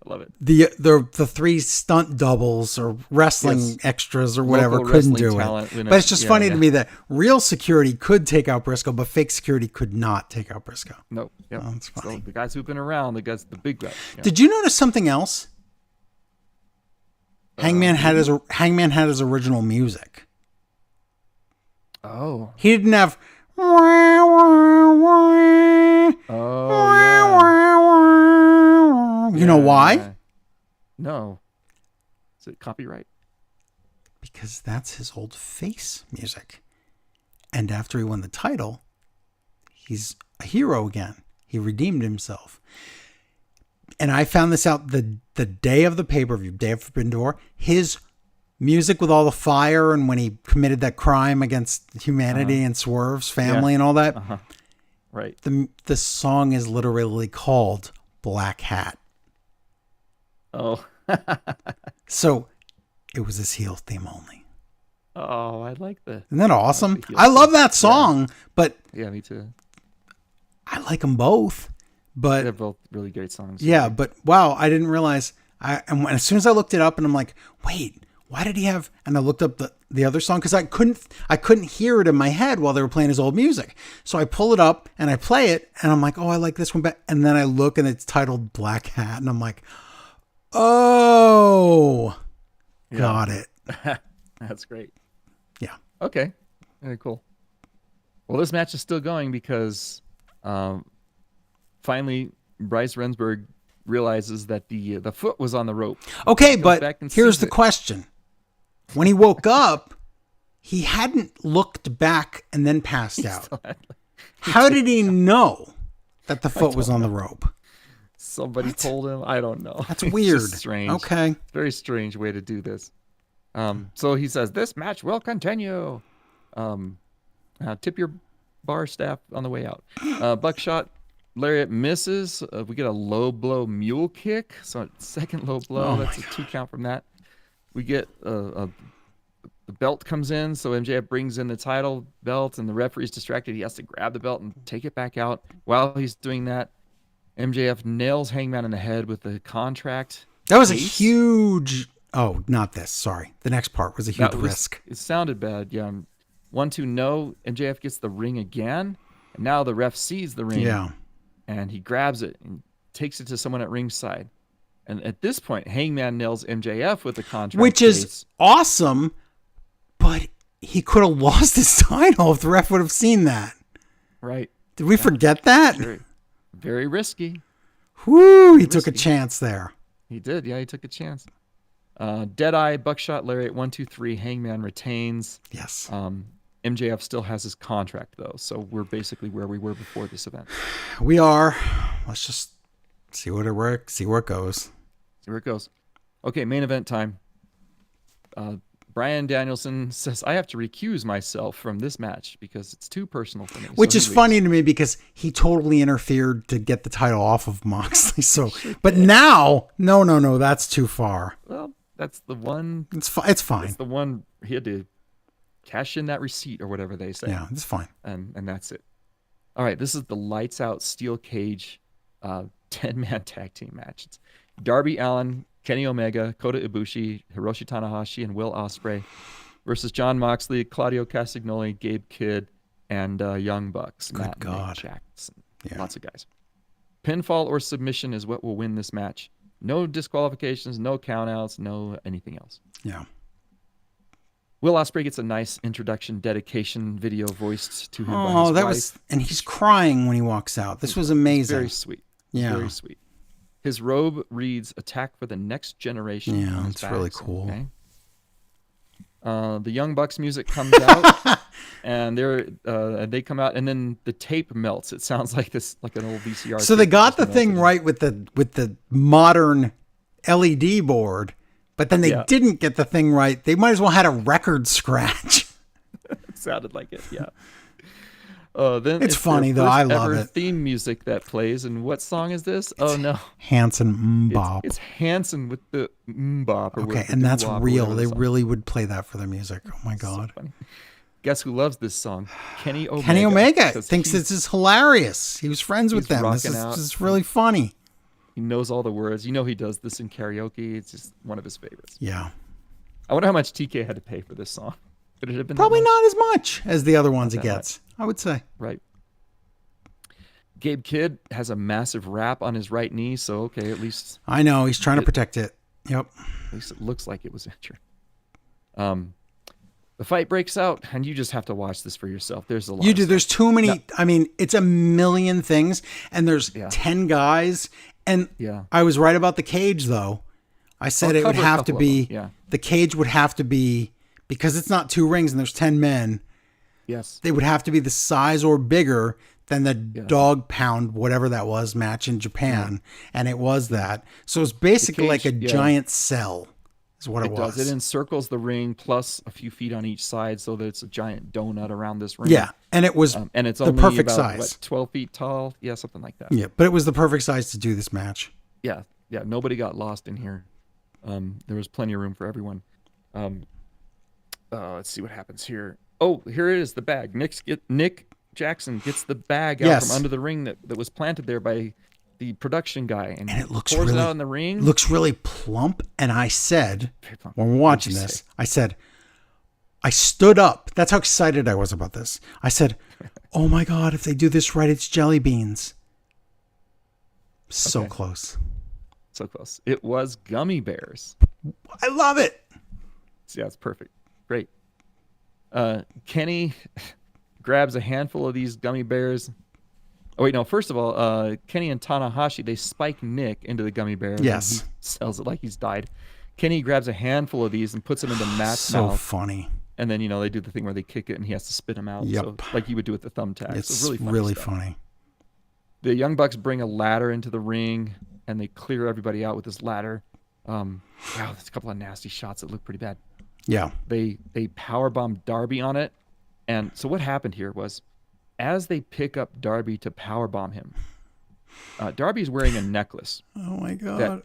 S2: love it.
S1: the 3 stunt doubles or wrestling
S2: Yes.
S1: extras or whatever
S2: Local
S1: couldn't
S2: wrestling
S1: do
S2: talent,
S1: it. But it's just funny to me that real security could take out Briscoe, but fake security could not take out Briscoe.
S2: No. Yep.
S1: Oh, that's funny.
S2: So the guys who've been around, the big guys. Yeah.
S1: Did you notice something else? Hangman had his original music.
S2: Oh.
S1: He didn't have.
S2: Oh, yeah.
S1: You know why?
S2: Yeah. No. Is it copyright?
S1: Because that's his old face music. And after he won the title, he's a hero again. He redeemed himself. And I found this out the day of the pay-per-view, Day of Forbidden Door. His music with all the fire and when he committed that crime against humanity and Swerve's family and all that.
S2: Right.
S1: The song is literally called Black Hat.
S2: Oh.
S1: So it was his heel theme only.
S2: Oh, I like that.
S1: Isn't that awesome?
S2: the heel
S1: I love that song, but
S2: Yeah, me too.
S1: I like them both. But
S2: They're both really great songs.
S1: yeah, but wow, I didn't realize. And as soon as I looked it up and I'm like, wait, why did he have, and I looked up the other song because I couldn't hear it in my head while they were playing his old music. So I pull it up and I play it and I'm like, oh, I like this one better. And then I look and it's titled Black Hat and I'm like, oh, got it.
S2: That's great.
S1: Yeah.
S2: Okay. Very cool. Well, this match is still going because finally Bryce Remsburg realizes that the foot was on the rope.
S1: Okay,
S2: Goes
S1: but
S2: back and
S1: here's
S2: sees
S1: the
S2: it.
S1: question. When he woke up, he hadn't looked back and then passed out. How did he know that the foot was on the rope?
S2: Somebody told him. I don't know.
S1: That's
S2: It's
S1: weird.
S2: just strange.
S1: Okay.
S2: Very strange way to do this. So he says, this match will continue. Tip your bar staff on the way out. Buckshot Lariat misses. We get a low blow mule kick. So second low blow.
S1: Oh
S2: That's a 2 count from that. We get the belt comes in. So MJF brings in the title belt and the referee's distracted. He has to grab the belt and take it back out. While he's doing that, MJF nails Hangman in the head with the contract.
S1: That was a
S2: case.
S1: huge. Oh, not this. Sorry. The next part was a huge risk.
S2: It sounded bad. Yeah. 1-2 no. MJF gets the ring again. And now the ref sees the ring.
S1: Yeah.
S2: And he grabs it and takes it to someone at ringside. And at this point, Hangman nails MJF with the contract.
S1: Which is
S2: case.
S1: awesome, but he could have lost his title if the ref would have seen that.
S2: Right.
S1: Did we forget that?
S2: Very, very risky.
S1: Whoo, he took a chance there.
S2: He did. Yeah, he took a chance. Deadeye, Buckshot, Lariat, 1-2-3. Hangman retains.
S1: Yes.
S2: MJF still has his contract, though. So we're basically where we were before this event.
S1: We are. Let's just see what it works, see where it goes.
S2: See where it goes. Okay, main event time. Bryan Danielson says, I have to recuse myself from this match because it's too personal for me.
S1: Which
S2: So
S1: is
S2: he leaves.
S1: funny to me because he totally interfered to get the title off of Moxley. So, but now, no, that's too far.
S2: Well, that's the one.
S1: It's fine.
S2: It's the one he had to cash in that receipt or whatever they say.
S1: Yeah, it's fine.
S2: And that's it. All right, this is the lights out steel cage 10-man tag team match. It's Darby Allin, Kenny Omega, Kota Ibushi, Hiroshi Tanahashi, and Will Ospreay versus Jon Moxley, Claudio Castagnoli, Gabe Kidd, and Young Bucks. Matt and Nick
S1: God.
S2: Jackson.
S1: Yeah.
S2: Lots of guys. Pinfall or submission is what will win this match. No disqualifications, no countouts, no anything else.
S1: Yeah.
S2: Will Ospreay gets a nice introduction dedication video voiced to him by
S1: Oh,
S2: his
S1: that
S2: wife.
S1: was, and he's crying when he walks out. This was amazing.
S2: Very sweet.
S1: Yeah.
S2: Very sweet. His robe reads "Attack for the Next Generation."
S1: Yeah,
S2: on his
S1: it's really
S2: back, so,
S1: cool.
S2: okay. The Young Bucks music comes out, and they come out, and then the tape melts. It sounds like like an old VCR.
S1: So they
S2: tape
S1: got
S2: that
S1: the
S2: just
S1: thing
S2: melted.
S1: right with the modern LED board, but then they
S2: Yeah.
S1: didn't get the thing right. They might as well had a record scratch.
S2: It sounded like it. Yeah. Then
S1: It's
S2: their
S1: funny, though. I
S2: first
S1: love
S2: ever
S1: it.
S2: Theme music that plays, and what song is this? Oh no,
S1: Hanson Mbop.
S2: it's Hanson with the mbop. Or
S1: Okay,
S2: with the
S1: and that's
S2: doo-wop or
S1: real.
S2: whatever
S1: They
S2: the song
S1: really would play that for their music. Oh my God.
S2: funny. Guess who loves this song? Kenny Omega.
S1: Kenny Omega
S2: 'cause
S1: thinks
S2: he's-
S1: this is hilarious. He was friends with
S2: he's
S1: them. This
S2: rocking
S1: is,
S2: out.
S1: this is really funny.
S2: He knows all the words. You know he does this in karaoke. It's just one of his favorites.
S1: Yeah.
S2: I wonder how much TK had to pay for this song. Could it have been that
S1: Probably
S2: much?
S1: not as much as the other ones he
S2: that
S1: gets, I would say.
S2: Right. Gabe Kidd has a massive wrap on his right knee, so okay, at least
S1: I know. He's trying to protect it. Yep.
S2: it looks like it was injured. The fight breaks out, and you just have to watch this for yourself. There's a lot.
S1: You
S2: of
S1: do.
S2: stuff.
S1: There's too many. I mean, it's a million things, and there's
S2: Yeah.
S1: 10 guys. And
S2: Yeah.
S1: I was right about the cage, though. I said
S2: I'll
S1: it would
S2: cover a
S1: have to
S2: couple of
S1: be,
S2: them, yeah.
S1: the cage would have to be, because it's not 2 rings and there's 10 men,
S2: Yes.
S1: they would have to be the size or bigger than the dog pound, whatever that was, match in Japan. And it was that. So it's basically like a
S2: cage, yeah.
S1: giant cell, is what it,
S2: It
S1: was.
S2: does. It encircles the ring plus a few feet on each side, so that it's a giant donut around this ring.
S1: Yeah. And it was
S2: And it's
S1: the
S2: only
S1: perfect
S2: about,
S1: size.
S2: what, 12 feet tall? Yeah, something like that.
S1: Yeah. But it was the perfect size to do this match.
S2: Yeah. Nobody got lost in here. There was plenty of room for everyone. Let's see what happens here. Oh, here it is, the bag. Nick Jackson gets the bag out
S1: Yes.
S2: from under the ring that was planted there by the production guy, and
S1: And it looks
S2: pours
S1: really
S2: it out in the ring.
S1: looks really plump. And I said,
S2: Very plump.
S1: when we're
S2: What'd
S1: watching
S2: you
S1: this,
S2: say?
S1: I said, I stood up. That's how excited I was about this. I said, oh my God, if they do this right, it's jelly beans. So
S2: Okay.
S1: close.
S2: So close. It was gummy bears.
S1: I love it.
S2: So, yeah, it's perfect. Great. Kenny grabs a handful of these gummy bears. Oh wait, no. First of all, Kenny and Tanahashi, they spike Nick into the gummy bear. and
S1: Yes.
S2: he sells it like he's died. Kenny grabs a handful of these and puts them into Matt's
S1: So
S2: mouth,
S1: funny.
S2: and then they do the thing where they kick it and he has to spit them out.
S1: Yep.
S2: So like you would do with the thumbtack.
S1: It's
S2: so
S1: really
S2: stuff.
S1: funny.
S2: The Young Bucks bring a ladder into the ring and they clear everybody out with this ladder. Wow, there's a couple of nasty shots that look pretty bad.
S1: Yeah.
S2: They powerbomb Darby on it. And so what happened here was, as they pick up Darby to powerbomb him, Darby's wearing a necklace
S1: Oh my
S2: that
S1: God.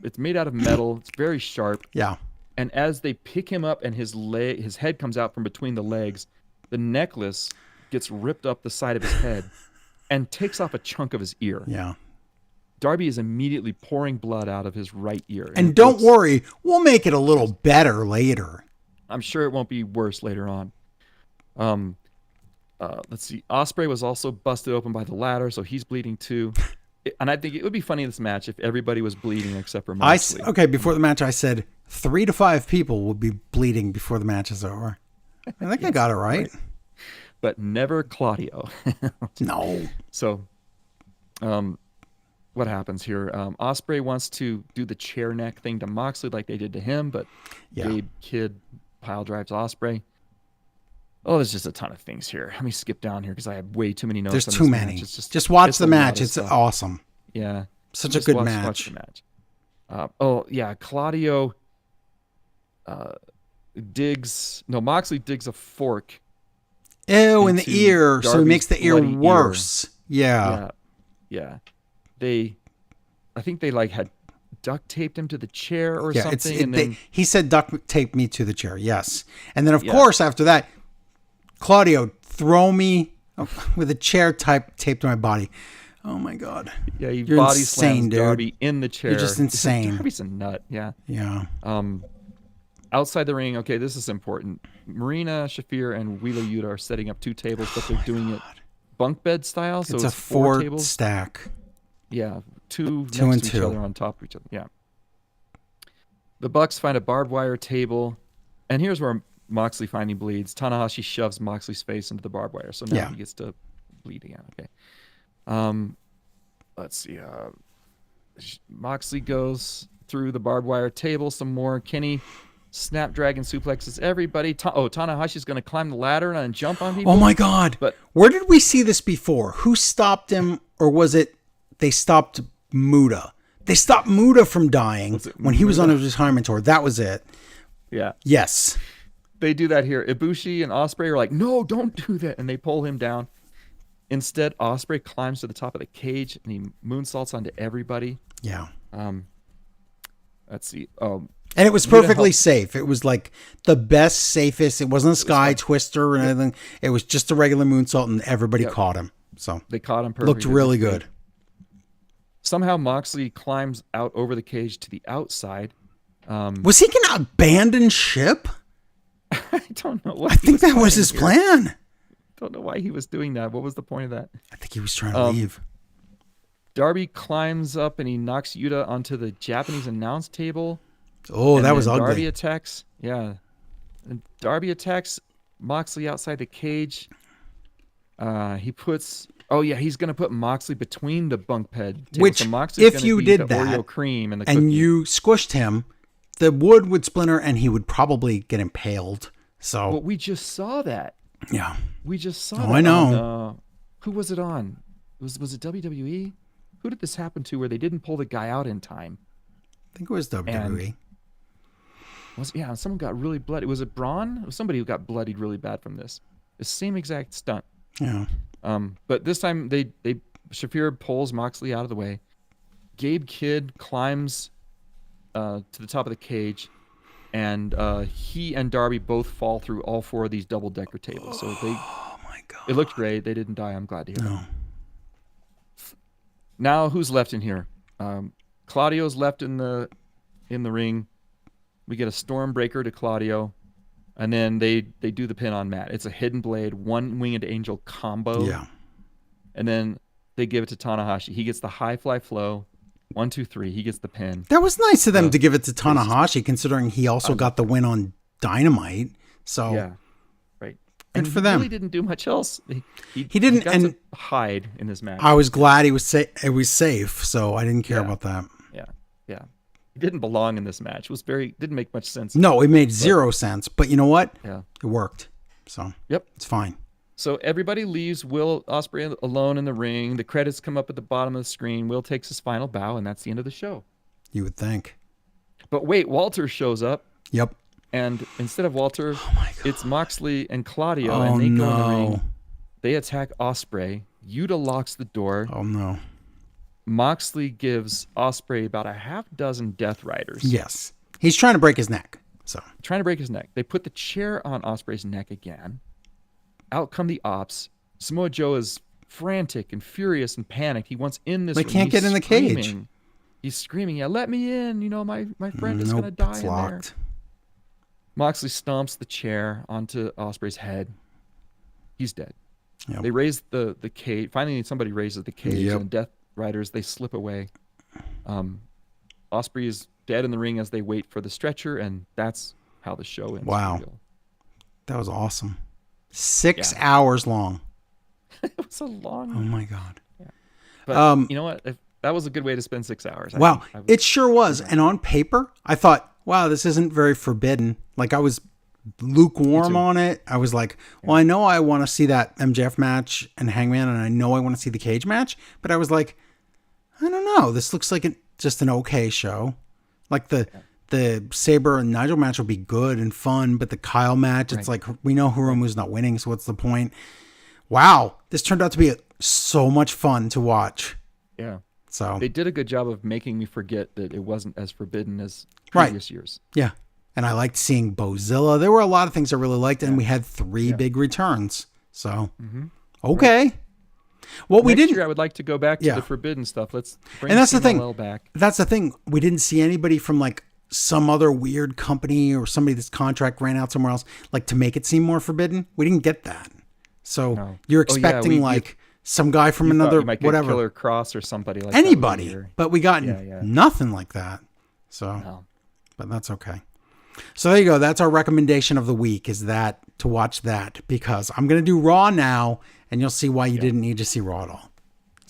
S2: it's made out of metal. It's very sharp.
S1: Yeah.
S2: And as they pick him up and his head comes out from between the legs, the necklace gets ripped up the side of his head and takes off a chunk of his ear.
S1: Yeah.
S2: Darby is immediately pouring blood out of his right ear.
S1: And
S2: it
S1: don't
S2: looks-
S1: worry, we'll make it a little better later.
S2: I'm sure it won't be worse later on. Let's see. Ospreay was also busted open by the ladder, so he's bleeding too. And I think it would be funny in this match if everybody was bleeding except for Moxley.
S1: Okay, before the match, I said 3 to 5 people will be bleeding before the match is over. I think I got it right.
S2: But never Claudio.
S1: No.
S2: So, what happens here? Ospreay wants to do the chair neck thing to Moxley like they did to him, but
S1: Yeah.
S2: Gabe Kidd pile drives Ospreay. Oh, there's just a ton of things here. Let me skip down here because I have way too many notes.
S1: There's
S2: on
S1: too
S2: this
S1: many.
S2: match. It's
S1: Just watch
S2: it's
S1: the
S2: a lot
S1: match.
S2: of
S1: It's
S2: stuff.
S1: awesome.
S2: Yeah.
S1: Such
S2: Just
S1: a good
S2: watch
S1: match.
S2: the match. Oh yeah, Claudio Moxley digs a fork.
S1: Ew, in the
S2: into
S1: ear. So he
S2: Darby's
S1: makes the ear
S2: bloody ear.
S1: worse. Yeah.
S2: Yeah. I think they like had duct taped him to the chair or
S1: Yeah.
S2: something. And then
S1: He said duct tape me to the chair. Yes. And then, of
S2: Yeah.
S1: course, after that, Claudio, throw me with a chair taped to my body. Oh, my God.
S2: yeah, he
S1: You're
S2: body
S1: insane,
S2: slams
S1: dude.
S2: Darby in the chair.
S1: You're just insane.
S2: Darby's a nut. Yeah.
S1: Yeah.
S2: Outside the ring, okay, this is important. Marina, Shafir, and Wheeler Yuta are setting up 2 tables, but they're doing it bunk bed style. So
S1: It's
S2: it's,
S1: a
S2: 4
S1: 4
S2: tables.
S1: stack.
S2: Yeah, two next
S1: and
S2: to each
S1: 2.
S2: other on top of each other. Yeah. The Bucks find a barbed wire table, and here's where Moxley finally bleeds. Tanahashi shoves Moxley's face into the barbed wire, so now
S1: Yeah.
S2: he gets to bleed again. Okay. Let's see. Moxley goes through the barbed wire table some more. Kenny Snapdragon suplexes everybody. Tanahashi's going to climb the ladder and jump on people.
S1: Oh, my God.
S2: But-
S1: Where did we see this before? Who stopped him, or was it they stopped Muda? They stopped Muda from dying
S2: it
S1: when he was on his retirement tour. That was it.
S2: Yeah.
S1: Yes.
S2: They do that here. Ibushi and Ospreay are like, no, don't do that. And they pull him down. Instead, Ospreay climbs to the top of the cage and he moonsaults onto everybody.
S1: Yeah.
S2: Let's see.
S1: And it was
S2: Muda
S1: perfectly
S2: helped-
S1: safe. It was like the best, safest. It wasn't a sky twister or anything. It was just a regular moonsault, and everybody caught him. So
S2: They caught him perfectly.
S1: looked really good.
S2: Somehow Moxley climbs out over the cage to the outside.
S1: Was he going to abandon ship?
S2: I don't know what
S1: I think that was his plan.
S2: Don't know why he was doing that. What was the point of that?
S1: I think he was trying to leave.
S2: Darby climbs up and he knocks Yuta onto the Japanese announce table.
S1: Oh,
S2: And
S1: that was
S2: then
S1: ugly.
S2: Darby attacks. Yeah. And Darby attacks Moxley outside the cage. He's going to put Moxley between the bunk bed table.
S1: Which,
S2: so Moxley's
S1: if
S2: gonna
S1: you
S2: be
S1: did
S2: the
S1: that,
S2: Oreo cream and the
S1: and
S2: cookie.
S1: you squished him, the wood would splinter and he would probably get impaled. So,
S2: But we just saw that.
S1: yeah.
S2: We just saw
S1: Oh,
S2: that.
S1: I know.
S2: On, who was it on? Was it WWE? Who did this happen to where they didn't pull the guy out in time?
S1: I think it was WWE.
S2: Someone got really bloody. Was it Braun? It was somebody who got bloodied really bad from this. The same exact stunt.
S1: Yeah.
S2: But this time Shafir pulls Moxley out of the way. Gabe Kidd climbs to the top of the cage, and he and Darby both fall through all 4 of these double-decker tables. So
S1: Oh, my God.
S2: it looked great. They didn't die. I'm glad to hear
S1: No.
S2: that. Now who's left in here? Claudio's left in the ring. We get a Stormbreaker to Claudio, and then they do the pin on Matt. It's a Hidden Blade, one Winged Angel combo.
S1: Yeah.
S2: And then they give it to Tanahashi. He gets the high fly flow. 1, 2, 3. He gets the pin.
S1: That was nice of them to give it to Tanahashi, considering he also got the win on Dynamite. So
S2: Yeah. Right.
S1: Good
S2: And
S1: for
S2: he
S1: them.
S2: really didn't do much else. He
S1: didn't,
S2: got
S1: and
S2: to hide in this match.
S1: I was glad it was safe, so I didn't care
S2: Yeah.
S1: about that.
S2: Yeah. He didn't belong in this match. It was didn't make much sense.
S1: No, it made zero sense. But you know what?
S2: Yeah.
S1: It worked. So
S2: Yep.
S1: it's fine.
S2: So everybody leaves Will Ospreay alone in the ring. The credits come up at the bottom of the screen. Will takes his final bow, and that's the end of the show.
S1: You would think.
S2: But wait, Walter shows up,
S1: Yep.
S2: and instead of Walter, it's Moxley and Claudio,
S1: Oh,
S2: and they go in the
S1: no.
S2: ring. They attack Ospreay. Yuta locks the door.
S1: Oh, no.
S2: Moxley gives Ospreay about a half dozen Death Riders.
S1: Yes. He's trying to break his neck. So
S2: Trying to break his neck. They put the chair on Ospreay's neck again. Out come the Ops. Samoa Joe is frantic and furious and panicked. He wants in this
S1: They
S2: ring.
S1: can't
S2: He's
S1: get in the cage.
S2: screaming. He's screaming, yeah, let me in. You know, my friend is
S1: nope,
S2: going to die
S1: it's
S2: in there.
S1: locked.
S2: Moxley stomps the chair onto Ospreay's head. He's dead.
S1: Yep.
S2: They raise the cage. Finally, somebody raises the cage,
S1: Yep.
S2: and Death Riders, they slip away. Ospreay is dead in the ring as they wait for the stretcher, and that's how the show ends.
S1: Wow.
S2: for Will.
S1: That was awesome. 6
S2: Yeah.
S1: hours long.
S2: It was a long.
S1: Oh, my God.
S2: But you know what? That was a good way to spend 6 hours.
S1: Wow.
S2: I would-
S1: It sure was. And on paper, I thought, wow, this isn't very forbidden. Like, I was lukewarm on it. I was like, well, I know I want to see that MJF match and Hangman, and I know I want to see the cage match. But I was like, I don't know. This looks like just an okay show. Like the Saber and Nigel match will be good and fun, but the Kyle match, it's like, we know Hiromu's not winning, so what's the point? Wow. This turned out to be so much fun to watch.
S2: Yeah.
S1: So
S2: They did a good job of making me forget that it wasn't as forbidden as
S1: Right.
S2: previous years.
S1: yeah. And I liked seeing Bozilla. There were a lot of things I really liked, and we had 3 big returns. So, okay. What we
S2: Next
S1: didn't,
S2: year, I would like to go back to
S1: Yeah.
S2: the forbidden stuff. Let's bring
S1: and that's the thing.
S2: CMLL back.
S1: That's the thing. We didn't see anybody from like some other weird company or somebody that's contract ran out somewhere else, like to make it seem more forbidden. We didn't get that. So
S2: No.
S1: you're
S2: Oh, yeah,
S1: expecting like some guy from
S2: You thought
S1: another
S2: you might get
S1: whatever,
S2: Killer Cross or somebody like that would be
S1: anybody,
S2: here.
S1: but we got
S2: Yeah.
S1: nothing like that. So,
S2: No.
S1: but that's okay. So there you go. That's our recommendation of the week, is that to watch that, because I'm going to do Raw now, and you'll see why you didn't need to see Raw at all.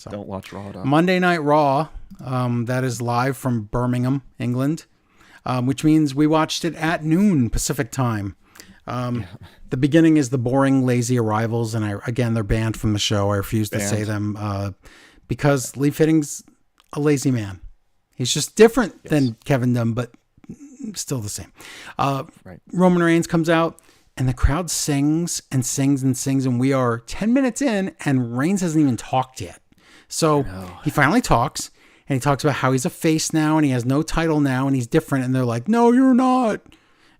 S2: Don't watch Raw at all.
S1: Monday Night Raw, that is live from Birmingham, England, which means we watched it at noon Pacific time. The beginning is the boring, lazy arrivals, and they're banned from the show. I refuse to say them because Lee Fitting's a lazy man. He's just different than Kevin Dunn, but still the same.
S2: Right.
S1: Roman Reigns comes out, and the crowd sings and sings and sings, and we are 10 minutes in, and Reigns hasn't even talked yet. So he finally talks, and he talks about how he's a face now, and he has no title now, and he's different. And they're like, no, you're not.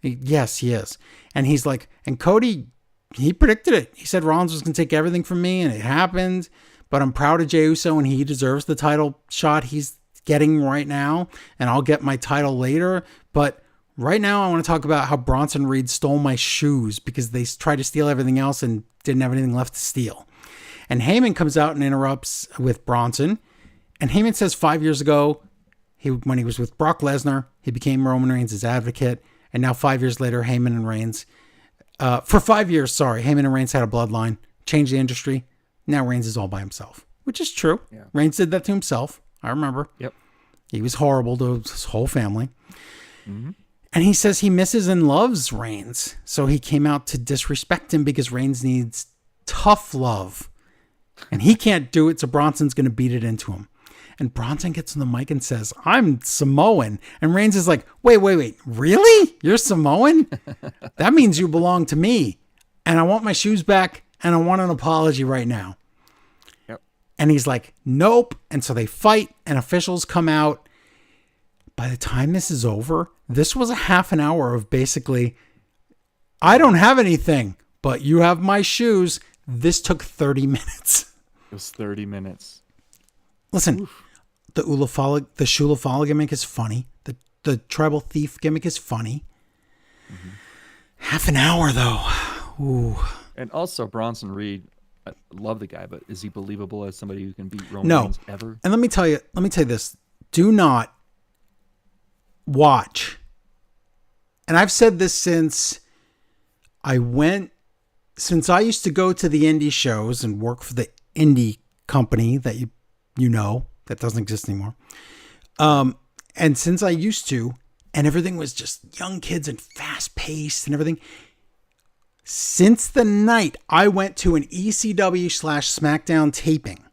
S1: Yes, he is. And he's like, and Cody, he predicted it. He said Rollins was going to take everything from me, and it happened. But I'm proud of Jey Uso, and he deserves the title shot he's getting right now, and I'll get my title later. But right now, I want to talk about how Bronson Reed stole my shoes because they tried to steal everything else and didn't have anything left to steal. And Heyman comes out and interrupts with Bronson. And Heyman says 5 years ago, when he was with Brock Lesnar, he became Roman Reigns' advocate. And now 5 years later, Heyman and Reigns, for 5 years, Heyman and Reigns had a bloodline, changed the industry. Now Reigns is all by himself, which is true.
S2: Yeah.
S1: Reigns did that to himself. I remember.
S2: Yep.
S1: He was horrible to his whole family. And he says he misses and loves Reigns. So he came out to disrespect him because Reigns needs tough love. And he can't do it, so Bronson's going to beat it into him. And Bronson gets on the mic and says, I'm Samoan. And Reigns is like, wait, really? You're Samoan? That means you belong to me. And I want my shoes back, and I want an apology right now.
S2: Yep.
S1: And he's like, nope. And so they fight, and officials come out. By the time this is over, this was a half an hour of basically, I don't have anything, but you have my shoes. This took 30 minutes.
S2: It was 30 minutes.
S1: Listen, the Shula Fala gimmick is funny. The tribal thief gimmick is funny. Half an hour though. Ooh.
S2: And also Bronson Reed, I love the guy, but is he believable as somebody who can beat Roman
S1: No.
S2: Reigns ever?
S1: And let me tell you this. Do not watch. And I've said this since I used to go to the indie shows and work for the indie company that you know that doesn't exist anymore. And since I used to, and everything was just young kids and fast paced and everything. Since the night I went to an ECW/SmackDown taping,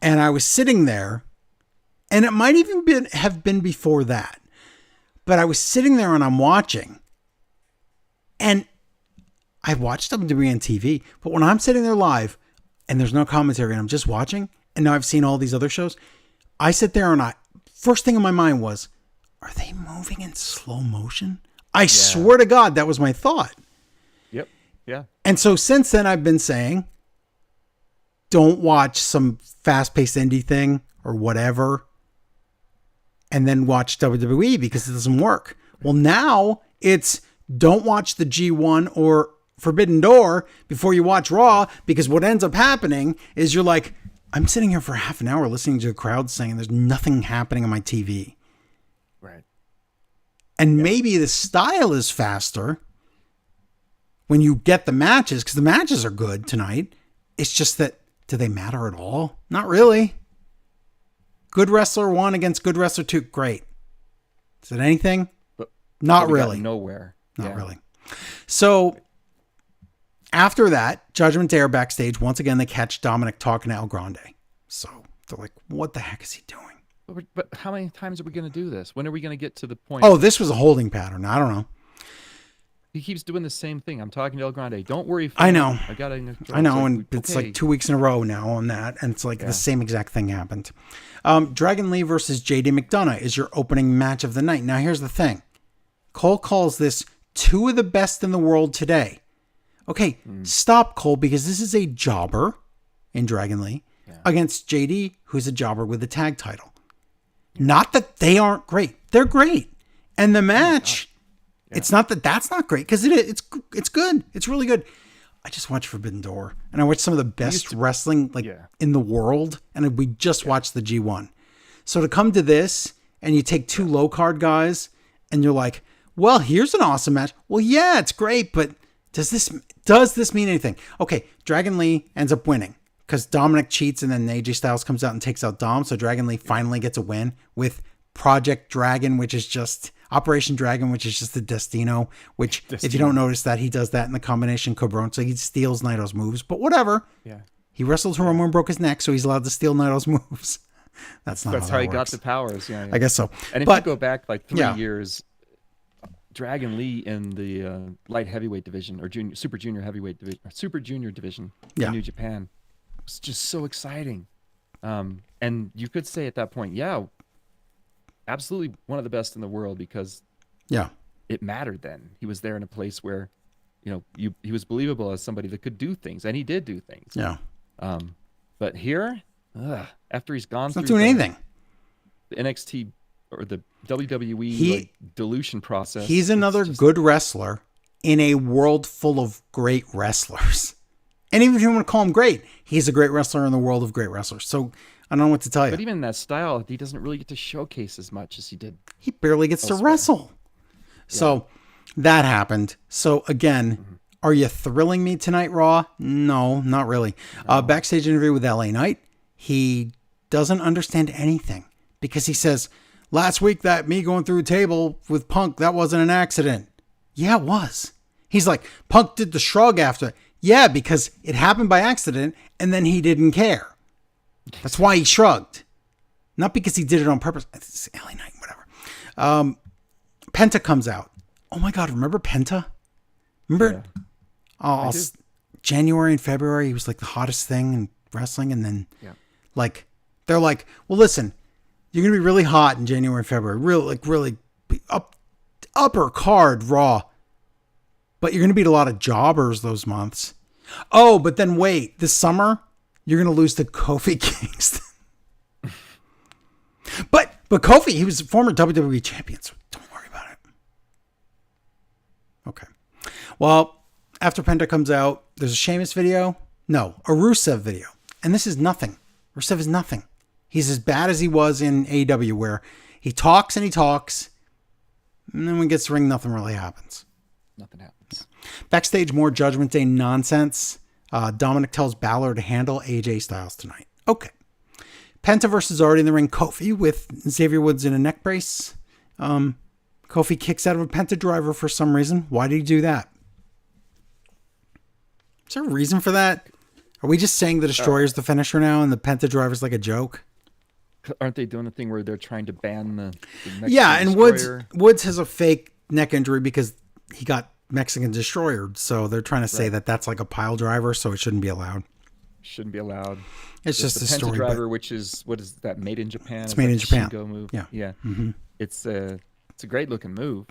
S1: and I was sitting there, and it might even have been before that, but I was sitting there and I'm watching, and I watched WWE on TV, but when I'm sitting there live and there's no commentary and I'm just watching, and now I've seen all these other shows, I sit there and first thing in my mind was, are they moving in slow motion? I swear to God, that was my thought.
S2: Yep. Yeah.
S1: And so since then, I've been saying, don't watch some fast-paced indie thing or whatever, and then watch WWE because it doesn't work. Well, now it's don't watch the G1 or Forbidden Door before you watch Raw, because what ends up happening is you're like, I'm sitting here for half an hour listening to a crowd saying there's nothing happening on my TV.
S2: Right.
S1: And maybe the style is faster when you get the matches, because the matches are good tonight. It's just that, do they matter at all? Not really. Good wrestler 1 against good wrestler 2, great. Is it anything? Not really.
S2: Nowhere.
S1: Not really. So after that, Judgment Day are backstage. Once again, they catch Dominic talking to El Grande. So they're like, what the heck is he doing?
S2: But how many times are we going to do this? When are we going to get to the point?
S1: Oh, this was a holding pattern. I don't know.
S2: He keeps doing the same thing. I'm talking to El Grande. Don't worry.
S1: I know.
S2: I
S1: know, and it's like 2 weeks in a row now on that, and it's like the same exact thing happened. Dragon Lee versus JD McDonough is your opening match of the night. Now, here's the thing. Cole calls this 2 of the best in the world today. Okay, stop, Cole, because this is a jobber in Dragon Lee against JD, who's a jobber with the tag title. Not that they aren't great. They're great. And the match, it's not that that's not great, because it's good. It's really good. I just watched Forbidden Door, and I watched some of the best wrestling in the world, and we just watched the G1. So to come to this, and you take 2 low-card guys, and you're like, well, here's an awesome match. Well, yeah, it's great, but does this mean anything? Okay, Dragon Lee ends up winning because Dominic cheats, and then AJ Styles comes out and takes out Dom. So Dragon Lee finally gets a win with Project Dragon, which is just Operation Dragon, which is just the Destino, which if you don't notice that, he does that in the combination Cabron. So he steals Naito's moves, but whatever. Yeah. He wrestled Roman and broke his neck, so he's allowed to steal Naito's moves. That's how
S2: he
S1: works.
S2: got the powers. Yeah.
S1: I guess so.
S2: And if you go back like 3 years, Dragon Lee in the light heavyweight division or super junior heavyweight division, or super junior division in New Japan was just so exciting. And you could say at that point, absolutely one of the best in the world, because it mattered then. He was there in a place where, he was believable as somebody that could do things, and he did do things.
S1: Yeah.
S2: But here, after he's gone through
S1: not doing anything.
S2: The NXT or the WWE dilution process.
S1: He's another good wrestler in a world full of great wrestlers. And even if you want to call him great, he's a great wrestler in the world of great wrestlers. So I don't know what to tell you.
S2: But even in that style, he doesn't really get to showcase as much as he did.
S1: He barely gets to wrestle. So that happened. So again, are you thrilling me tonight, Raw? No, not really. No. Backstage interview with LA Knight. He doesn't understand anything because he says, last week that me going through a table with Punk, that wasn't an accident. Yeah, it was. He's like, Punk did the shrug after. Yeah, because it happened by accident and then he didn't care. That's why he shrugged. Not because he did it on purpose. It's LA Knight, whatever. Penta comes out. Oh my God, remember Penta? Remember? Yeah. January and February, he was like the hottest thing in wrestling. And then they're like, well, listen, you're going to be really hot in January and February. Really upper card Raw. But you're going to beat a lot of jobbers those months. Oh, but then wait, this summer, you're going to lose to Kofi Kingston. But Kofi, he was a former WWE champion, so don't worry about it. Okay. Well, after Penta comes out, there's a Sheamus video. No, a Rusev video. And this is nothing. Rusev is nothing. He's as bad as he was in AEW, where he talks, and then when he gets to ring, nothing really happens.
S2: Nothing happens.
S1: Yeah. Backstage, more Judgment Day nonsense. Dominic tells Balor to handle AJ Styles tonight. Okay. Penta versus already in the ring. Kofi with Xavier Woods in a neck brace. Kofi kicks out of a Penta driver for some reason. Why did he do that? Is there a reason for that? Are we just saying the Destroyer's the finisher now and the Penta driver's like a joke?
S2: Aren't they doing a thing where they're trying to ban the Mexican
S1: Yeah, and
S2: Destroyer?
S1: Woods has a fake neck injury because he got Mexican Destroyer. So they're trying to say that that's like a pile driver, so it shouldn't be allowed.
S2: Shouldn't be allowed.
S1: It's just
S2: the
S1: a
S2: Penta
S1: story.
S2: driver, which is, what is that, made in Japan?
S1: It's
S2: Is
S1: made
S2: that
S1: in
S2: the
S1: Japan.
S2: Shingo move?
S1: Yeah.
S2: Yeah.
S1: Mm-hmm.
S2: It's a great looking move.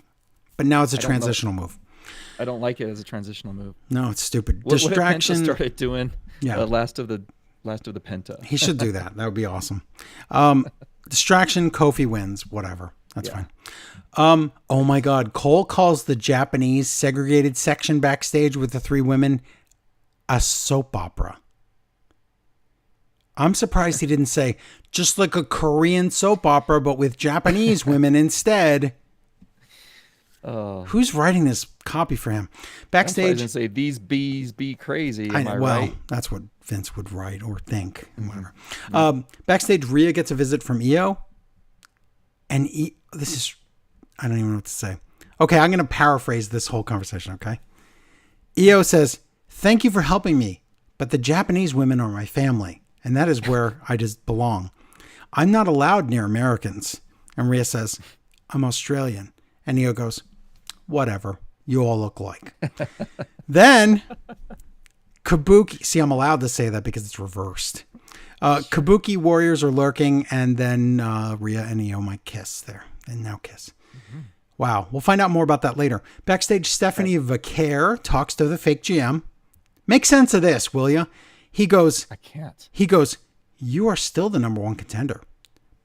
S1: But now it's a
S2: I don't know.
S1: transitional move.
S2: I don't like it as a transitional move.
S1: No, it's stupid.
S2: What
S1: Distraction.
S2: if Penta started doing
S1: Yeah.
S2: last of the Penta?
S1: He should do that. That would be awesome. Distraction, Kofi wins. Whatever. That's fine. Oh my God. Cole calls the Japanese segregated section backstage with the three women a soap opera. I'm surprised he didn't say, just like a Korean soap opera, but with Japanese women instead.
S2: Oh,
S1: Who's writing this copy for him?
S2: I
S1: Backstage.
S2: didn't say these bees be crazy. Am I
S1: Well,
S2: right?
S1: that's what Vince would write or think, and whatever. Backstage, Rhea gets a visit from Io, and this is, I don't even know what to say. Okay, I'm going to paraphrase this whole conversation. Okay, Io says, "Thank you for helping me, but the Japanese women are my family, and that is where I just belong. I'm not allowed near Americans." And Rhea says, "I'm Australian," and Io goes, "Whatever. You all look like." Then Kabuki, see, I'm allowed to say that because it's reversed. Kabuki Warriors are lurking, and then Rhea and Io might kiss there. And now kiss. Mm-hmm. Wow. We'll find out more about that later. Backstage, Stephanie Vaquer talks to the fake GM. Make sense of this, will ya? He goes,
S2: I can't.
S1: "You are still the number one contender,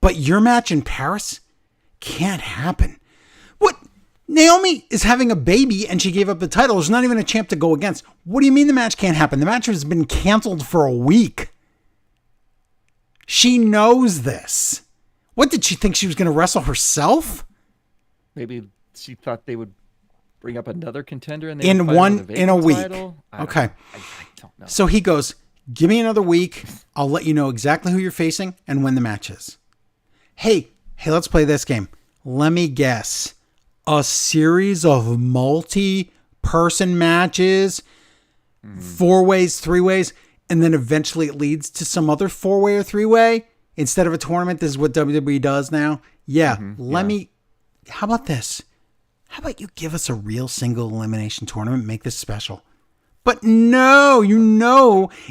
S1: but your match in Paris can't happen." What? Naomi is having a baby and she gave up the title. There's not even a champ to go against. What do you mean the match can't happen? The match has been canceled for a week. She knows this. What, did she think she was going to wrestle herself?
S2: Maybe she thought they would bring up another contender and they
S1: In
S2: would fight over the
S1: a
S2: vacant
S1: week.
S2: title?
S1: Okay.
S2: I don't know.
S1: So he goes, "Give me another week. I'll let you know exactly who you're facing and when the match is." Hey, let's play this game. Let me guess. A series of multi-person matches, 4 ways, 3 ways, and then eventually it leads to some other 4-way or 3-way instead of a tournament. This is what WWE does now. Yeah, how about this? How about you give us a real single elimination tournament, make this special? But no,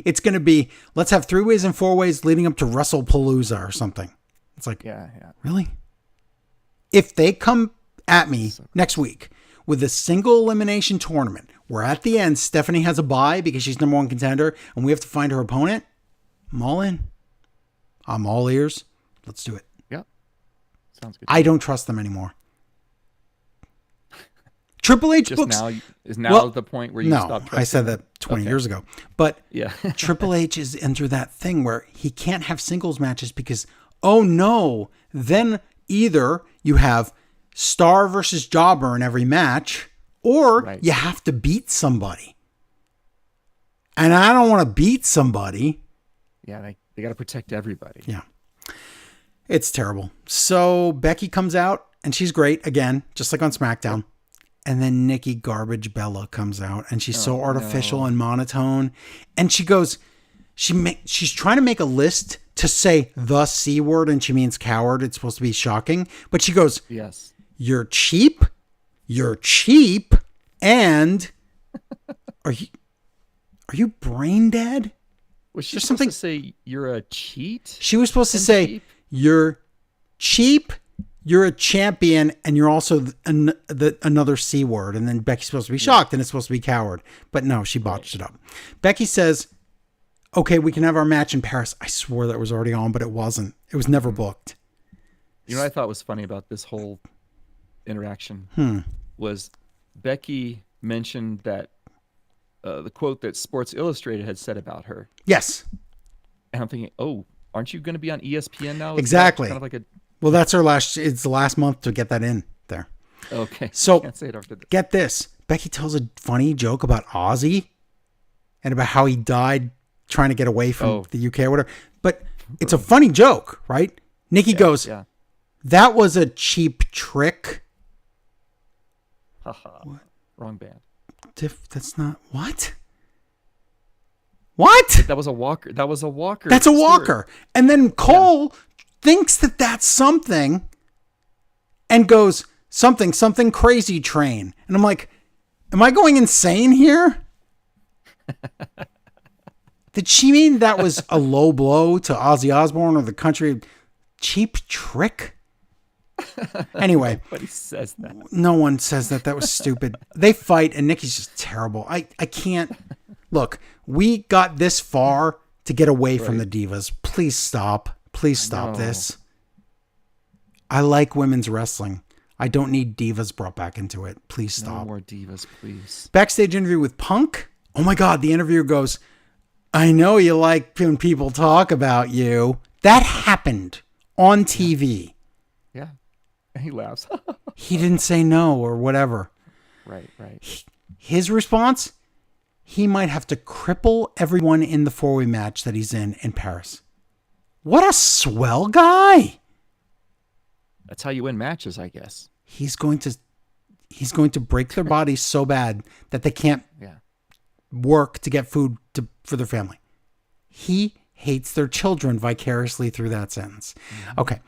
S1: it's going to be, let's have 3 ways and 4 ways leading up to WrestlePalooza or something. It's like,
S2: Yeah.
S1: really? If they come at me next week with a single elimination tournament where at the end Stephanie has a bye because she's number one contender and we have to find her opponent, I'm all in. I'm all ears. Let's do it.
S2: Yeah. Sounds good.
S1: I don't trust them anymore. Triple H
S2: Just
S1: books.
S2: now is now the point where you stop trusting.
S1: I said that 20 years ago. But
S2: Yeah.
S1: Triple H is into that thing where he can't have singles matches because, oh no, then either you have star versus jobber in every match, or you have to beat somebody. And I don't want to beat somebody.
S2: Yeah, they got to protect everybody.
S1: Yeah. It's terrible. So Becky comes out and she's great again, just like on SmackDown. And then Nikki Garbage Bella comes out and she's so artificial and monotone. And she goes, she's trying to make a list to say the C word and she means coward. It's supposed to be shocking. But she goes,
S2: Yes.
S1: You're cheap, and are you brain dead?
S2: Was she
S1: There's
S2: supposed
S1: something-
S2: to say you're a cheat?
S1: She was supposed to
S2: And
S1: say,
S2: cheap?
S1: "You're cheap, you're a champion, and you're also another C word." And then Becky's supposed to be shocked, and it's supposed to be coward. But no, she botched it up. Becky says, "Okay, we can have our match in Paris." I swore that was already on, but it wasn't. It was never booked.
S2: You know what I thought was funny about this whole interaction was Becky mentioned that the quote that Sports Illustrated had said about her.
S1: Yes.
S2: And I'm thinking, oh, aren't you going to be on ESPN now? Is that
S1: Exactly.
S2: kind of like a
S1: Well, it's the last month to get that in there.
S2: okay.
S1: So
S2: Can't say it after this.
S1: get this. Becky tells a funny joke about Ozzy and about how he died trying to get away from the UK or whatever. But it's a funny joke, right? Nikki goes,
S2: Yeah.
S1: that was a cheap trick.
S2: Haha. Wrong band.
S1: That's not what? What?
S2: That was a Walker. That's a
S1: That's a Walker. And then Cole thinks that that's something and goes, something crazy train. And I'm like, am I going insane here? Did she mean that was a low blow to Ozzy Osbourne or the country? Cheap trick? Anyway.
S2: Nobody says that.
S1: No one says that. That was stupid. They fight and Nikki's just terrible. I can't. Look, we got this far to get away from the divas. Please stop. Please stop this. I like women's wrestling. I don't need divas brought back into it. Please
S2: No
S1: stop.
S2: more divas, please.
S1: Backstage interview with Punk. Oh my God. The interviewer goes, I know you like when people talk about you. That happened on TV.
S2: Yeah. And he laughs.
S1: He didn't say no or whatever.
S2: Right.
S1: His response, he might have to cripple everyone in the four-way match that he's in Paris. What a swell guy.
S2: That's how you win matches, I guess.
S1: He's going to break their bodies so bad that they can't
S2: Yeah.
S1: work to get food for their family. He hates their children vicariously through that sentence. Okay.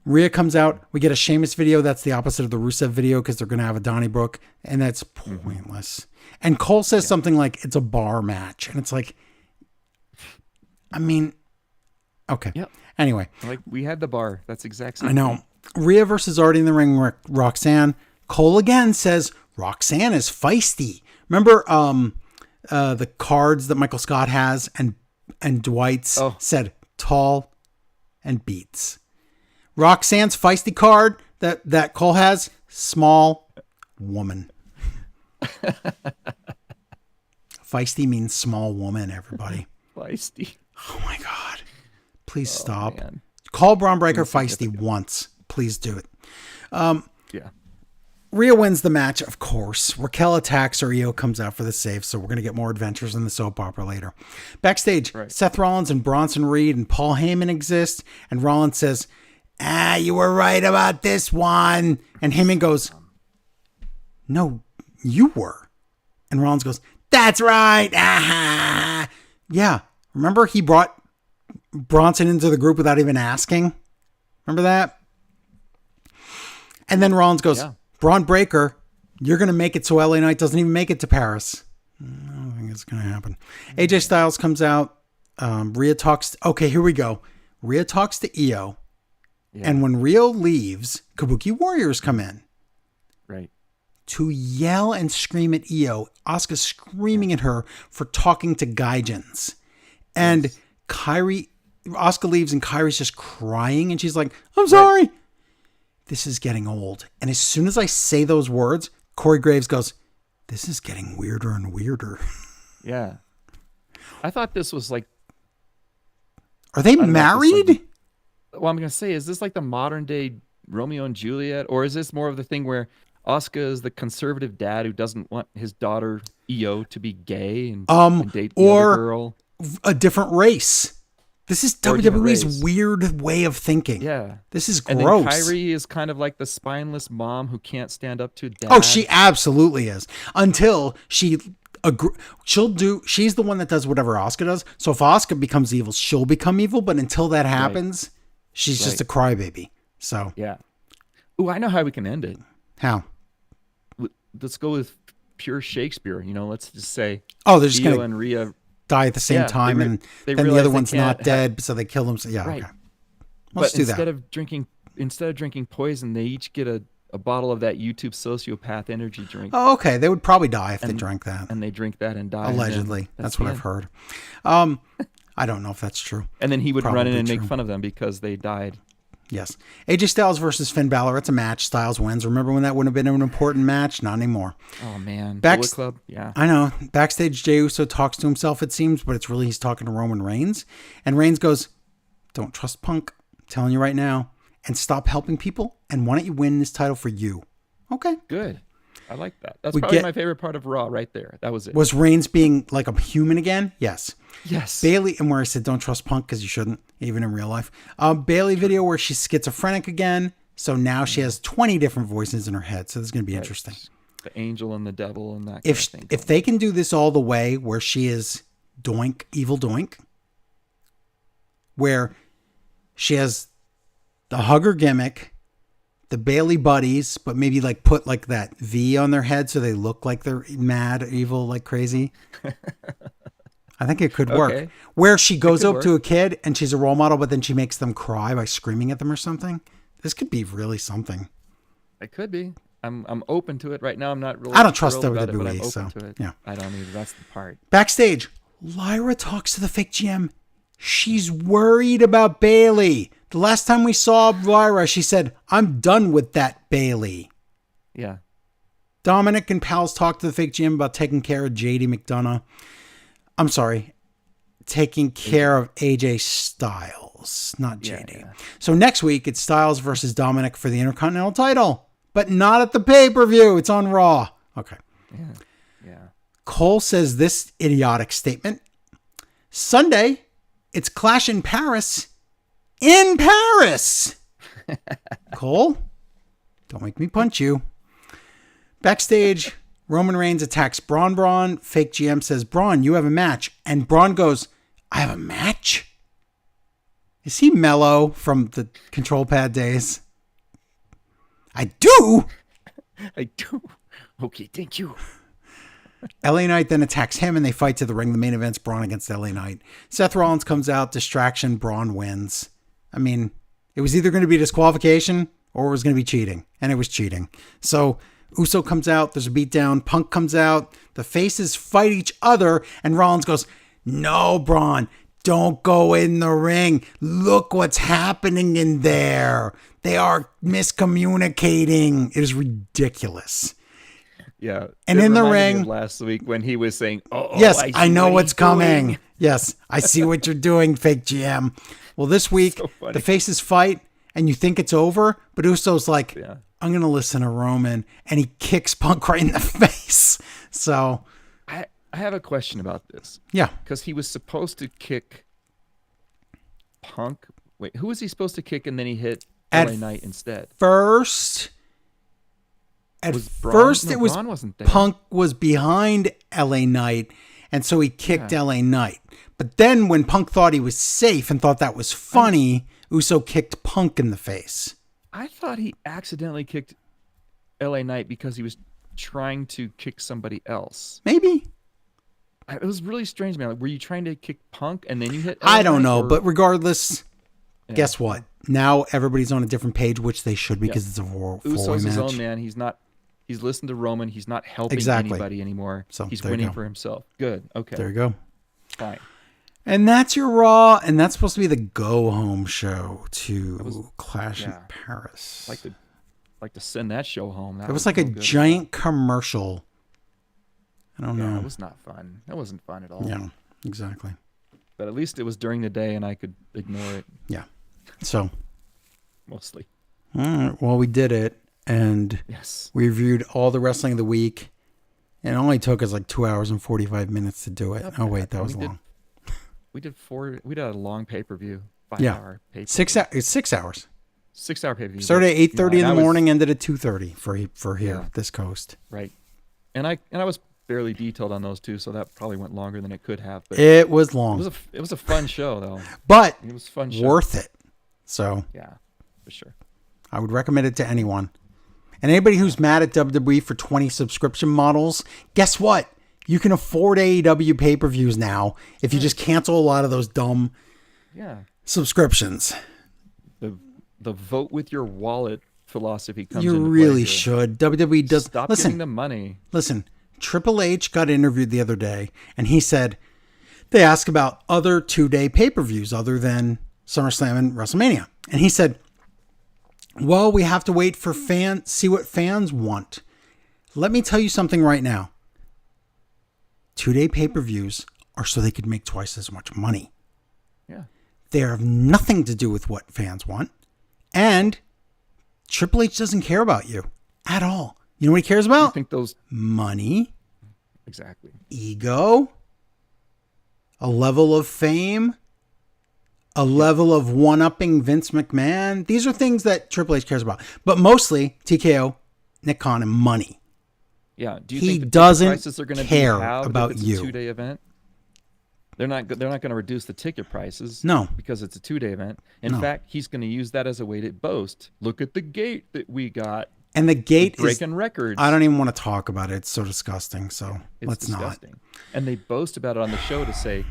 S1: Rhea comes out. We get a Sheamus video. That's the opposite of the Rusev video because they're going to have a Donnybrook, and that's pointless. And Cole says something like, it's a bar match. And it's like, I mean, okay.
S2: Yep.
S1: Anyway.
S2: Like, we had the bar. That's exactly.
S1: I know. Rhea versus already in the ring, Roxanne. Cole again says, Roxanne is feisty. Remember the cards that Michael Scott has and Dwight's said tall and beats. Roxanne's feisty card that Cole has, small woman. Feisty means small woman, everybody.
S2: Feisty.
S1: Oh my God. Please stop.
S2: Man.
S1: Call Braun Breaker feisty once. Please do it.
S2: Yeah.
S1: Rhea wins the match, of course. Raquel attacks her. Io comes out for the save, so we're going to get more adventures in the soap opera later. Backstage, Seth Rollins and Bronson Reed and Paul Heyman exist, and Rollins says, you were right about this one. And Heyman goes, no, you were. And Rollins goes, that's right. Ah. Yeah. Remember he brought Bronson into the group without even asking? Remember that? And then Rollins goes, Braun Breaker, you're going to make it so LA Knight doesn't even make it to Paris. I don't think it's going to happen. AJ Styles comes out. Rhea talks. Okay, here we go. Rhea talks to Io. Yeah. And when Rio leaves, Kabuki Warriors come in.
S2: Right.
S1: To yell and scream at Io. Asuka screaming at her for talking to Gaijins. And Asuka leaves and Kairi's just crying. And she's like, I'm sorry. Right. This is getting old. And as soon as I say those words, Corey Graves goes, this is getting weirder and weirder.
S2: Yeah. I thought this was like...
S1: Are they married?
S2: Well, I'm going to say, is this like the modern day Romeo and Juliet? Or is this more of the thing where Asuka is the conservative dad who doesn't want his daughter Io to be gay and date the other girl?
S1: A different race. This is WWE's weird way of thinking.
S2: Yeah.
S1: This is gross.
S2: And then Kairi is kind of like the spineless mom who can't stand up to dad.
S1: Oh, she absolutely is. Until she's the one that does whatever Asuka does. So if Asuka becomes evil, she'll become evil. But until that happens, she's just a crybaby. So.
S2: Yeah. Ooh, I know how we can end it.
S1: How?
S2: Let's go with pure Shakespeare. Let's just say.
S1: Oh, they're just going
S2: and Rhea
S1: die at the same time, and then the other one's not dead, so they kill them. So yeah,
S2: right.
S1: Okay. Let's do that.
S2: Instead of drinking poison, they each get a bottle of that YouTube sociopath energy drink.
S1: Oh, okay. They would probably die if they drank that.
S2: And they drink that and die.
S1: Allegedly. That's what I've heard. I don't know if that's true.
S2: And then he would run in and make fun of them because they died.
S1: Yes. AJ Styles versus Finn Balor. It's a match. Styles wins. Remember when that would have been an important match? Not anymore.
S2: Oh man,
S1: Back-
S2: Bullet Club. Yeah.
S1: I know. Backstage, Jey Uso talks to himself, it seems, but it's really he's talking to Roman Reigns. And Reigns goes, don't trust Punk. I'm telling you right now. And stop helping people. And why don't you win this title for you? Okay.
S2: Good. I like that. That's
S1: We
S2: probably
S1: get-
S2: my favorite part of Raw right there. That was it.
S1: Was Reigns being like a human again? Yes.
S2: Yes.
S1: Bailey, and where I said don't trust Punk because you shouldn't, even in real life. Bailey video where she's schizophrenic again. So now she has 20 different voices in her head. So this is going to be interesting.
S2: The angel and the devil and that kind
S1: If
S2: of thing.
S1: if they can do this all the way where she is Doink, evil Doink, where she has the hugger gimmick, the Bailey buddies, but maybe like put like that V on their head so they look like they're mad, evil, like crazy. I think it could work.
S2: Okay.
S1: Where she goes
S2: could
S1: up to a kid and she's a role model, but then she makes them cry by screaming at them or something. This could be really something.
S2: It could be. I'm open to it right now. I'm not really.
S1: I don't trust
S2: thrilled about it, but
S1: WWE,
S2: I'm open
S1: so,
S2: to it.
S1: yeah.
S2: I don't either. That's the part.
S1: Backstage, Lyra talks to the fake GM. She's worried about Bailey. The last time we saw Lyra, she said, I'm done with that Bailey.
S2: Yeah.
S1: Dominic and pals talk to the fake GM about taking care of JD McDonough. I'm sorry, taking care of AJ Styles, not JD.
S2: Yeah.
S1: So next week, it's Styles versus Dominic for the Intercontinental title, but not at the pay-per-view. It's on Raw. Okay.
S2: Yeah. Yeah.
S1: Cole says this idiotic statement. Sunday, it's Clash in Paris. In Paris! Cole, don't make me punch you. Backstage, Roman Reigns attacks Braun. Fake GM says, Braun, you have a match. And Braun goes, I have a match? Is he Mello from the control pad days? I do!
S2: I do. Okay, thank you.
S1: LA Knight then attacks him and they fight to the ring. The main event's Braun against LA Knight. Seth Rollins comes out, distraction, Braun wins. I mean, it was either going to be disqualification or it was going to be cheating. And it was cheating. So Uso comes out, there's a beatdown, Punk comes out, the faces fight each other, and Rollins goes, no, Braun, don't go in the ring. Look what's happening in there. They are miscommunicating. It is ridiculous.
S2: Yeah.
S1: And
S2: it
S1: in the
S2: reminded me
S1: ring-
S2: of last week when he was saying, oh,
S1: Yes,
S2: see
S1: I know
S2: what
S1: what's
S2: he's doing."
S1: coming. Yes, I see what you're doing, fake GM. Well, this week,
S2: So funny.
S1: the faces fight, and you think it's over, but Uso's like,
S2: Yeah.
S1: I'm going to listen to Roman, and he kicks Punk right in the face. So,
S2: I have a question about this.
S1: yeah.
S2: Because he was supposed to kick Punk. Wait, who was he supposed to kick and then he hit
S1: At
S2: LA Knight instead?
S1: First, at
S2: Was Braun-
S1: first
S2: no,
S1: it was
S2: Braun wasn't there.
S1: Punk was behind LA Knight, and so he kicked LA Knight. But then when Punk thought he was safe and thought that was funny, Uso kicked Punk in the face.
S2: I thought he accidentally kicked LA Knight because he was trying to kick somebody else.
S1: Maybe.
S2: It was really strange, man. Like, were you trying to kick Punk and then you hit LA
S1: I don't
S2: Knight,
S1: know,
S2: or-
S1: but regardless,
S2: Yeah.
S1: guess what? Now everybody's on a different page, which they should because it's a four-way
S2: Uso's his
S1: match.
S2: own man. He's listened to Roman. He's not helping
S1: Exactly.
S2: anybody anymore.
S1: So,
S2: he's
S1: there you
S2: winning
S1: go.
S2: for himself. Good. Okay.
S1: There you go.
S2: Fine.
S1: And that's your Raw, and that's supposed to be the go-home show to Clash in
S2: yeah.
S1: Paris.
S2: Like to send that show home.
S1: It was like a
S2: no good.
S1: giant commercial. I don't
S2: Yeah,
S1: know.
S2: it was not fun. That wasn't fun at all.
S1: Yeah, exactly.
S2: But at least it was during the day and I could ignore it
S1: Yeah. So,
S2: mostly.
S1: all right, well, we did it, and
S2: Yes.
S1: we reviewed all the wrestling of the week. And it only took us like 2 hours and 45 minutes to do it.
S2: Yep.
S1: Oh, wait, that was
S2: We did-
S1: long.
S2: We did a long pay-per-view. 5
S1: Yeah.
S2: hour pay-per-view.
S1: It's 6 hours.
S2: 6 hour pay-per-view.
S1: Started at 8:30 in the
S2: and I was-
S1: morning, ended at 2:30 for here,
S2: Yeah.
S1: this coast.
S2: Right. And I was fairly detailed on those two, so that probably went longer than it could have. But
S1: It was long,
S2: it was a fun show though.
S1: but
S2: It was a fun show.
S1: worth it. So
S2: Yeah, for sure.
S1: I would recommend it to anyone. And anybody who's mad at WWE for 20 subscription models, guess what? You can afford AEW pay-per-views now if you just cancel a lot of those dumb
S2: Yeah.
S1: subscriptions.
S2: The vote with your wallet philosophy comes
S1: You
S2: into play
S1: really
S2: here.
S1: should. WWE does.
S2: Stop
S1: Listen,
S2: giving them money.
S1: Listen, Triple H got interviewed the other day, and he said they asked about other 2-day pay-per-views other than SummerSlam and WrestleMania. And he said, Well, we have to wait for see what fans want. Let me tell you something right now. 2-day pay-per-views are so they could make twice as much money.
S2: Yeah.
S1: They have nothing to do with what fans want. And Triple H doesn't care about you at all. You know what he cares
S2: I
S1: about?
S2: think those
S1: Money,
S2: exactly.
S1: ego, a level of fame, a level of one-upping Vince McMahon. These are things that Triple H cares about. But mostly TKO, Nick Khan, and money.
S2: Yeah. Do you
S1: He
S2: think the ticket
S1: doesn't
S2: prices are going to
S1: care
S2: be halved
S1: about
S2: if it's
S1: you.
S2: a 2-day event? They're not going to reduce the ticket prices.
S1: No.
S2: Because it's a 2-day event. In
S1: No.
S2: fact, he's going to use that as a way to boast. Look at the gate that we got.
S1: And the gate is...
S2: Breaking records.
S1: I don't even want to talk about it. It's so disgusting. So
S2: It's
S1: let's
S2: disgusting. And they boast about it on the show to say,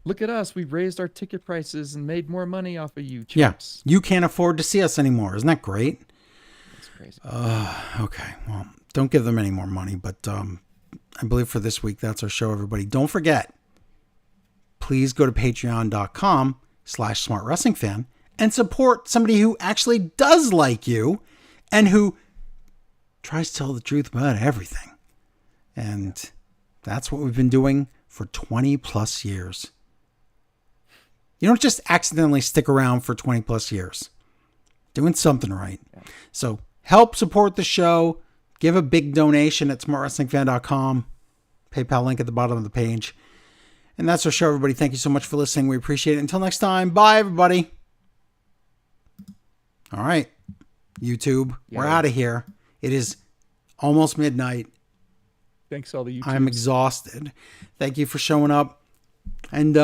S2: look at us. We've raised our ticket prices and made more money off of you,
S1: not. Yeah.
S2: chumps.
S1: You can't afford to see us anymore. Isn't that great?
S2: That's crazy.
S1: Okay. Well, don't give them any more money. But I believe for this week, that's our show, everybody. Don't forget, please go to patreon.com/smartwrestlingfan and support somebody who actually does like you and who tries to tell the truth about everything. And that's what we've been doing for 20 plus years. You don't just accidentally stick around for 20 plus years. Doing something right. So help support the show. Give a big donation at smartwrestlingfan.com. PayPal link at the bottom of the page. And that's our show, everybody. Thank you so much for listening. We appreciate it. Until next time, bye, everybody. All right. YouTube, we're out of here. It is almost midnight.
S2: Thanks all the YouTube.
S1: I'm exhausted. Thank you for showing up. And